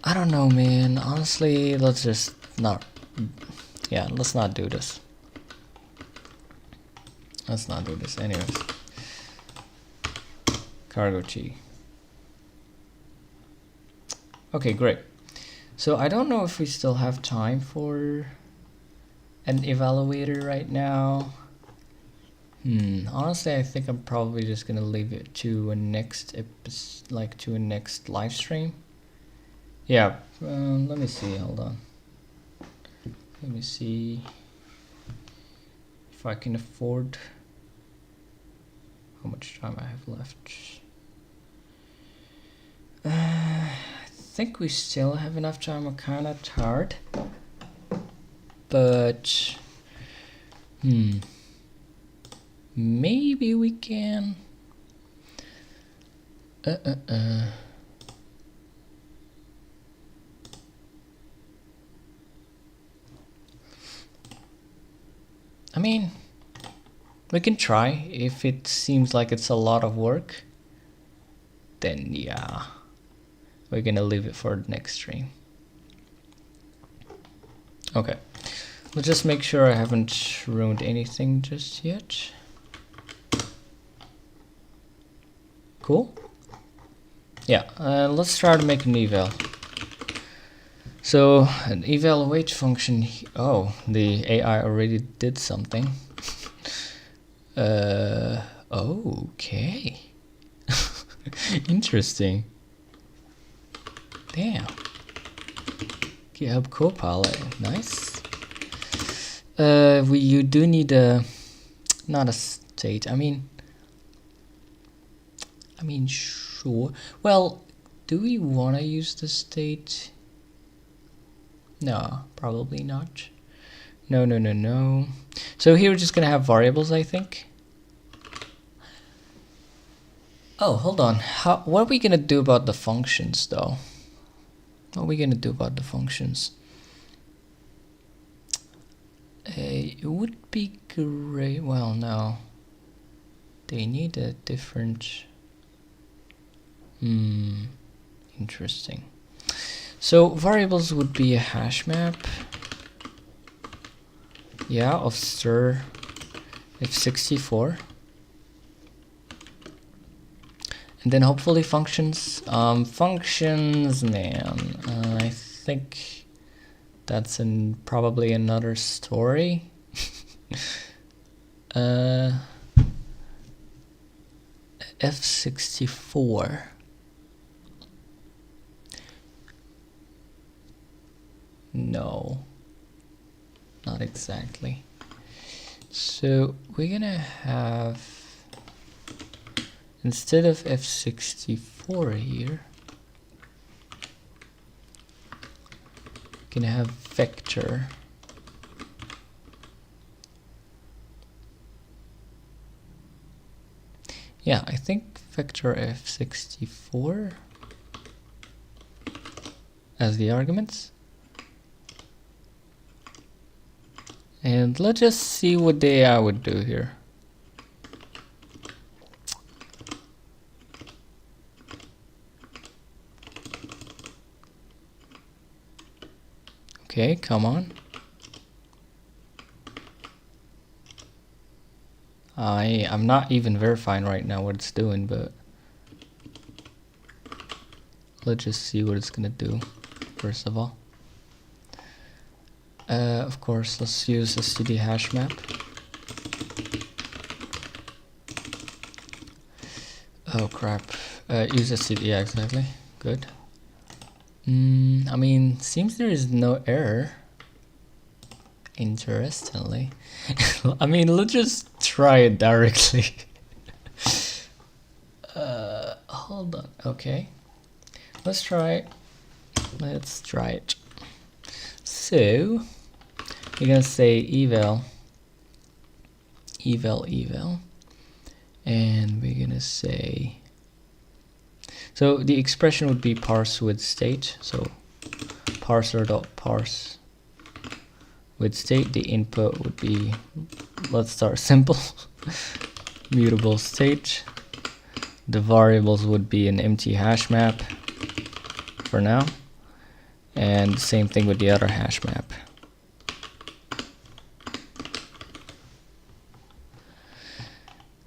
I don't know, man. Honestly, let's just not. Yeah, let's not do this. Let's not do this. Anyways. Cargo T. Okay, great. So I don't know if we still have time for an evaluator right now. Honestly, I think I'm probably just gonna leave it to a next to a next live stream. Yeah, let me see, hold on. Let me see if I can afford how much time I have left. I think we still have enough time. I'm kind of tired, but maybe we can. I mean, we can try. If it seems like it's a lot of work, then yeah, we're gonna leave it for the next stream. Okay, let's just make sure I haven't ruined anything just yet. Cool. Yeah, let's try to make an eval. So an evaluate function. Oh, the AI already did something. Okay. Interesting. Damn. GitHub Copilot, nice. You do need a, not a state. I mean, sure. Well, do we want to use the state? No, probably not. No. So here we're just gonna have variables, I think. Oh, hold on. What are we gonna do about the functions, though? What are we gonna do about the functions? It would be great. Well, no. They need a different. Interesting. So variables would be a hash map. Yeah, of stir if64. And then hopefully functions. Functions, man. I think that's probably another story. F64. No, not exactly. So we're gonna have, instead of F64 here, gonna have vector. Yeah, I think vector F64 as the arguments. And let's just see what the AI would do here. Okay, come on. I'm not even verifying right now what it's doing, but let's just see what it's gonna do first of all. Of course, let's use a cd hash map. Oh crap. Use a cd, yeah, exactly. Good. I mean, seems there is no error. Interestingly. I mean, let's just try it directly. Hold on. Okay. Let's try it. Let's try it. So, we're gonna say eval, and we're gonna say, so the expression would be parse with state. So parser.parse with state. The input would be, let's start simple, mutable state. The variables would be an empty hash map for now, and same thing with the other hash map.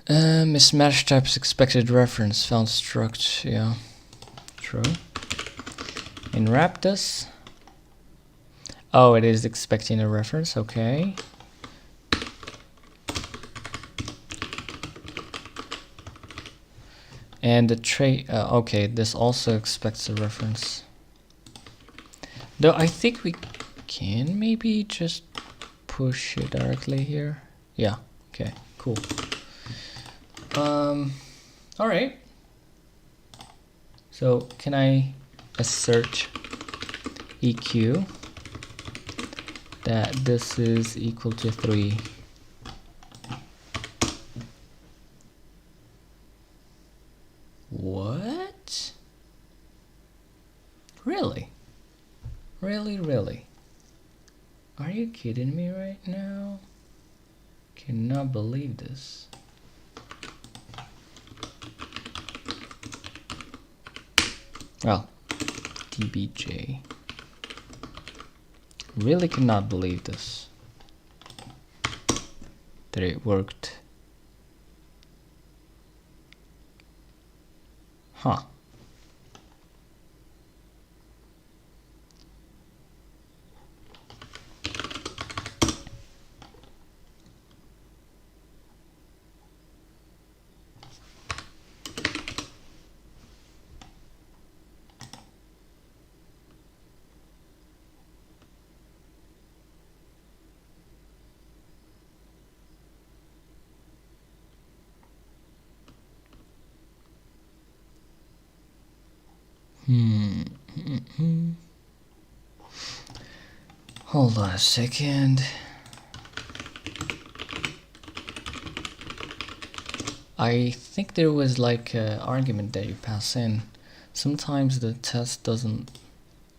Mismatch types expected reference found struct. Yeah, true. In wrap this. Oh, it is expecting a reference. Okay. And the trait. Okay, this also expects a reference. Though I think we can maybe just push it directly here. Yeah. Okay. Cool. All right. So can I assert EQ that this is equal to 3? kidding me right now? Cannot believe this. Well, dbj. Really cannot believe this. That it worked. Huh. Hold on a second. I think there was like an argument that you pass in. Sometimes the test doesn't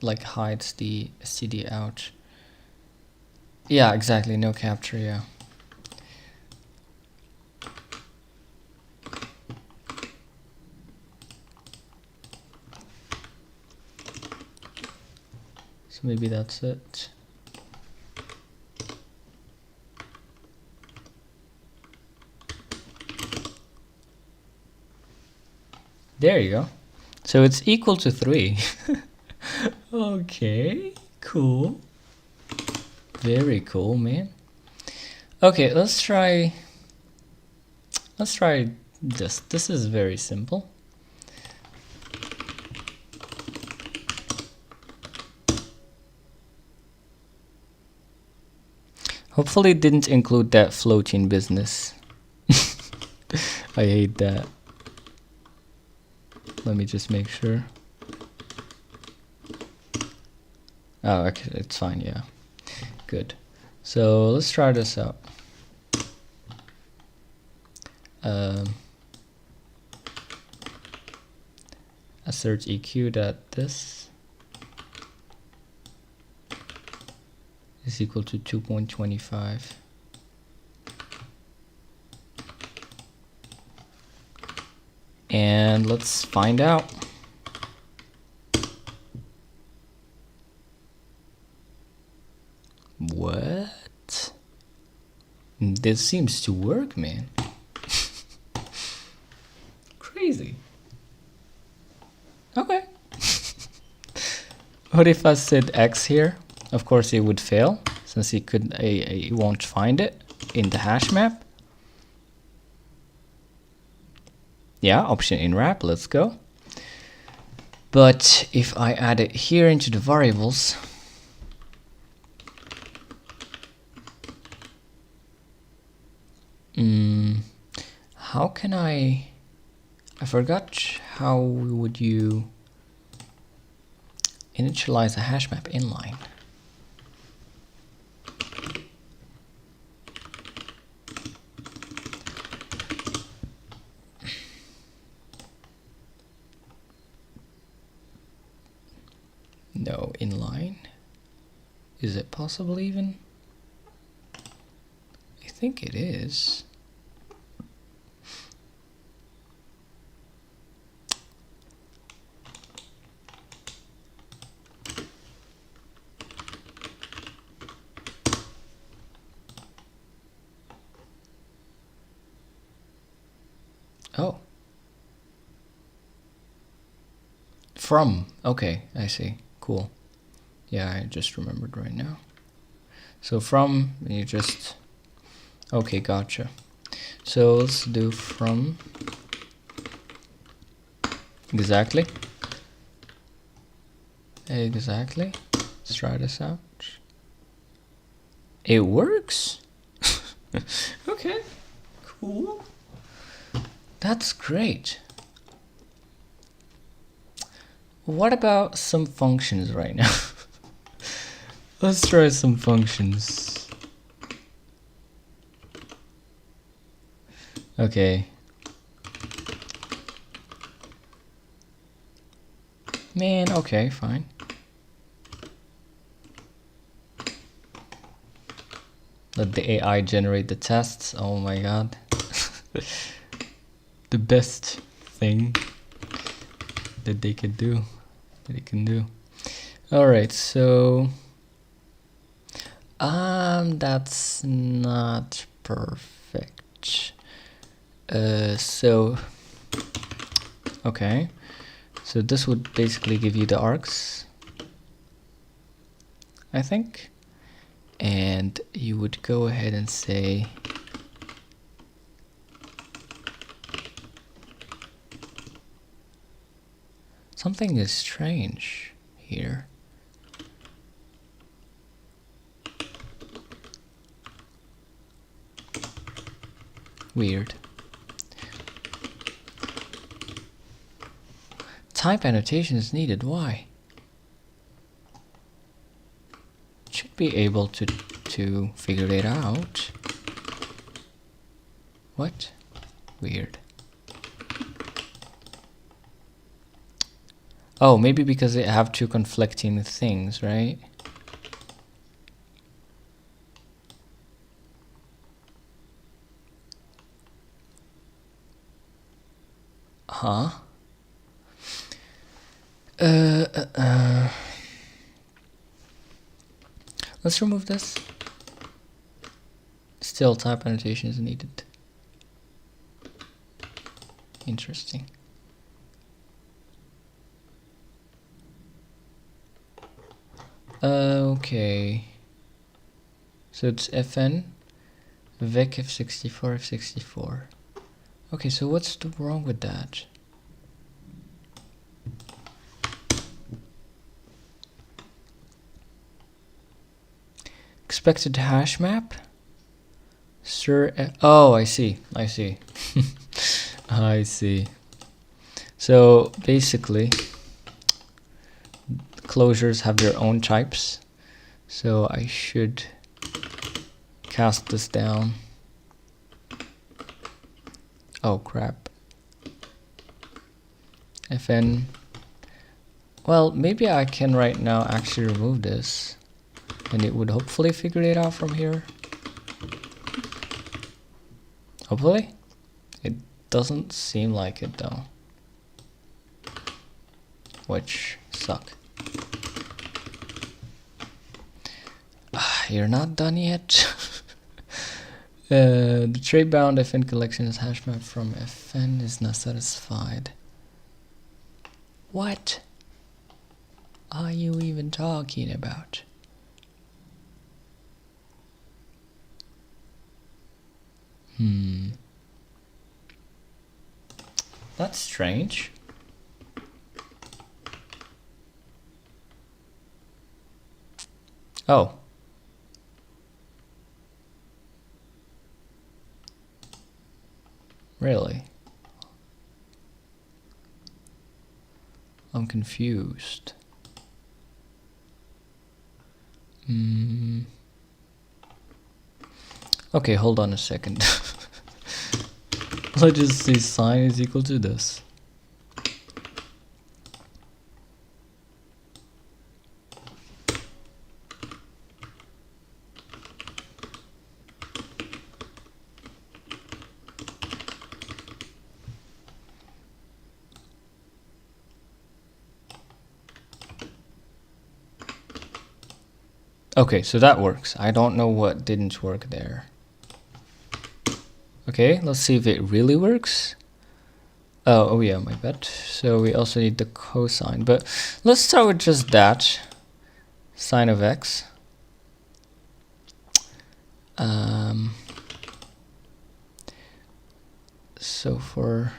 like hides the std out. Yeah, exactly, no capture, yeah. So maybe that's it. There you go. So it's equal to 3. Okay, cool. Very cool, man. Okay, let's try this. This is very simple. Hopefully it didn't include that floating business. I hate that. Let me just make sure. Oh, okay, it's fine, yeah. Good. So let's try this out. Assert EQ that this is equal to 2.25. And let's find out. What? This seems to work, man. Crazy. Okay. What if I said X here? Of course it would fail, since he won't find it in the hash map. Yeah, option in wrap, let's go. But if I add it here into the variables, how can I forgot how would you initialize a hash map inline? No, inline. Is it possible even? I think it is. Oh. From. Okay, I see. Cool. Yeah, I just remembered right now. So from, you just... Okay, gotcha. So let's do from. Exactly. Exactly. Let's try this out. It works? Okay, cool. That's great. What about some functions right now? Let's try some functions. Okay. Man, okay, fine. let the AI generate the tests. Oh my god. The best thing that they could do, that it can do. All right, so that's not perfect. So okay, so this would basically give you the arcs, I think, and you would go ahead and say something is strange here. Weird. Type annotation is needed. Why? Should be able to figure it out. What? Weird. Oh, maybe because they have two conflicting things, right? Huh? Let's remove this. Still, type annotation is needed. Interesting. Okay. So it's fn, vec f64, f64. Okay, so what's wrong with that? Expected hash map? Sir, oh, I see. I see. I see. So basically, closures have their own types. So I should cast this down. Oh crap. Fn. Well, maybe I can right now actually remove this, and it would hopefully figure it out from here. Hopefully. It doesn't seem like it though, which suck. You're not done yet. The tray bound fn collection is hash map from fn is not satisfied. What are you even talking about? That's strange. Oh. Really? I'm confused. Okay, hold on a second. Let's just say sine is equal to this. Okay, so that works. I don't know what didn't work there. Okay, let's see if it really works. Oh yeah, my bad. So we also need the cosine, but let's start with just that. Sine of x. So for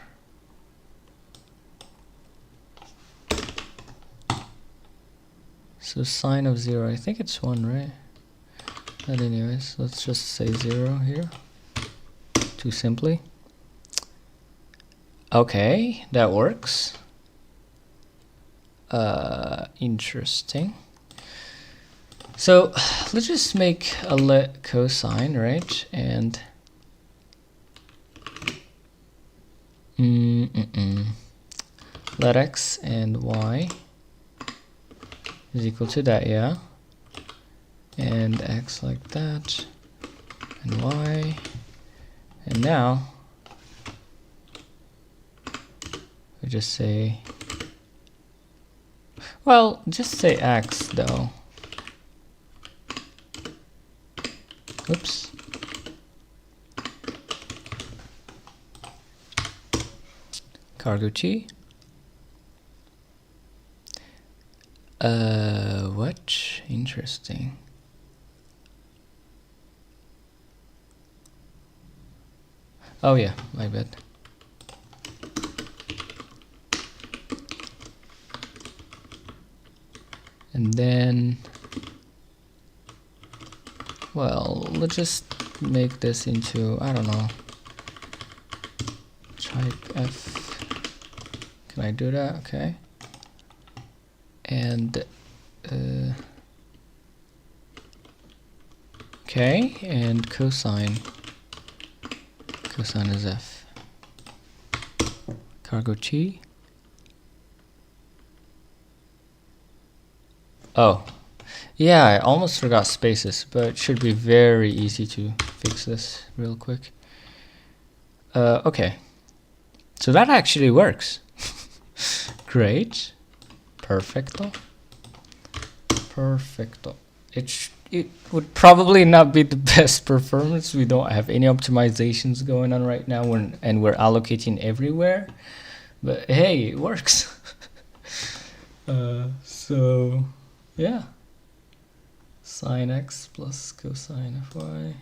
sine of 0, I think it's 1, right? But anyways, let's just say 0 here. Too simply. Okay, that works. Interesting. So let's just make a let cosine, right? And let x and y is equal to that, yeah. And x like that, and y, and now we just say, well, just say x though. Oops. Cargo T. What? Interesting. Oh yeah, my bad. And then, well, let's just make this into, I don't know, type F. Can I do that? Okay. And okay, and cosine is F. Cargo T. Oh, yeah, I almost forgot spaces, but it should be very easy to fix this real quick. Okay, so that actually works. Great. Perfecto. It would probably not be the best performance. We don't have any optimizations going on right now, and we're allocating everywhere. But hey, it works. So yeah, sine x plus cosine of y.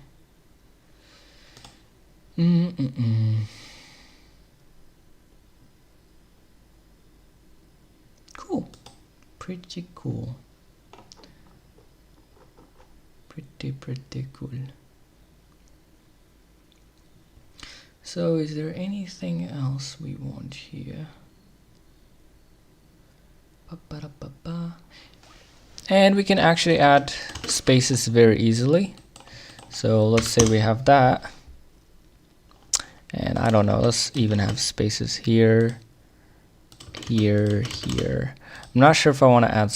Cool. Pretty cool. Pretty cool. So is there anything else we want here? And we can actually add spaces very easily. So let's say we have that. And I don't know, let's even have spaces here, here. I'm not sure if I want to add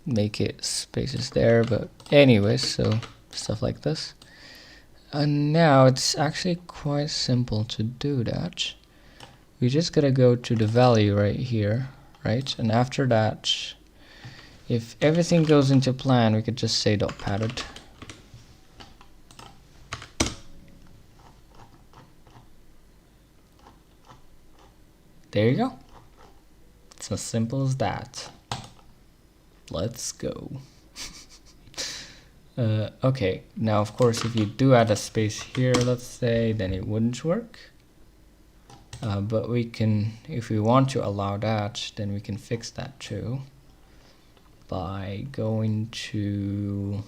make it spaces there, but anyways, so stuff like this. And now it's actually quite simple to do that. We just gotta go to the value right here, right? And after that, if everything goes into plan, we could just say dot padded. There you go. It's as simple as that. Let's go. Okay, now of course if you do add a space here, let's say, then it wouldn't work. But we can, if we want to allow that, then we can fix that too by going to,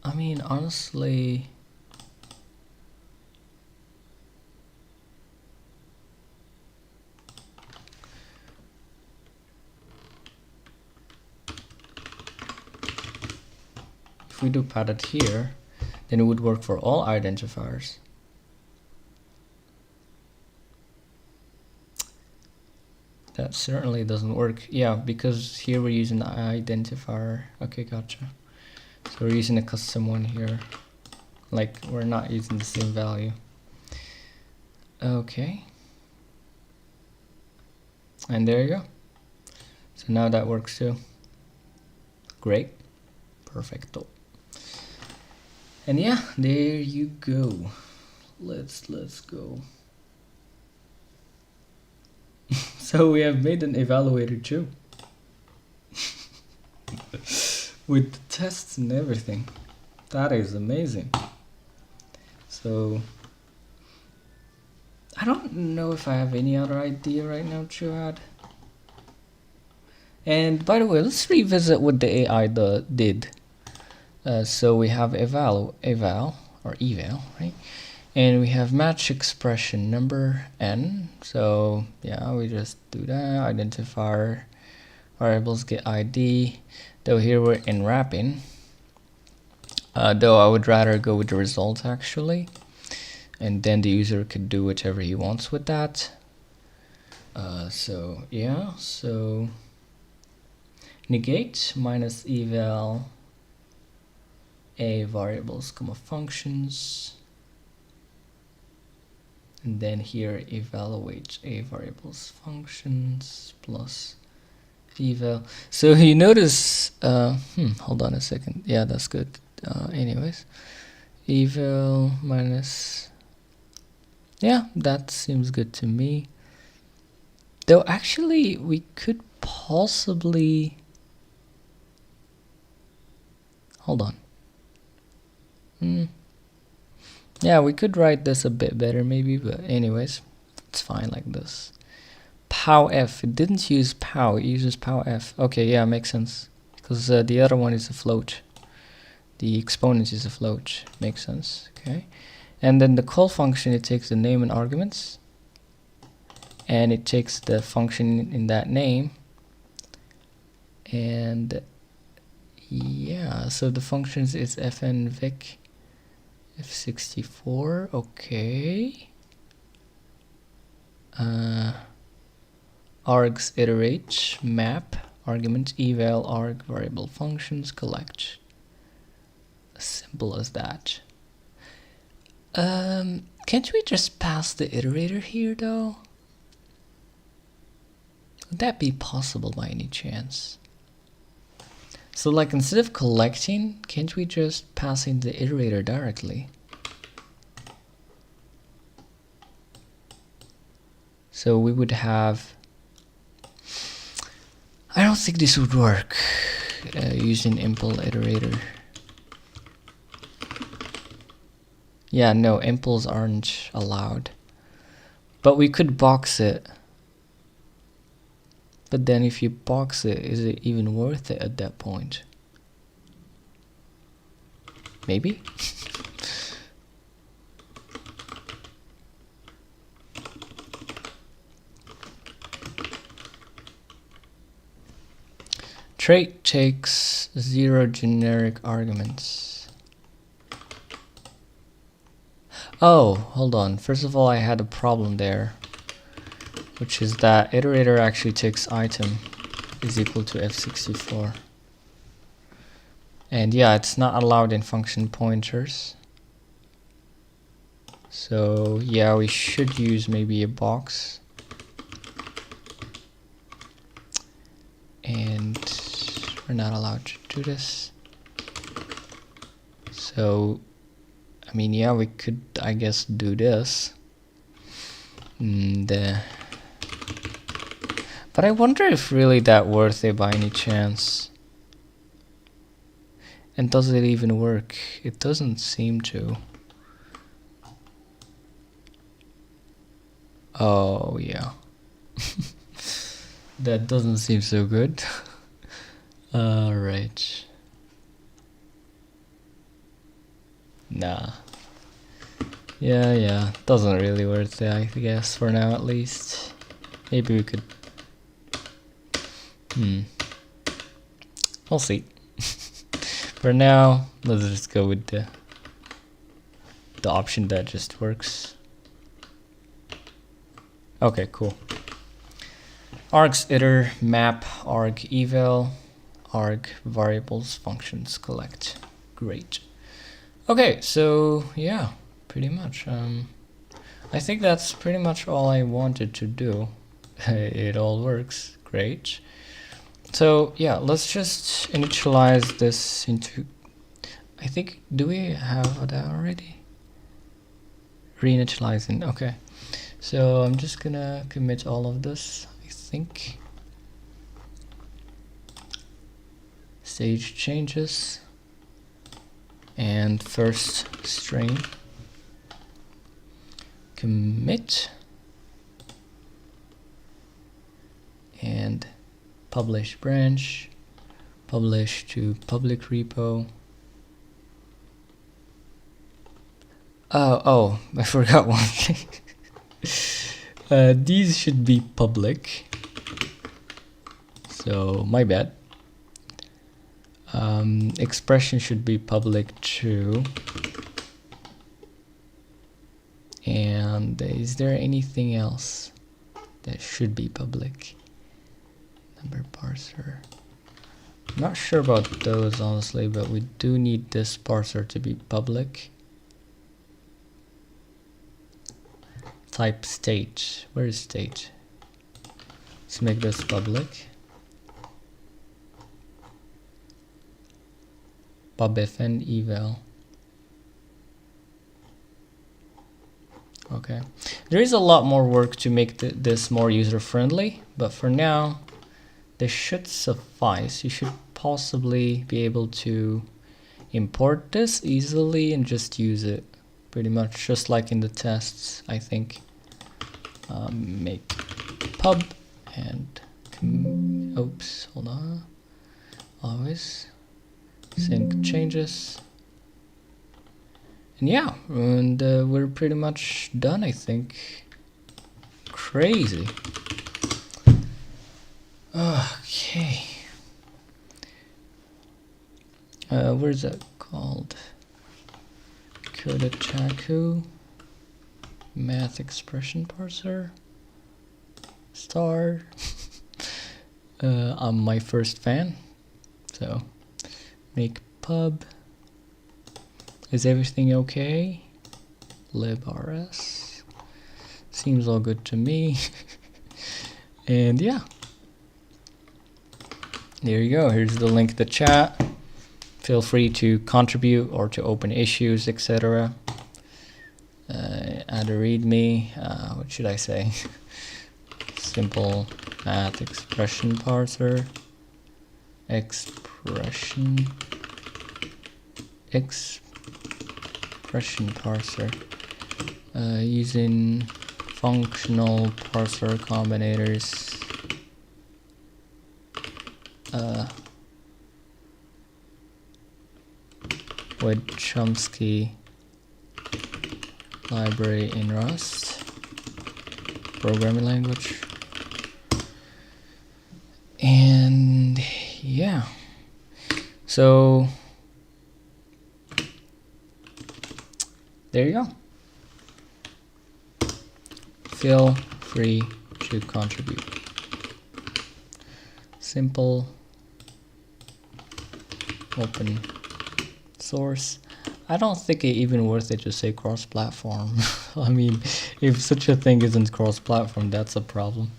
I mean, honestly, if we do padded here, then it would work for all identifiers. That certainly doesn't work. Yeah, because here we're using the identifier. Okay, gotcha. So we're using a custom one here. Like, we're not using the same value. Okay. And there you go. So now that works too. Great. Perfecto. And yeah, there you go. Let's go. So we have made an evaluator too. With the tests and everything. That is amazing. So I don't know if I have any other idea right now to add. And by the way, let's revisit what the AI did. So we have eval, right? And we have match expression number n. So yeah, we just do that. Identifier variables get ID. Though here we're in wrapping. Though I would rather go with the result actually. And then the user could do whatever he wants with that. So yeah, so negate minus eval a variables comma functions, and then here evaluate a variables functions plus eval. So you notice hold on a second, yeah, that's good. Anyways, eval minus, yeah, that seems good to me. Though actually we could possibly, hold on. Yeah, we could write this a bit better maybe, but anyways, it's fine like this. Pow_f, it didn't use pow, it uses pow_f. Okay, yeah, makes sense, because the other one is a float. The exponent is a float, makes sense. Okay, and then the call function, it takes the name and arguments, and it takes the function in that name, and yeah, so the functions is fnvic f64. Okay, args iterate map argument eval arg variable functions collect. As simple as that. Can't we just pass the iterator here though? Would that be possible by any chance? So like instead of collecting, can't we just pass in the iterator directly? So we would have, I don't think this would work using impl iterator. Yeah, no, impls aren't allowed. But we could box it. But then if you box it, is it even worth it at that point? Maybe? Trait takes 0 generic arguments. Oh, hold on. First of all, I had a problem there, which is that iterator actually takes item is equal to f64. And yeah, it's not allowed in function pointers. So yeah, we should use maybe a box. And we're not allowed to do this. So, I mean, yeah, we could, I guess, do this. But I wonder if really that worth it by any chance. And does it even work? It doesn't seem to. Oh, yeah. That doesn't seem so good. Alright. Nah. Yeah, doesn't really worth it, I guess, for now at least. Maybe we could... We'll see. For now, let's just go with the option that just works. Okay, cool. Args iter map arg eval arg variables functions collect. Great. Okay, so yeah, pretty much. I think that's pretty much all I wanted to do. It all works great. So yeah, let's just initialize this into, I think, do we have that already? Reinitializing, okay. So I'm just gonna commit all of this, I think. Stage changes. And first string. Commit. And publish branch. Publish to public repo. Oh, I forgot one thing. These should be public. So, my bad. Expression should be public too. And is there anything else that should be public? Number parser. Not sure about those honestly, but we do need this parser to be public. Type state. Where is state? Let's make this public. Pubfn eval. Okay. There is a lot more work to make this more user-friendly, but for now, this should suffice. You should possibly be able to import this easily and just use it. Pretty much just like in the tests, I think. Make pub and oops, hold on. Always sync changes. And yeah, and we're pretty much done, I think. Crazy. Okay. Where's that called? Kodataku. Math expression parser. Star. I'm my first fan. So make pub. Is everything okay? librs. Seems all good to me. And yeah. There you go. Here's the link to the chat. Feel free to contribute or to open issues, etc. Add a readme. What should I say? Simple math expression parser. Expression parser. Using functional parser combinators. With chumsky library in Rust programming language. And yeah, so there you go. Feel free to contribute. Simple open source. I don't think it even worth it to say cross-platform. I mean, if such a thing isn't cross-platform, that's a problem.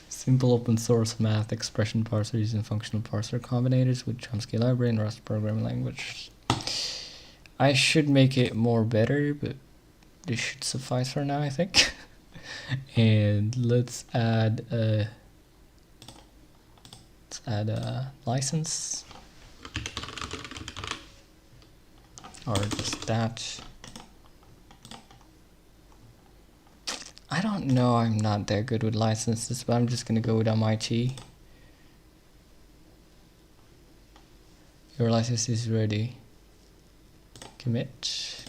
Simple open source math expression parser using functional parser combinators with chumsky library and Rust programming language. I should make it more better, but this should suffice for now, I think. And let's add a license. Or just that. I don't know, I'm not that good with licenses, but I'm just gonna go with MIT. Your license is ready. Commit.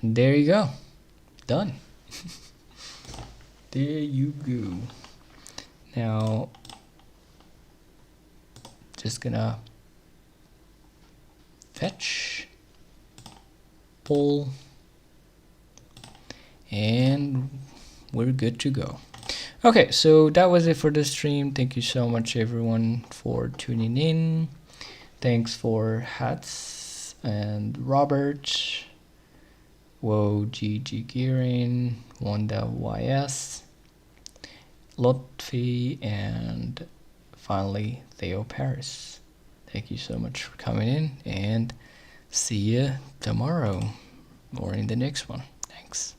And there you go. Done. There you go. Now, just gonna fetch, pull, and we're good to go. Okay, so that was it for the stream. Thank you so much everyone for tuning in. Thanks for Hats and Robert, Whoa GG Gearing, Wanda YS, Lotfi, and finally Theo Paris. Thank you so much for coming in, and see you tomorrow or in the next one. Thanks.